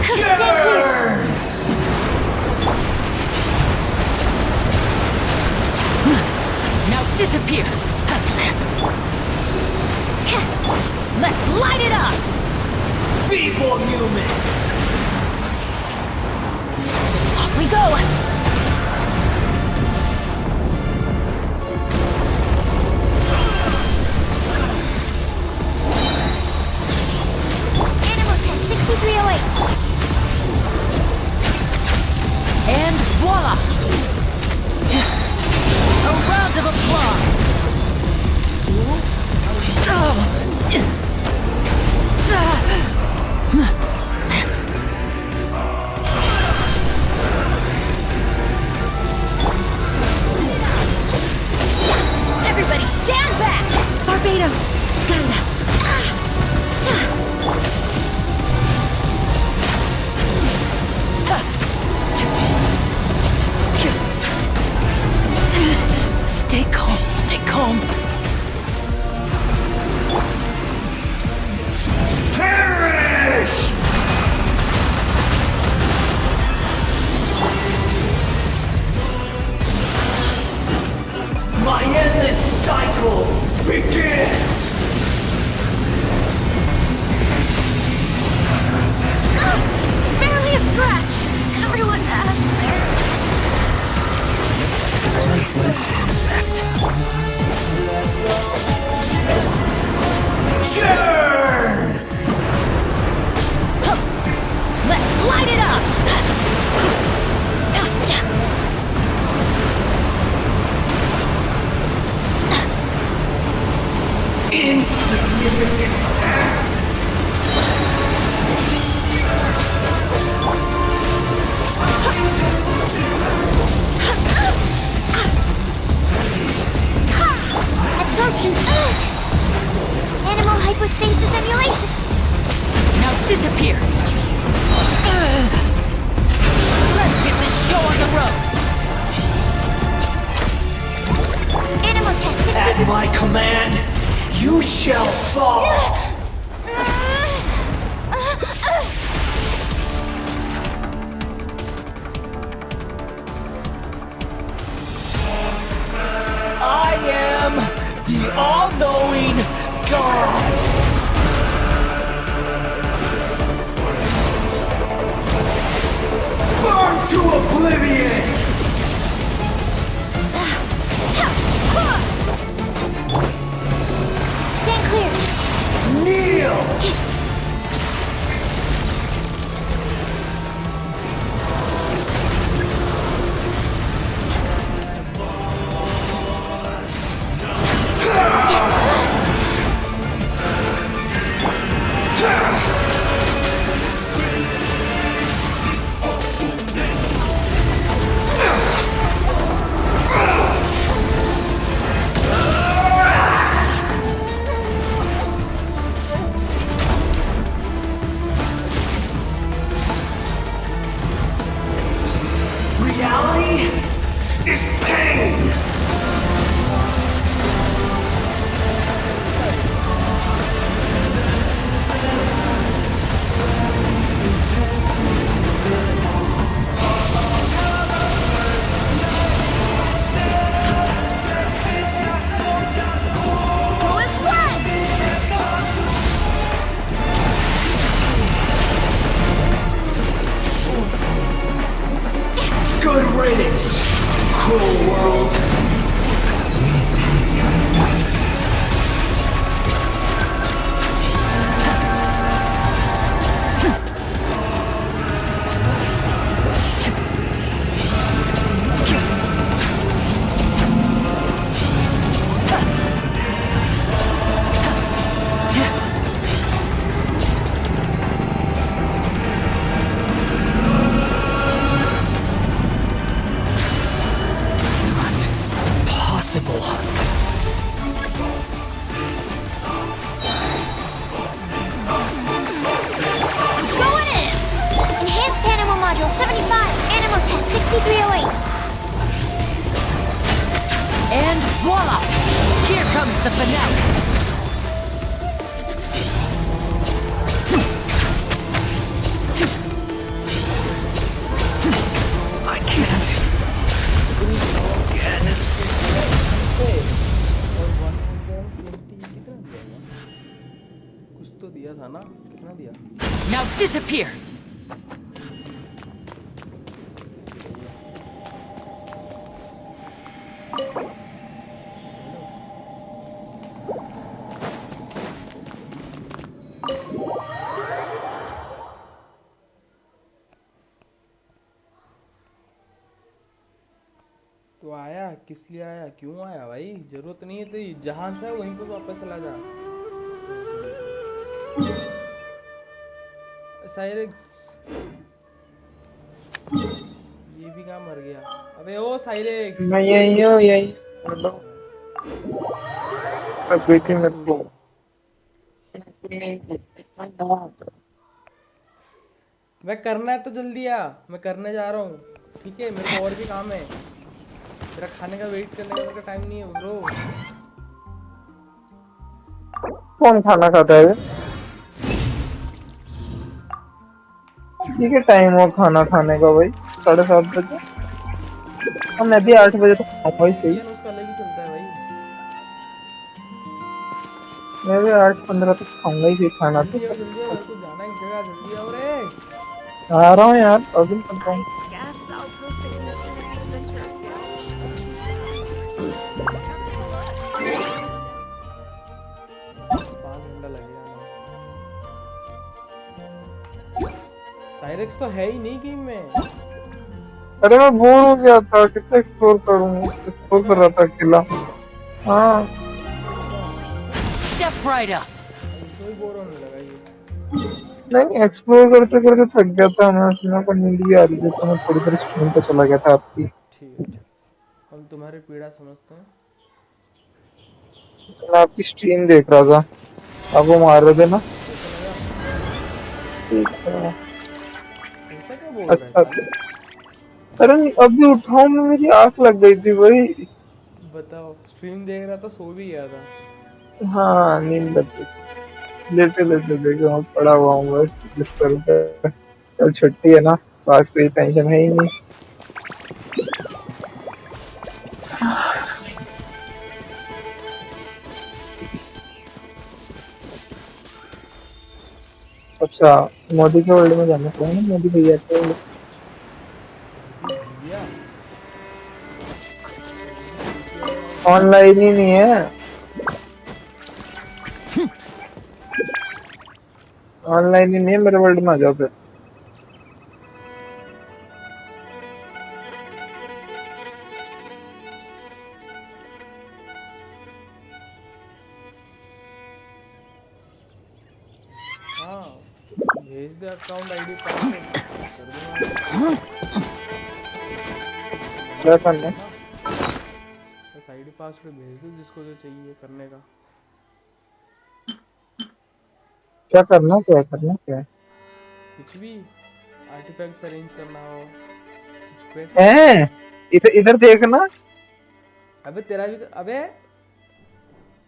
Churn! Now disappear! Let's light it up! Feeble human! Off we go! begins! Barely a scratch. Everyone Lifeless insect. Churn! Let's light it up. Insignificant task! Absorption. Animal hypostasis emulation. Now disappear! Let's get this show on the road! Animal test 60. At my command, you shall fall! I am the all-knowing God! Burn to oblivion! Stand clear. Kneel! Reality is pain! Good riddance, cruel world! Possible. Going in. Enhanced animal module 75. Animal test 6308. And voila! Here comes the finale! I can't. Again. कुछ तो दिया था ना, कितना दिया? Now disappear! तो आया किस लिए आया, क्यों आया भाई? जरूरत नहीं थी, जहां से वहीं पे वापस चला जा। साइरेक्स, ये भी कहाँ मर गया? अबे ओ साइरेक्स, मैं यही हूँ, यही मतलब अब गई थी मेरे को मैं करना है तो जल्दी आ, मैं करने जा रहा हूँ, ठीक है? मेरे को और भी काम है, तेरा खाने का वेट करने का मेरे को टाइम नहीं है ब्रो। कौन खाना खाता है? ठीक है, टाइम हो खाना खाने का भाई, 7:30 बजे। और मैं भी 8 बजे तक खाऊंगा ही सही। उसका अलग ही चलता है भाई। मैं भी 8-15 तक खाऊंगा ही खाना तो। जल्दी आओ मेरे को जाना है एक जगह, जल्दी आओ रे। आ रहा हूँ यार, अभी करता हूँ। Guess I'll post a commission in the adventurers guild. पाँच घंटा लगेगा ना। साइरेक्स तो है ही नहीं गेम में। अरे मैं बोर हो गया था, कितना एक्सप्लोर करूँ, एक्सप्लोर कर रहा था अकेला। हाँ Step right up. कोई बोर होने लगा ये। नहीं, एक्सप्लोर करते करते थक गया था मैं, उसमें को नींद भी आ रही थी तो मैं थोड़ी देर स्ट्रीम पे चला गया था आपकी। ठीक है, हम तुम्हारी पीड़ा समझते हैं। तो मैं आपकी स्ट्रीम देख रहा था, आप वो मार रहे थे ना। ठीक है। ऐसा क्या बोल रहा है? अच्छा, अरे अभी उठाऊं मैं, मेरी आंख लग गई थी वही। बताओ, स्ट्रीम देख रहा था, सो भी गया था। हाँ नींद लग गई, लेटे लेटे देखो मैं पड़ा हुआ हूँ बस बिस्तर पे। कल छुट्टी है ना, तो आज कोई टेंशन है ही नहीं। अच्छा, मोदी के वर्ल्ड में जाना चाहिए ना, मोदी भैया के वर्ल्ड। ऑनलाइन ही नहीं है, ऑनलाइन ही नहीं है, मेरे वर्ल्ड में आ जाओ फिर। हाँ, भेज दे अकाउंट आईडी पासवर्ड कर दूंगा। क्या करना है? बस आईडी पासवर्ड भेज दो जिसको जो चाहिए करने का। क्या करना, क्या करना, क्या है? कुछ भी आर्टिफैक्ट्स अरेंज करना हो, कुछ क्वेस्ट। इधर इधर देखना। अबे तेरा भी तो, अबे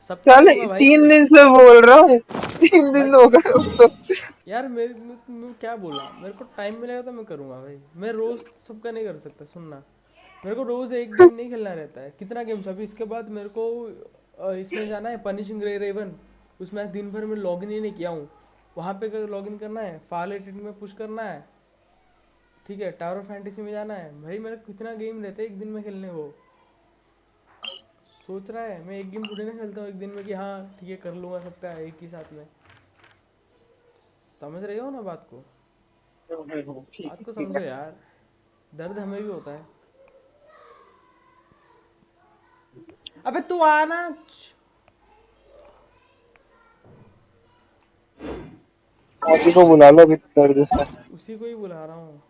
सब चल करूंगा भाई। 3 दिन से बोल रहा हूँ, 3 दिन हो गए अब तो। यार मैं क्या बोला, मेरे को टाइम मिलेगा तो मैं करूंगा भाई। मैं रोज सबका नहीं कर सकता, सुनना। मेरे को रोज एक गेम नहीं खेलना रहता है। कितना गेम्स अभी, इसके बाद मेरे को इसमें जाना है, पनिशिंग रेवन। उसमें दिन भर में लॉगिन ही नहीं किया हूँ। वहाँ पे लॉगिन करना है, फाल एडिट में पुश करना है, ठीक है। टावर ऑफ फैंटेसी में जाना है भाई। मेरा कितना गेम रहता है एक दिन में खेलने को। सोच रहा है मैं एक गेम थोड़ी ना खेलता हूँ एक दिन में कि हाँ ठीक है कर लूँगा सबका एक ही साथ में। समझ रहे हो ना बात को? बात को समझो यार, दर्द हमें भी होता है। अबे तू आना। मोदी को बुला लो अभी दर्द से। उसी को ही बुला रहा हूँ,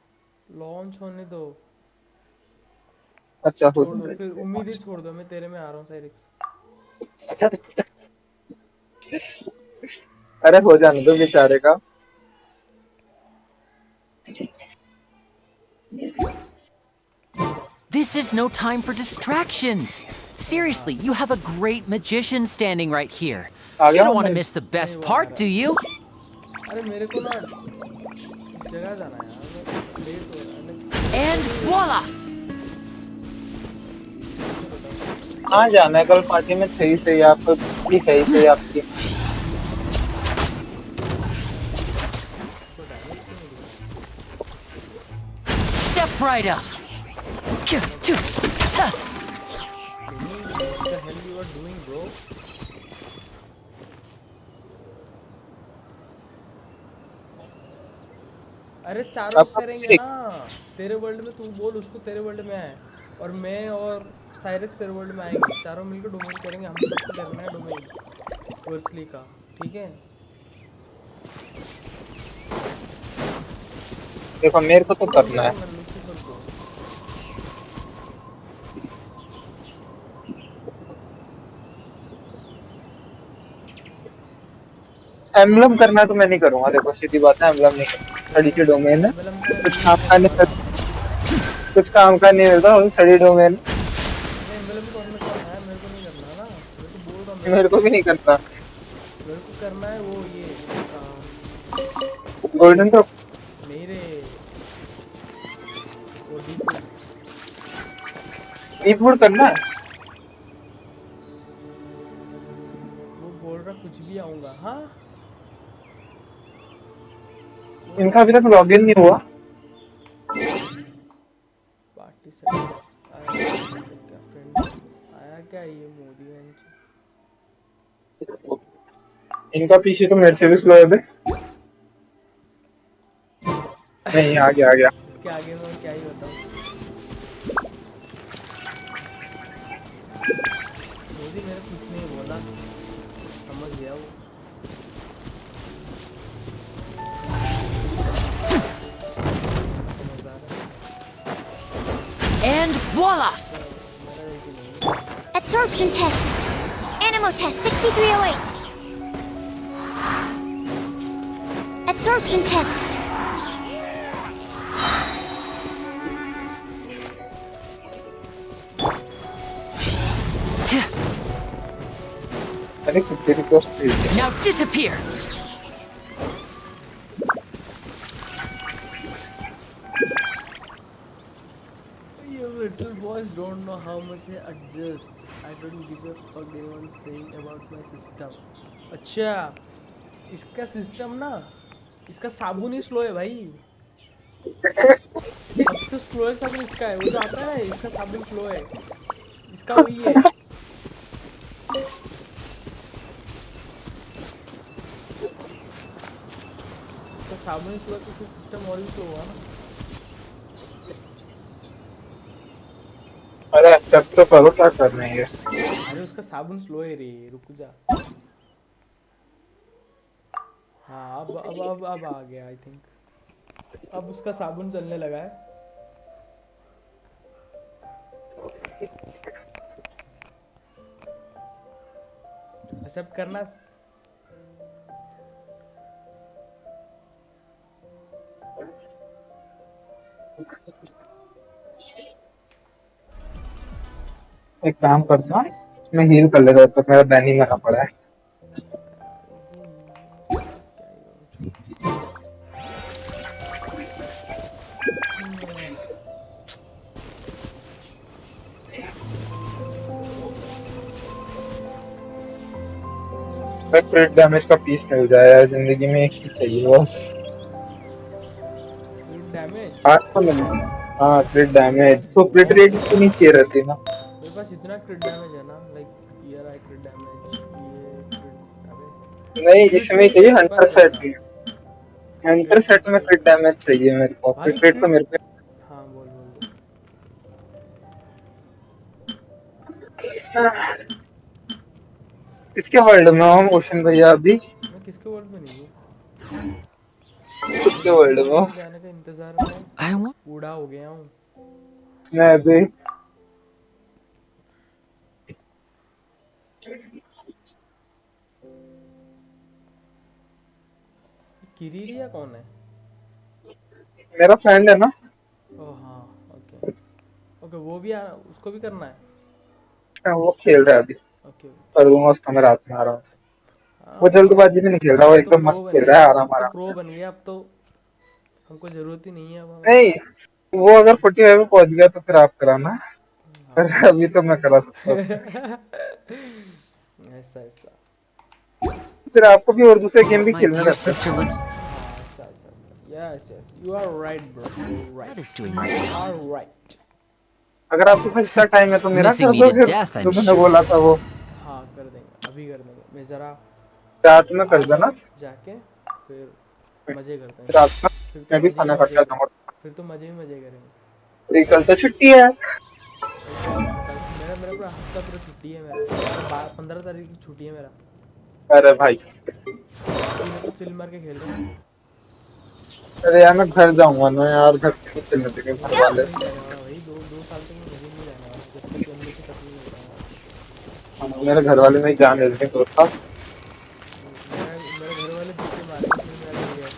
लॉन्च होने दो। अच्छा हो छोड़ दो फिर, उम्मीद ही छोड़ दो। मैं तेरे में आ रहा हूँ साइरिक्स। अरे हो जाने दो बेचारे का। This is no time for distractions. Seriously, you have a great magician standing right here. You don't want to miss the best part, do you? अरे मेरे को ना जगह जाना है यार, लेट हो रहा है। And voila! कहाँ जाना है? कल पार्टी में थे ही सही, आपको भी है ही सही आपकी। Step right up. What the hell you are doing, bro? अरे चारों करेंगे ना। तेरे वर्ल्ड में तू बोल उसको, तेरे वर्ल्ड में है, और मैं और साइरक्स तेरे वर्ल्ड में आएंगे। चारों मिलकर डोमेन करेंगे। हम सबको करना है डोमेन वर्सली का, ठीक है? देखो मेरे को तो करना है। एम्बलम करना तो मैं नहीं करूंगा, देखो सीधी बात है, एम्बलम नहीं करूंगा। सड़ी सी डोमेन है, कुछ काम का नहीं, कुछ काम का नहीं मिलता, सड़ी डोमेन। मेरे को भी नहीं करना। मेरे को करना है वो ये गोल्डन तो नहीं रे, वो डीप वुड करना है। वो बोल रहा कुछ भी इनका अभी तक लॉगिन नहीं हुआ। पार्टी से क्या फ्रेंड आया क्या ये मोदी बेंच। इनका पीछे तो मेरे से भी स्लो है बे। नहीं आ गया आ गया। इसके आगे मैं क्या ही बताऊं। मोदी मेरे कुछ नहीं बोला, समझ गया वो। And voila! Absorption test. Animo test 6308. Absorption test. अरे कितने रिक्वेस्ट भेज दिया। Now disappear! You little boys don't know how much I adjust. I don't give a fuck anyone saying about my system. अच्छा, इसका सिस्टम ना, इसका साबुन ही slow है भाई। सबसे स्लो है साबुन इसका है, वो जो आता है ना इसका साबुन स्लो है, इसका वही है। इसका साबुन स्लो है तो सिस्टम और भी स्लो हुआ ना। अरे एक्सेप्ट तो करो, क्या कर रहे हैं ये। अरे उसका साबुन स्लो है रे, रुक जा। हाँ अब आ गया आई थिंक। अब उसका साबुन चलने लगा है। एक्सेप्ट करना। एक काम करता हूँ, मैं हील कर लेता तो मेरा बैनी मरा पड़ा है। क्रिट डैमेज का पीस मिल जाए यार, जिंदगी में एक चीज चाहिए बस। डैमेज आज तो मिल। हाँ क्रिट डैमेज, सो क्रिट रेट इतनी चाहिए रहती है ना। मेरे पास इतना क्रिट डैमेज है ना, लाइक ईयर आई क्रिट डैमेज, ये क्रिट। अबे नहीं इसमें चाहिए हंटर सेट में। हंटर सेट में क्रिट डैमेज चाहिए मेरे को, भाई क्रिट रेट तो मेरे पे। हाँ बोल बोल बोल। किसके वर्ल्ड में हो ओशन भैया अभी? मैं किसके वर्ल्ड में नहीं हूँ, किसके वर्ल्ड में हो? जाने का इंतजार में बूढ़ा हो गया हूँ मैं भी। किरीरिया कौन है? मेरा फ्रेंड है ना। ओह हाँ ओके ओके, वो भी उसको भी करना है। वो खेल रहा है अभी, ओके कर दूंगा उसका मैं रात में आराम से। हाँ, वो जल्दबाजी में नहीं खेल रहा, वो अब तो एकदम प्रो मस्त बन खेल गया, रहा है अब आराम तो आराम प्रो से। बन गया, अब तो हमको जरूरत ही नहीं है अब नहीं वो अगर 45 में पहुंच गया तो फिर आप कराना, पर अभी तो मैं करा सकता हूँ। ऐसा ऐसा फिर आपको भी और दूसरे गेम भी खेलने रहते हैं। Yes yes you are right bro, you right, That is doing right now. Are right. अगर आपके पास इतना टाइम है तो मेरा Missing कर me दो to फिर, death, I'm जो मैंने sure. बोला था वो हाँ कर देंगे, अभी कर देंगे। मैं जरा रात में कर देना। जाके फिर मजे करते हैं। रात में फिर तो मैं भी मजे ही खाना खा के मजे, आता हूँ। फिर तो मजे ही मजे करेंगे। कल तो छुट्टी है। मेरा मेरा पूरा हफ्ता पूरा छुट्टी है मेरा, 15 तारीख की छुट्टी है मेरा। अरे भाई तो चिल मार के खेल रहे हैं। अरे यार मैं घर जाऊंगा ना यार, घर पे नहीं खेलने देंगे घर वाले। भाई दो साल तक मैं घर ही नहीं जाने वाला, जब तक एमबी से खत्म नहीं होता। मेरे घर वाले नहीं जाने देंगे 2 साल। मेरे घर वाले जिससे मारेंगे फिर मेरा घर गया।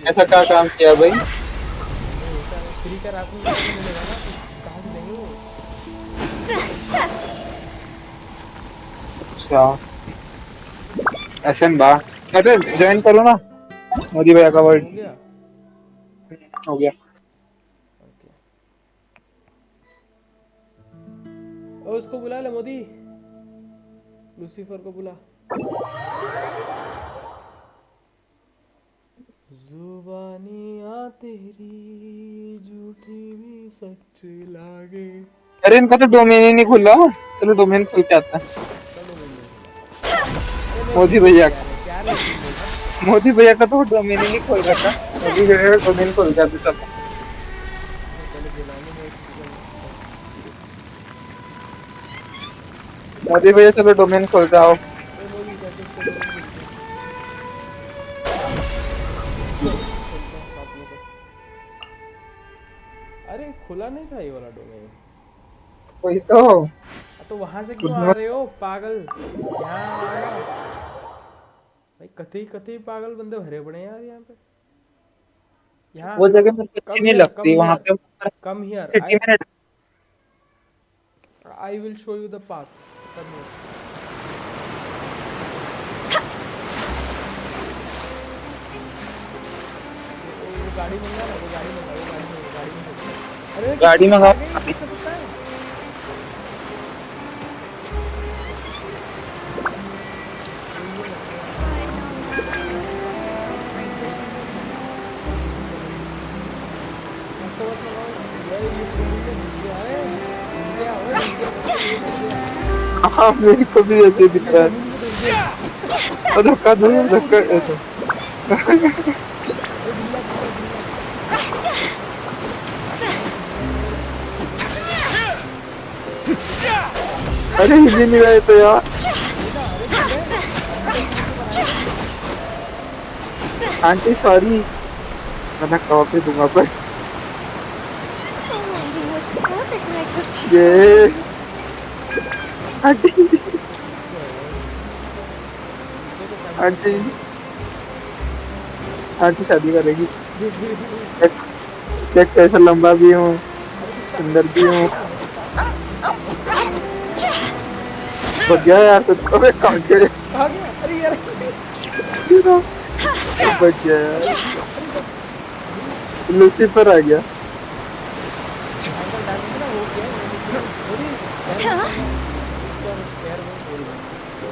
ऐसा क्या काम किया भाई? फ्री का रात में मिलेगा ना, कहाँ से देंगे वो? अच्छा ऐसे बा, अरे ज्वाइन करो ना मोदी भैया का वर्ड। हो गया हो गया। ओ उसको बुला ले मोदी। लूसीफर को बुला। जुबानियाँ तेरी झूठी भी सच लागे। अरे इनका तो डोमेन ही नहीं खुला। चलो डोमेन खुल के आता है। मोदी भैया का तो डोमेन ही नहीं खोल रखा। मोदी भैया का डोमेन खोल के आते। चलो मोदी भैया चलो डोमेन खोल जाओ। अरे खुला नहीं था ये वाला डोमेन। वही तो वहां से क्यों आ रहे हो पागल? यहाँ भाई कतई पागल बंदे भरे पड़े हैं यार यहाँ पे। यहाँ वो जगह मुझे अच्छी नहीं लगती वहां पे। कम हियर सिटी में I will show you the path. गाड़ी मंगा ना, वो गाड़ी मंगा। अरे गाड़ी मंगाओ। हाँ मेरे को भी ऐसे दिख रहा है। धक्का दो धक्का ऐसे। अरे हिल नहीं रहा है तो यार। आंटी सॉरी मैं धक्का वापस दूंगा पर ये आंटी आंटी आंटी शादी करेगी। देख कैसा लंबा भी हूँ सुंदर भी हूँ। बच गया यार तो अबे कहाँ गए? अरे यार बच गया यार। लूसीफर आ गया।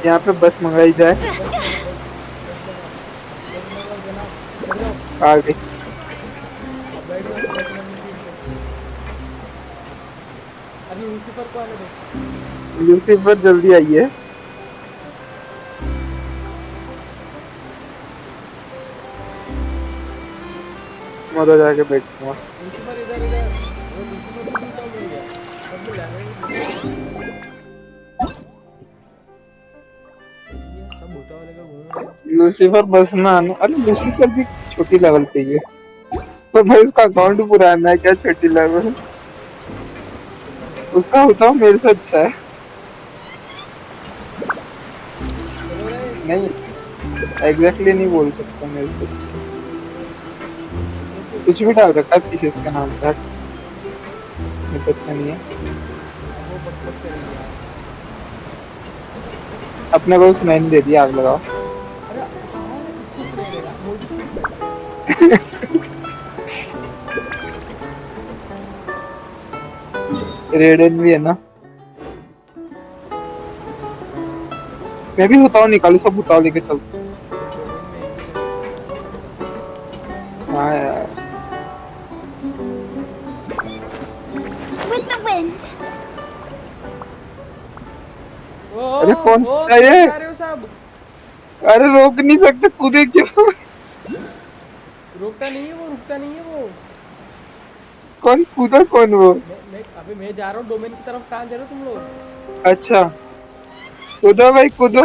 यहाँ पे बस मंगाई जाए। आ गई। लूसीफर को आने दो। लूसीफर जल्दी आइए। मजा जाके बैठूंगा। लूसीफर इधर इधर वो लूसीफर को भी मिल गया। सब मिल रहा है सब भूता वाले का घूम रहा है। लूसीफर बस में आना। अरे लूसीफर भी छोटी लेवल पे ही है पर भाई उसका अकाउंट पुराना है क्या छोटी लेवल। उसका होता है मेरे से अच्छा है। नहीं एग्जैक्टली नहीं बोल सकता मेरे से अच्छा। कुछ भी डाल रखा है पीसेस का नाम था। मेरे से अच्छा नहीं है। अपने को सुनाई नहीं देती आग लगाओ। रेडन भी है ना। मैं भी भूताओ निकालू सब भूताओ लेके चलता। हाँ यार With the wind. अरे कौन है ये? अरे रोक नहीं सकते कूदे क्यों? रुकता नहीं है वो। कौन कूदा कौन वो? अबे मैं जा रहा हूँ डोमेन की तरफ। कहाँ जा रहे हो तुम लोग? अच्छा कूदो भाई कूदो।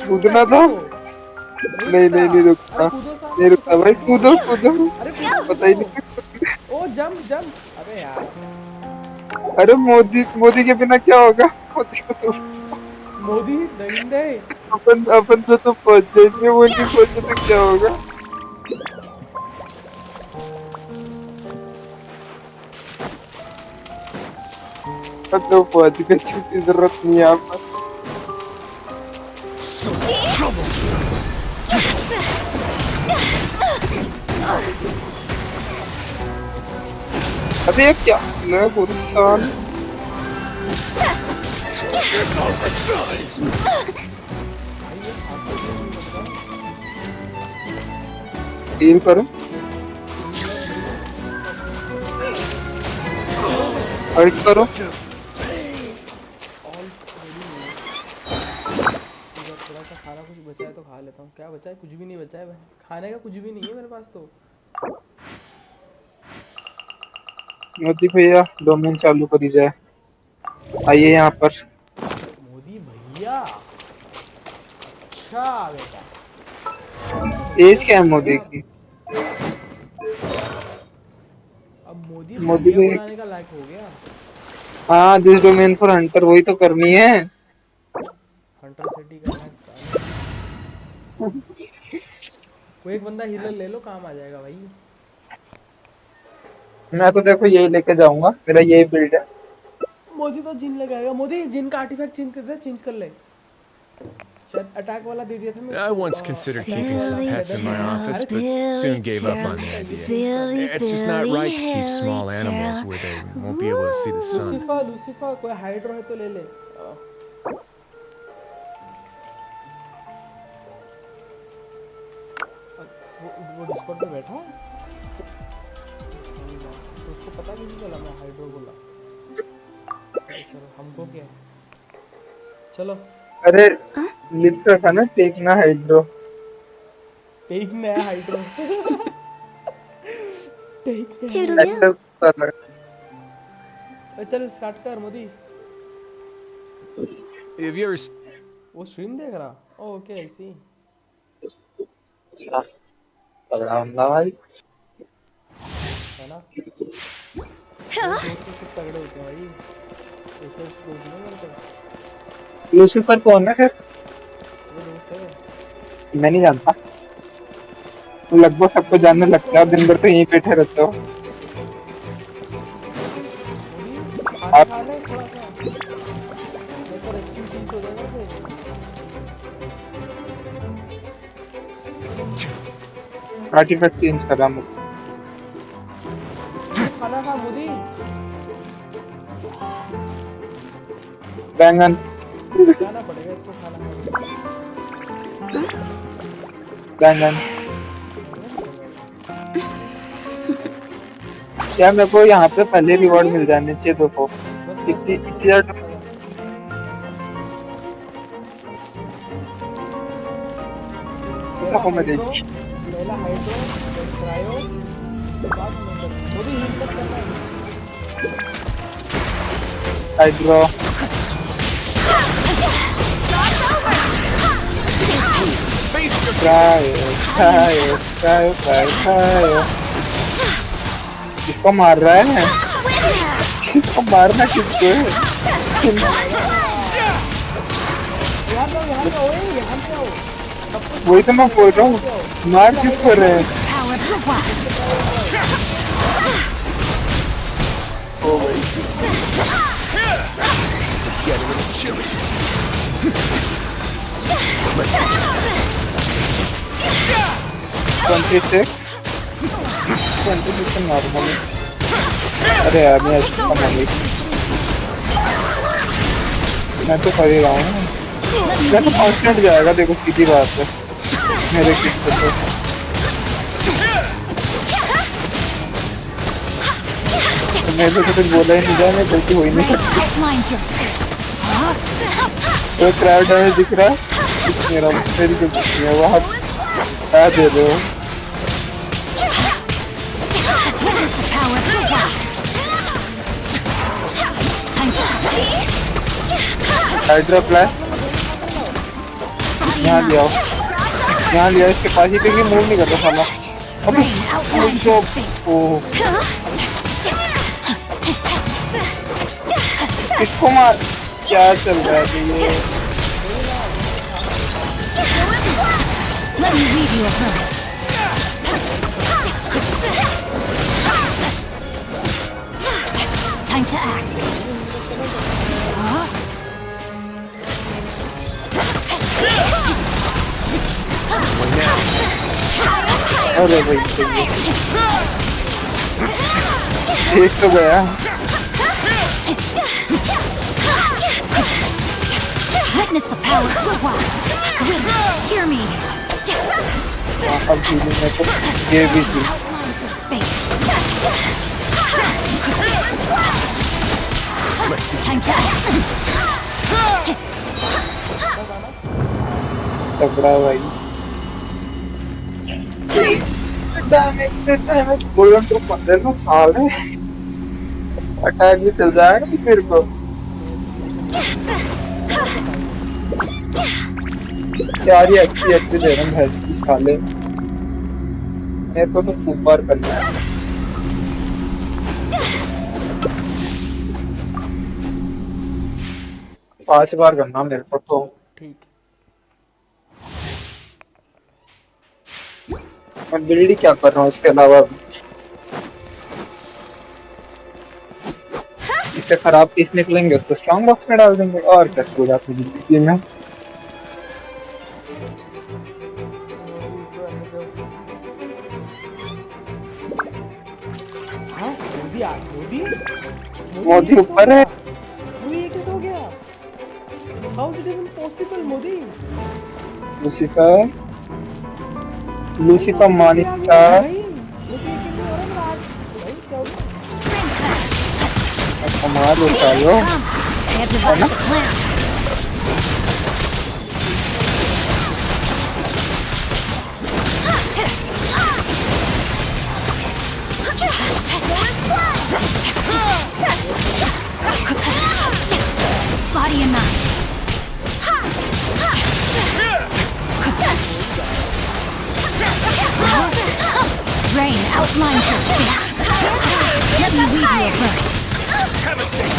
कूदना था। नहीं रुकता। नहीं रुकता भाई कूदो। पता ही नहीं। ओ जंप। अबे यार अरे मोदी के बिना क्या होगा? मोदी दरिंदे। अपन तो पहुंच जाएंगे वो नहीं पहुंचे तो क्या होगा? तो पहुंच गए की जरूरत नहीं है आप। अबे क्या मैं हील करो, हर्ट करो। थोड़ा सा खाना कुछ बचा है तो खा लेता हूँ। क्या बचा है? कुछ भी नहीं बचा है भाई, खाने का कुछ भी नहीं है मेरे पास तो। मोदी भैया डोमेन चालू करी जाए, आइए यहाँ पर। मोदी भैया, अच्छा बेटा। एज क्या है मोदी की? अब मोदी मोदी भैया भैया, बुलाने का लायक हो गया। हाँ दिस डोमेन फॉर हंटर, वही तो करनी है। हंटर सिटी करना है साले। कोई एक बंदा हीलर ले लो, काम आ जाएगा भाई। मैं तो देखो यही लेके जाऊंगा, मेरा यही बिल्ड है। मोदी तो जिन लगाएगा। मोदी जिन का आर्टिफैक्ट चेंज कर दे, चेंज कर ले। शायद अटैक वाला दे दिया था मैं I उसको, once considered keeping some Silly pets in my office, but soon gave up on the idea. Silly It's just not right to keep small animals where they won't be able to see the sun. Lucifer कोई hydro है तो ले ले। वो Discord पे बैठा है तो उसको पता नहीं चला मैं हाइड्रो बोला। चलो हमको क्या है, चलो। अरे लिख रखा ना, टेक ना हाइड्रो। टेक नया हाइड्रो। टेक चल स्टार्ट कर मोदी। If you're वो स्ट्रीम देख रहा? ओके आई सी। तगड़ा बंदा भाई है ना, दोस्त तगड़े होते हैं भाई, ऐसे दोस्त नहीं मिलते। लूसीफर कौन है फिर? वो दोस्त है, मैं नहीं जानता। तो लगभग सबको जानने लगता है, दिन भर तो यहीं बैठे रहते हो आप। खा ले थोड़ा सा, तो रेस्क्यू टीम हो जाएगा फिर। आर्टिफैक्ट चेंज कर रहा हूँ। खाना खा मोदी। बैंगन जाना पड़ेगा इसको खाना खाने। बैंगन क्या मेरे को यहाँ पे पहले रिवॉर्ड मिल जाने चाहिए। देखो इतनी ज्यादा देखो मैं देखी पहला हाइड्रो, फिर क्रायो, बाद में मोदी हील तक करना है। हाइड्रो क्रायो किसको मार रहा है? किसको मारना किसको है? वही तो मैं बोल रहा हूँ, मार किसको रहे हैं? ओ भाई 26 नॉर्मल। अरे यार मैं ऐसे कमाऊंगी, मैं तो कर ही रहा हूँ। मैं तो कांस्टेंट जाएगा, देखो सीधी बात है मेरे किट पे तो। मेरे से तो कुछ बोला ही नहीं जाए, मैं गलती हो ही नहीं सकती। तो क्रैश डैमेज दिख रहा है मेरा, मेरी गलती नहीं है। वहाँ क्या दे रहे हो? हाइड्रा प्लाई यहाँ लिया, यहाँ लिया इसके पास ही, क्योंकि मूव नहीं करता साला। अबे जो इसको मार, क्या चल रहा है ये? Time to act. अरे भाई एक तो गया। Witness the power of the wild. Hear me. अब फीलिंग है तो ये भी थी। Time to act. तगड़ा भाई। डैमेज गोल्डन तो 15 साल है। अटैक भी चल जाएगा मेरे को। यार ये अच्छी दे रहे हैं भैंस की साले। मेरे को तो खूब बार करना है। 5 बार करना मेरे को तो। ठीक। मैं बिल्ड क्या कर रहा हूँ इसके अलावा भी। इससे खराब पीस निकलेंगे उसको स्ट्रॉन्ग बॉक्स में डाल देंगे और क्या हो जाती है जिंदगी में। मोदी ऊपर है। मोदी ये कैसे हो गया? How is it even possible, Modi? Lucifer Manika. कमाल होता है यो। है ना? Body and mind. Rain outlines your fate. Let me weave you a verse. Have a seat.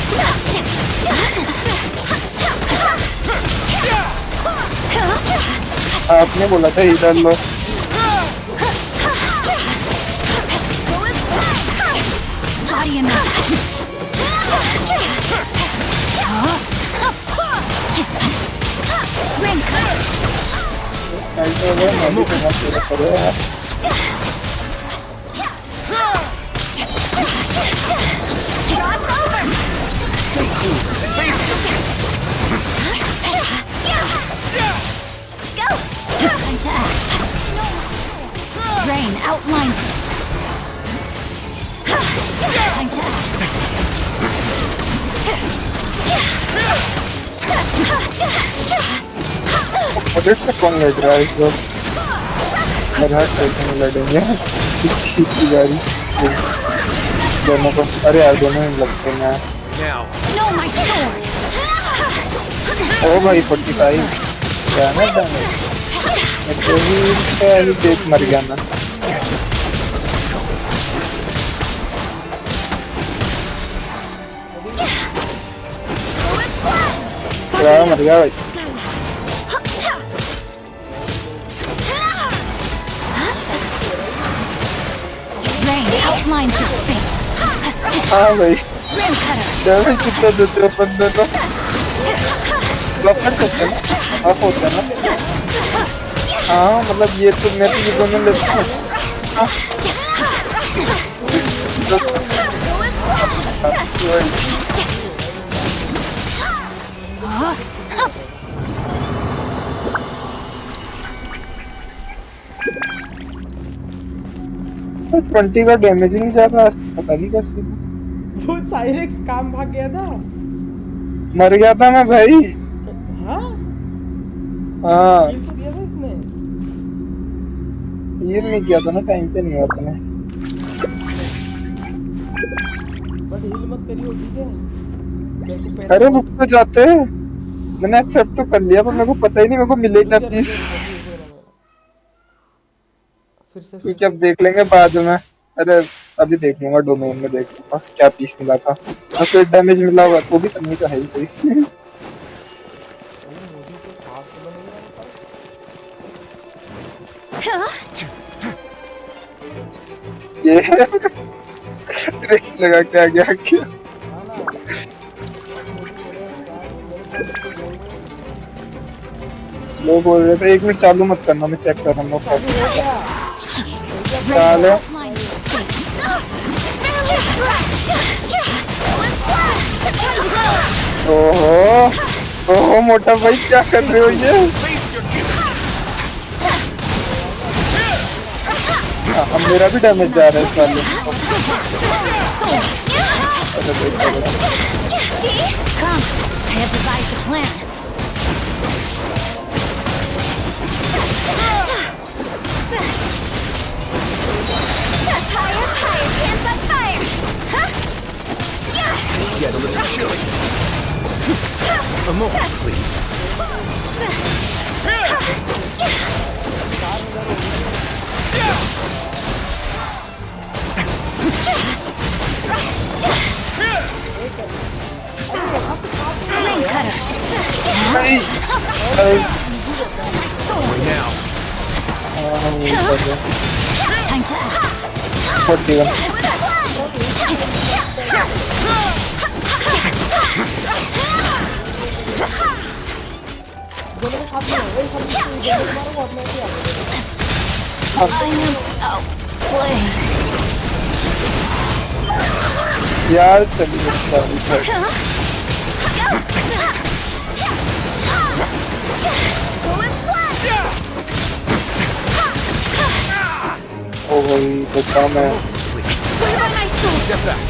आपने बोला था इधर लो। Body and mind. Rain cut. Stay cool. Face it. Go! Time to act. Rain outlines it. Time to act. मदद से कौन लड़ रहा है इस वक्त? हर कैसे में लड़ेंगे? इसकी गाड़ी दोनों को अरे यार दोनों ही लगते हैं। ओ भाई 45 क्या ना डैमेज। मैं तो ही देख मर गया ना। क्या मर गया भाई। Outlines your fate. हाँ भाई डैमेज कितना देते हो बंदे को। ब्लॉकर करते हैं आप होते हैं ना। हाँ मतलब ये तो मैं तो ये दोनों लेता हूँ। तो 20 का डैमेज ही नहीं जा रहा। पता नहीं कैसे। वो साइरेक्स काम भाग गया था। मर गया था मैं भाई। हाँ? हाँ। हील तो दिया था इसने। हील नहीं किया था ना टाइम पे नहीं हुआ था ना। बट हील मत करियो ठीक है। अरे रुक तो जाते। मैंने एक्सेप्ट तो कर लिया पर मेरे को पता ही नहीं मेरे को मिलेगा प्लीज। ठीक है अब देख लेंगे बाद में। अरे अभी देख लूंगा डोमेन में देख लूंगा क्या पीस मिला था। और फिर डैमेज मिला हुआ तो भी करनी तो है ही कोई। ये रेस लगा के आ गया क्या? लोग बोल रहे थे 1 मिनट चालू मत करना मैं चेक कर रहा हूँ। चाल है। ओहो ओह मोटा भाई क्या कर रहे हो ये? अब मेरा भी डैमेज जा रहा है इस वाले। Come, I have devised a plan. Higher, higher, hands on fire! Huh? Get a little chilly. A moment, please. Ring cutter. Right now. Time to act. फट गया। यार चलिए ओ भाई बचा मैं। Step back.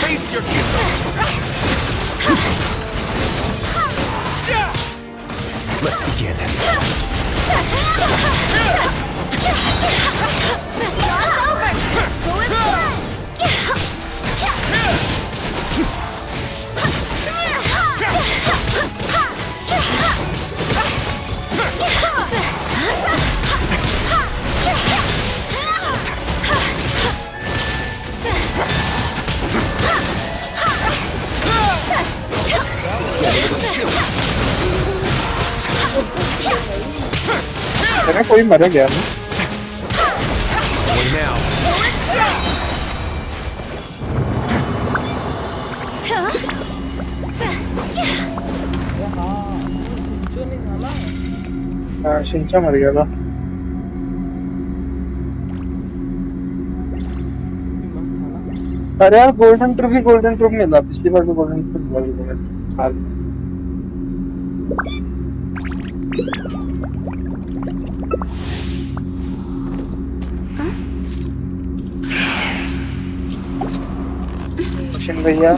Face your gift. Let's begin. तेरा कोई मर गया ना? हाँ शिंचा मर गया था। अरे यार गोल्डन ट्रॉफी मिला, पिछली बार भी गोल्डन ट्रॉफी मिला। भैया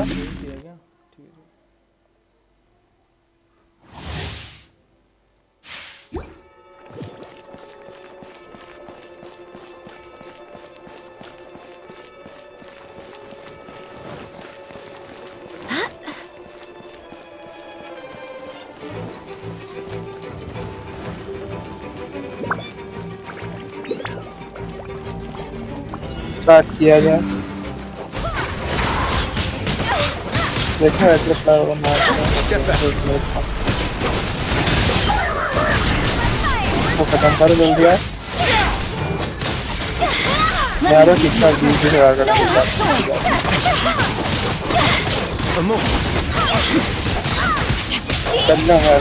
स्टार्ट किया जाए। देखो ऐसे फ्लावर मार वो खत्म कर जल्दी यार। यार कितना बीच से आ गया। चलना है।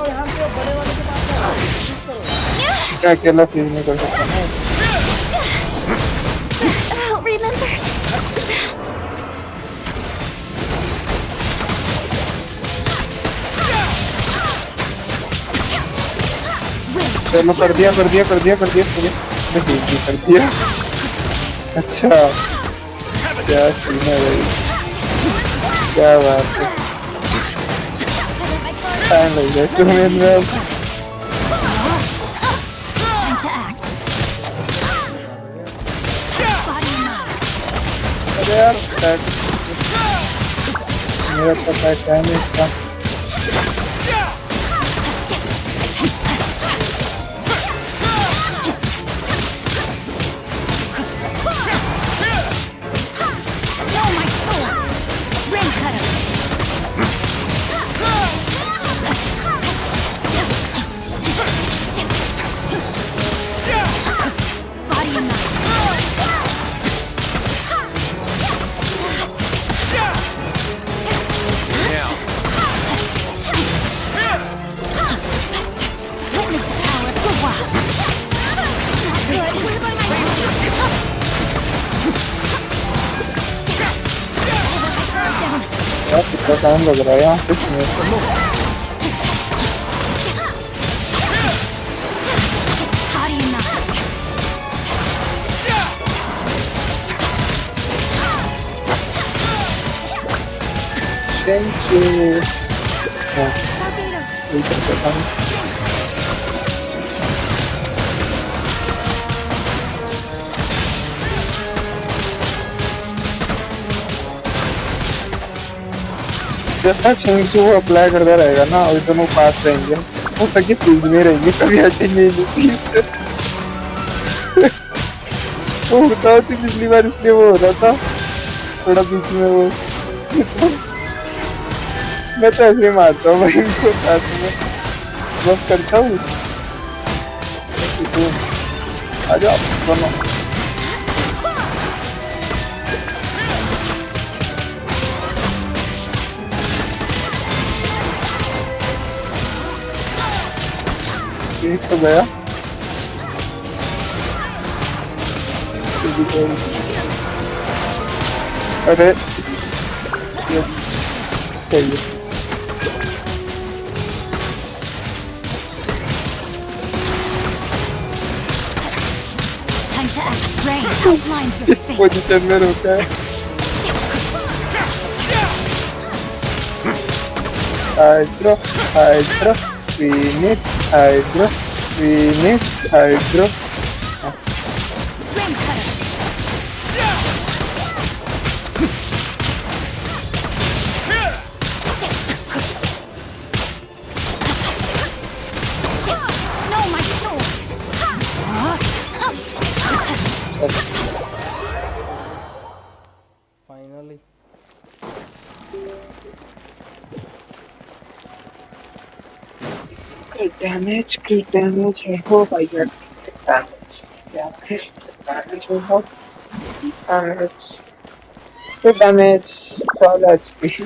यहाँ पे बड़े वाले के पास क्या अकेला फील नहीं कर सकता ना? चलो कर दिया मैं ठीक ही कर दिया। अच्छा क्या सीन है भाई, क्या बात है। टाइम लग गया तुम्हें अरे यार मेरा पता है टाइम इसका। कितना टाइम लग रहा है यहाँ कुछ नहीं। How do you not? Thank you. जैसा शेंगसू वो अप्लाई करता रहेगा ना और दोनों पास रहेंगे वो सके फ्रीज में रहेंगे कभी हटेंगे नहीं इससे। वो बताओ थी पिछली बार इसलिए वो हो रहा था थोड़ा बीच में वो मैं तो ऐसे ही मारता हूँ भाई इनको साथ में बस करता हूँ। आ जाओ दोनों। एक तो गया अरे चाहिए Time to act. Rain outlines your fate. Position में रोका है। Hydro hydro finish hydro finish hydro. Rain cutter. No, my sword. Finally. Good damage, I hope I get damage. I hope damage. Good damage, so that's HP.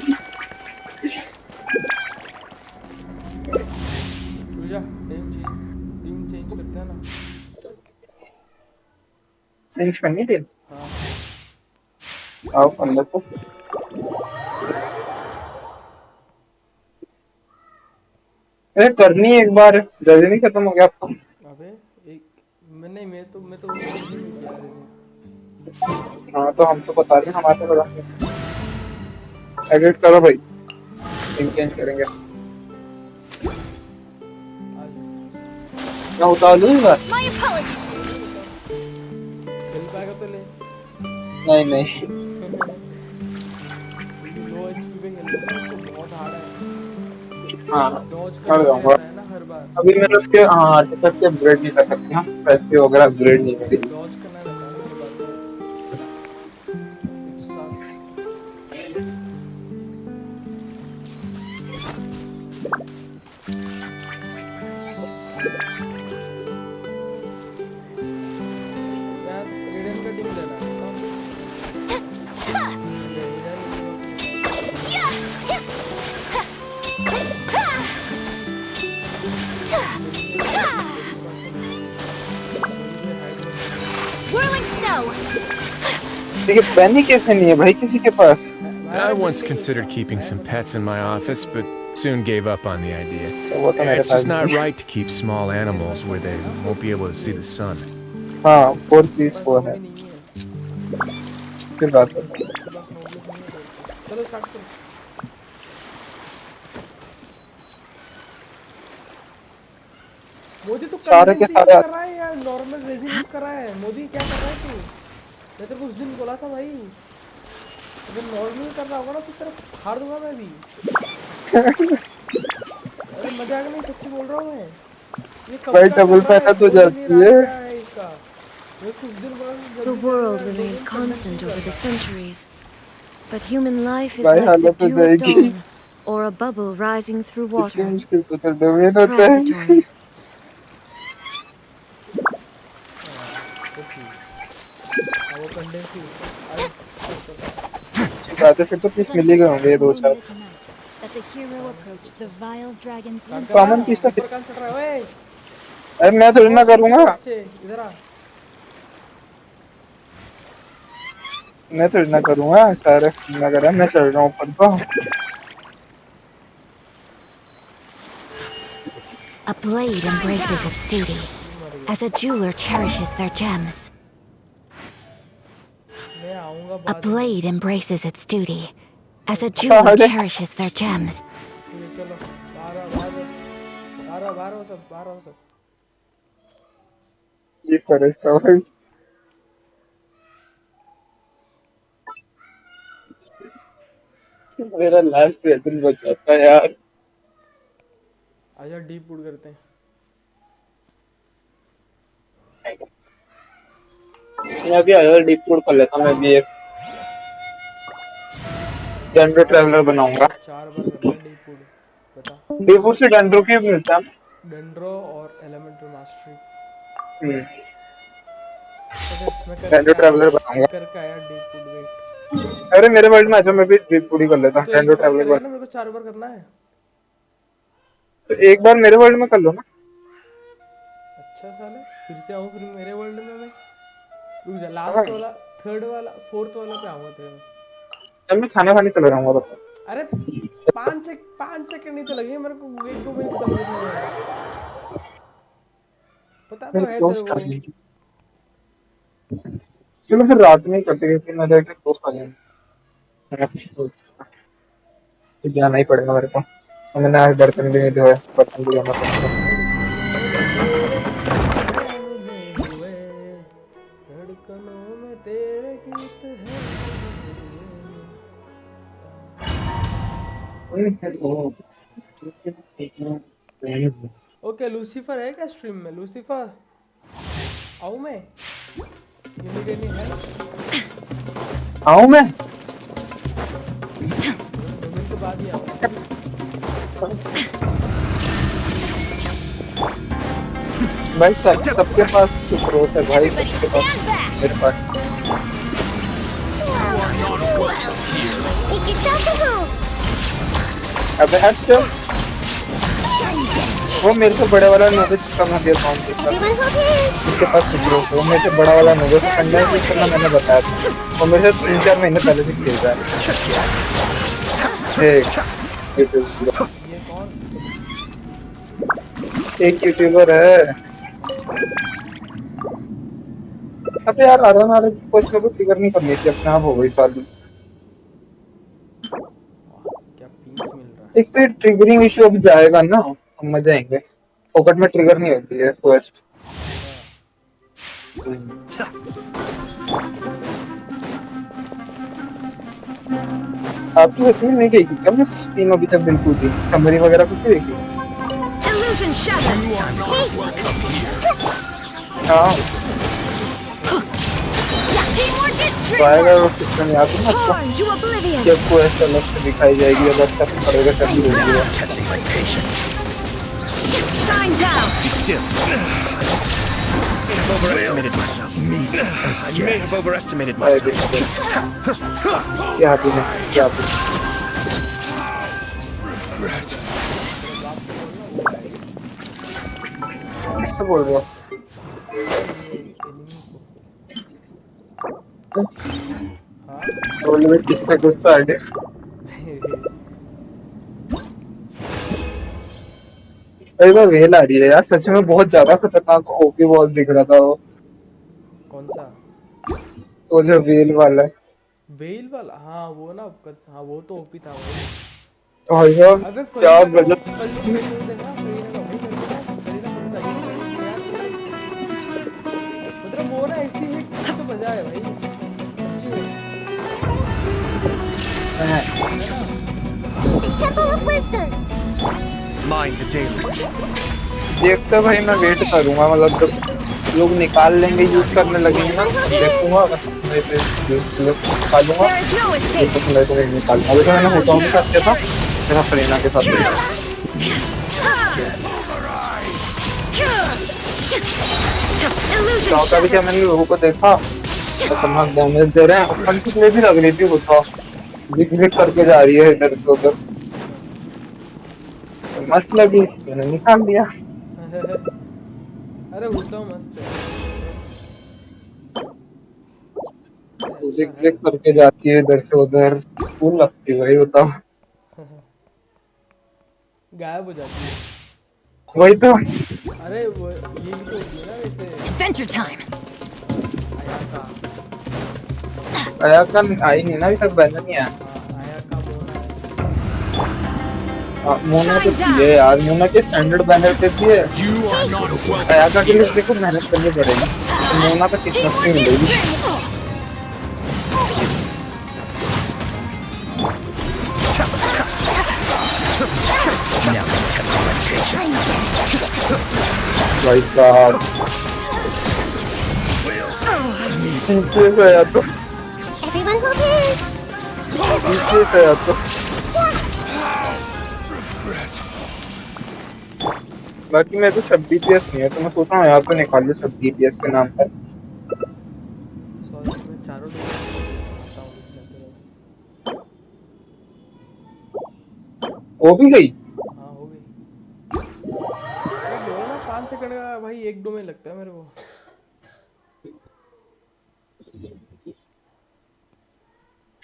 Puja team change करते हैं ना। Change करनी थी। हाँ आओ कर लो तो। अरे करनी है एक बार जल्दी नहीं खत्म हो गया आपका। अबे एक मैं तो हाँ तो हम तो बता रहे हैं हमारे बड़ा एडिट करो भाई टीम चेंज करेंगे। मैं उतार लूँ इस बार। My apologies. खेल पाएगा तो ले। नहीं नहीं लो एचपी पे खेलना है तो बहुत हार्ड है। हाँ डॉज कर दूंगा है ना हर बार। अभी मैंने उसके हाँ आर्टिफैक्ट के अपग्रेड नहीं कर सकते हैं पैसे वगैरह अपग्रेड नहीं करी। डॉज करना रहता है ना ये बात। यार रिडन का टीम लेना Whirling snow. देखिए पेनी कैसे नहीं है भाई किसी के पास। I once considered keeping some pets in my office, but soon gave up on the idea. It's just not right to keep small animals where they won't be able to see the sun. हाँ 4 piece वो है फिर बात है। चलो start करो। मोदी तो सारे के सारे कर रहा है यार नॉर्मल रेजिन यूज कर रहा है। मोदी क्या कर रहा है तू? मैं तेरे को उस दिन बोला था भाई अगर नॉर्मल कर रहा होगा ना तो तेरा फाड़ दूंगा मैं भी। अरे मजाक नहीं सच्ची बोल रहा हूँ मैं। ये कब भाई का डबल कर रहा पैसा है? तो कोई नहीं जाती रहा है। है इसका। मैं कुछ दिन बाद The world remains constant over the centuries, but human life is भाई like the हालत हो dew of जाएगी। dawn, or a bubble rising through water. इतनी मुश्किल तो फिर डोमेन होता है। Transitory. वो कंडेंस बात है फिर तो पीस मिल ही गए होंगे 2-4। That the hero approached the vile dragon's common piece तो काम चल रहा है। ओए अरे मैं थोड़ी ना करूँगा इधर आ। मैं थोड़ी ना करूँगा सारे ना करा मैं चल रहा हूँ ऊपर तो। A blade embraces its duty, as a jeweler cherishes their gems. मैं आऊंगा A बाद में। blade embraces its duty, as a jeweler cherishes their gems. ठीक है चलो बारह हो सब। ये करे इसका भाई। मेरा लास्ट वेपन बचा था यार। आजा डीप पुट करते हैं। मैं भी आया डीप फूड कर लेता हूँ। मैं भी एक डेंड्रो ट्रैवलर बनाऊंगा। 4 बार करना है डीप पुट, बता। डीप फूड से डेंड्रो की मिलता है। डेंड्रो और एलिमेंटल मास्टरी। डेंड्रो ट्रैवलर बनाऊंगा। करके आया डीप पुट वेट। अरे मेरे वर्ल्ड में आजा, मैं भी डीप फूड ही कर लेता हूँ। तो डेंड्रो एक बार ट्रैवलर करेगा बन। ना, मेरे को 4 बार करना है। तो एक बार मेरे वर्ल्ड में कर लो ना। अच्छा साले, फिर से आऊँ फिर मेरे वर्ल्ड में मैं। रुक जा, लास्ट वाला, थर्ड वाला, फोर्थ वाला पे आऊंगा तेरे में। अब मैं खाना खाने चला जाऊंगा तब तक। अरे 5 सेकंड नहीं तो लगे मेरे को वेट को मैं खत्म करने में। पता तो है तेरे को। चलो फिर रात में ही करते, क्योंकि मेरे एक दोस्त आ जाएंगे। मेरा कुछ दोस्त तो जाना ही पड़ेगा मेरे को। और मैंने आज बर्तन भी नहीं धोए, बर्तन भी धोना पड़ेगा। धड़कनों में तेरे गीत हैं। ओके लूसीफर है क्या स्ट्रीम में? लूसीफर आऊं मैं? इमीडिएटली है। आऊं मैं? 2 मिनट के बाद ही आऊंगा। भाई सबके पास सुक्रोस है भाई, सबके पास। मेरे पास अबे अच्छा वो मेरे से बड़े वाला नोबेस कम हो गया काउंट करता। उसके पास सुक्रोस है, वो मेरे से बड़ा वाला नोबेस करना है, जिस तरह मैंने बताया था। वो मेरे से 3-4 महीने पहले से खेल रहा है। एक यूट्यूबर है। अबे यार आराम आराम की क्वेश्चन को ट्रिगर नहीं करनी थी, अपने आप हो गई साली। एक तो ट्रिगरिंग इशू अब जाएगा ना, हम मजा आएंगे। पॉकेट में ट्रिगर नहीं होती है क्वेस्ट। आपकी सच में नहीं देखी क्या? मैं स्ट्रीम अभी तक बिल्कुल भी समरी वगैरह कुछ नहीं देखी। हाँ आएगा वो सिस्टम याद है ना आपको? जब क्वेस्ट अलग से दिखाई जाएगी, अगर तक पड़ेगा तभी होगी। Overestimated myself. I may have overestimated myself. क्या हाथी है? क्या हाथी? किससे बोल रहे हो? बोल में किसका गुस्सा आ गया? अरे वो वेल आ रही है यार, सच में बहुत ज्यादा खतरनाक ओपी बॉस दिख रहा था वो। कौन सा? वो जो वेल वाला है। वेल वाला? हाँ वो ना, हाँ वो तो ओपी था भाई। यार क्या गजब। मतलब वो ना ऐसी है तो मजा है भाई। Temple of Wisdom. Mind the deluge. देखता भाई, मैं वेट करूंगा, मतलब जब लोग निकाल लेंगे, यूज करने लगेंगे ना, देखूंगा। मैं फिर निकालूंगा। तो मैं निकालूंगा। अभी तो मैंने होटों के साथ किया था, मेरा फ्रेना के साथ किया। चौथा भी क्या, मैंने लोगों को देखा खतरनाक डैमेज दे रहे हैं, अपन की प्ले भी लग रही थी। वो था जिग जिग करके जा रही है इधर से उधर, मस्त लगी, मैंने निकाल दिया। अरे वो तो मस्त है। जिग जिग करके जाती है इधर से उधर, कूल लगती है भाई, बताओ। गायब हो जाती है। वही तो। अरे वो ये भी तो होती है ना वैसे। Adventure time. आया का। आया का आई नहीं ना अभी तक, बैनर नहीं आया। आया का मोना मोना तो थी है यार, मोना के स्टैंडर्ड बैनर पे भी है। आया का के लिए देखो मेहनत करनी पड़ेगी, तो मोना पे किस्मत नहीं मिलेगी। भाई साहब पीछे से आया तो, Everyone hold hands. पीछे से आया तो। बाकी मैं तो सब DPS नहीं है, तो मैं सोच रहा हूँ यहाँ पे निकाल लूँ सब DPS के नाम पर। सॉरी मैं चारों वो भी गई। हाँ हो गई। एक दो ना 5 सेकंड का भाई, एक दो में लगता है मेरे को।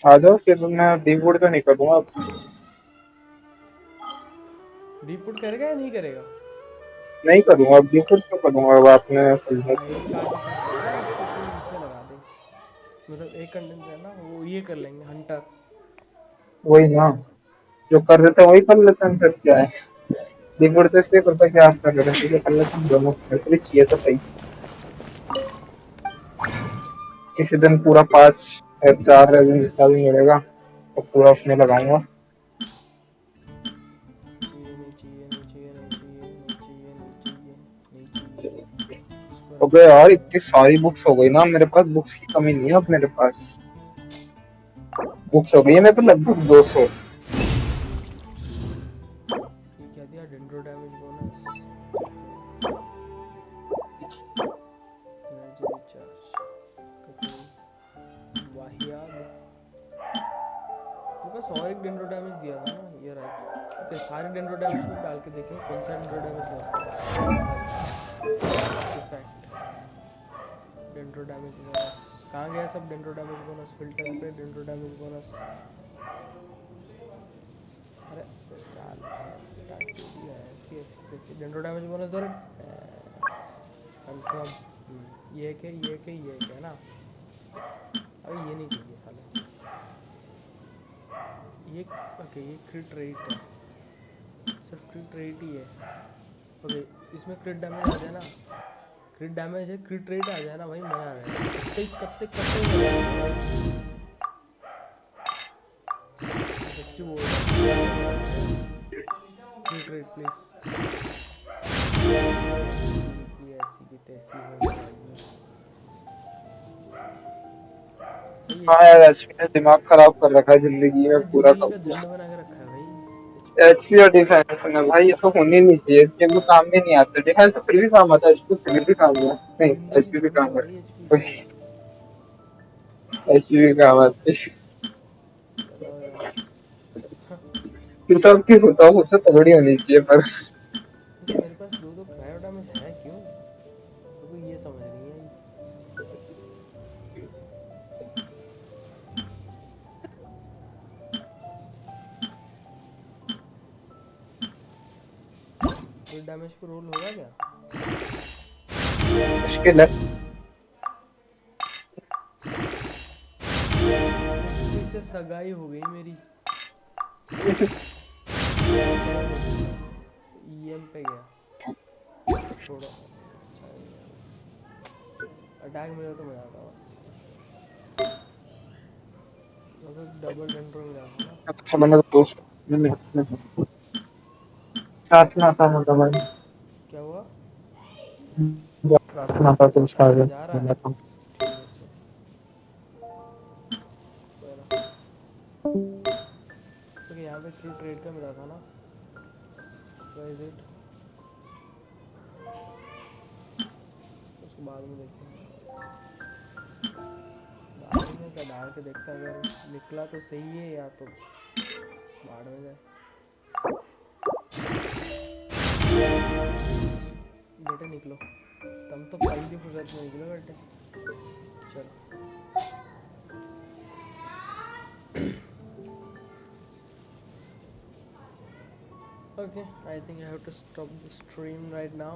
आ जाओ फिर, मैं डिवोर्ड तो नहीं करूँगा अब। रिपोर्ट करेगा या नहीं करेगा? नहीं करूँगा अब, डिवोर्ड तो करूँगा अब आपने फुल एक आगे साथ है ना, इसको तू इसमें लगा दे। मतलब एक कंटेंट है ना, वो ये कर लेंगे हंटर। वही ना, जो कर रहे थे वही कर लेते हैं, फिर क्या है। डिवोर्ड तो इसलिए करता क्या आप कर रहे थे, जो कर लेते हैं दोनों, मेरे को भी चाहिए तो सही। किसी दिन पूरा 5 या 4 दिन जितना भी मिलेगा तो पूरा उसमें लगाऊंगा। अबे यार इतनी सारी बुक्स हो गई ना मेरे पास, बुक्स की कमी नहीं है अब मेरे पास। बुक्स हो गई है मेरे पास लगभग 200। ये क्या दिया? Dendro damage bonus, energy recharge, वाहियात। मेरे पास और एक डेंड्रो डैमेज दिया था ना, ये राइट। ओके सारे डेंड्रो डैमेज को डाल के देखें कौन सा डेंड्रो डैमेज बचता है। इफेक्ट डेंड्रो डैमेज बोनस कहाँ गया सब? डेंड्रो डैमेज बोनस फिल्टर पे डेंड्रो डैमेज बोनस। अरे साल इसकी डेंड्रो डैमेज बोनस दो रे। कंफर्म ये के है ना। अरे ये नहीं चाहिए साले। ये ओके ये क्रिट रेट है, सिर्फ क्रिट रेट ही है। ओके इसमें क्रिट डैमेज आ जाए ना, क्रिट डैमेज है, क्रिट रेट आ जाए ना भाई, मजा आ जाएगा। कत्ते सच्ची बोल क्रिट रेट प्लीज। ऐसी की तैसी हो हाँ यार एचपी ने दिमाग खराब कर रखा है जिंदगी में पूरा का झंड पूरा। बना के रखा है भाई। एचपी और डिफेंस में भाई ये तो होनी नहीं चाहिए, इसके में काम भी नहीं आता। डिफेंस तो फिर भी काम आता है, एचपी फिर भी काम नहीं आता। नहीं एचपी भी काम आता है, एचपी भी काम आती है। फिर तो आपकी होता मुझसे तगड़ी होनी चाहिए पर। मेरे पास दो क्रायो डैमेज है क्यों? तो ये समझ नहीं है। कोई डैमेज पे रोल होगा क्या? मुश्किल है। इससे सगाई हो गई मेरी। ईएम पे गया छोड़ो। अटैक मिला तो मजा आता है। मतलब डबल डेंड्रो मिला था ना। अच्छा मैंने दोस्त साथ में आता मतलब भाई। क्या हुआ? साथ में आता तो उसका जा रहा है? तो यहाँ पे ट्रू ट्रेड का मिला था ना, Where is it? उसको बाद में देखते हैं, बाद में क्या डाल के देखता है, अगर निकला तो सही है या तो बाढ़ में जाए। बेटे निकलो, तुम तो पहली फुर्सत में निकलो बेटे। चलो Okay, I think I have to stop the stream right now.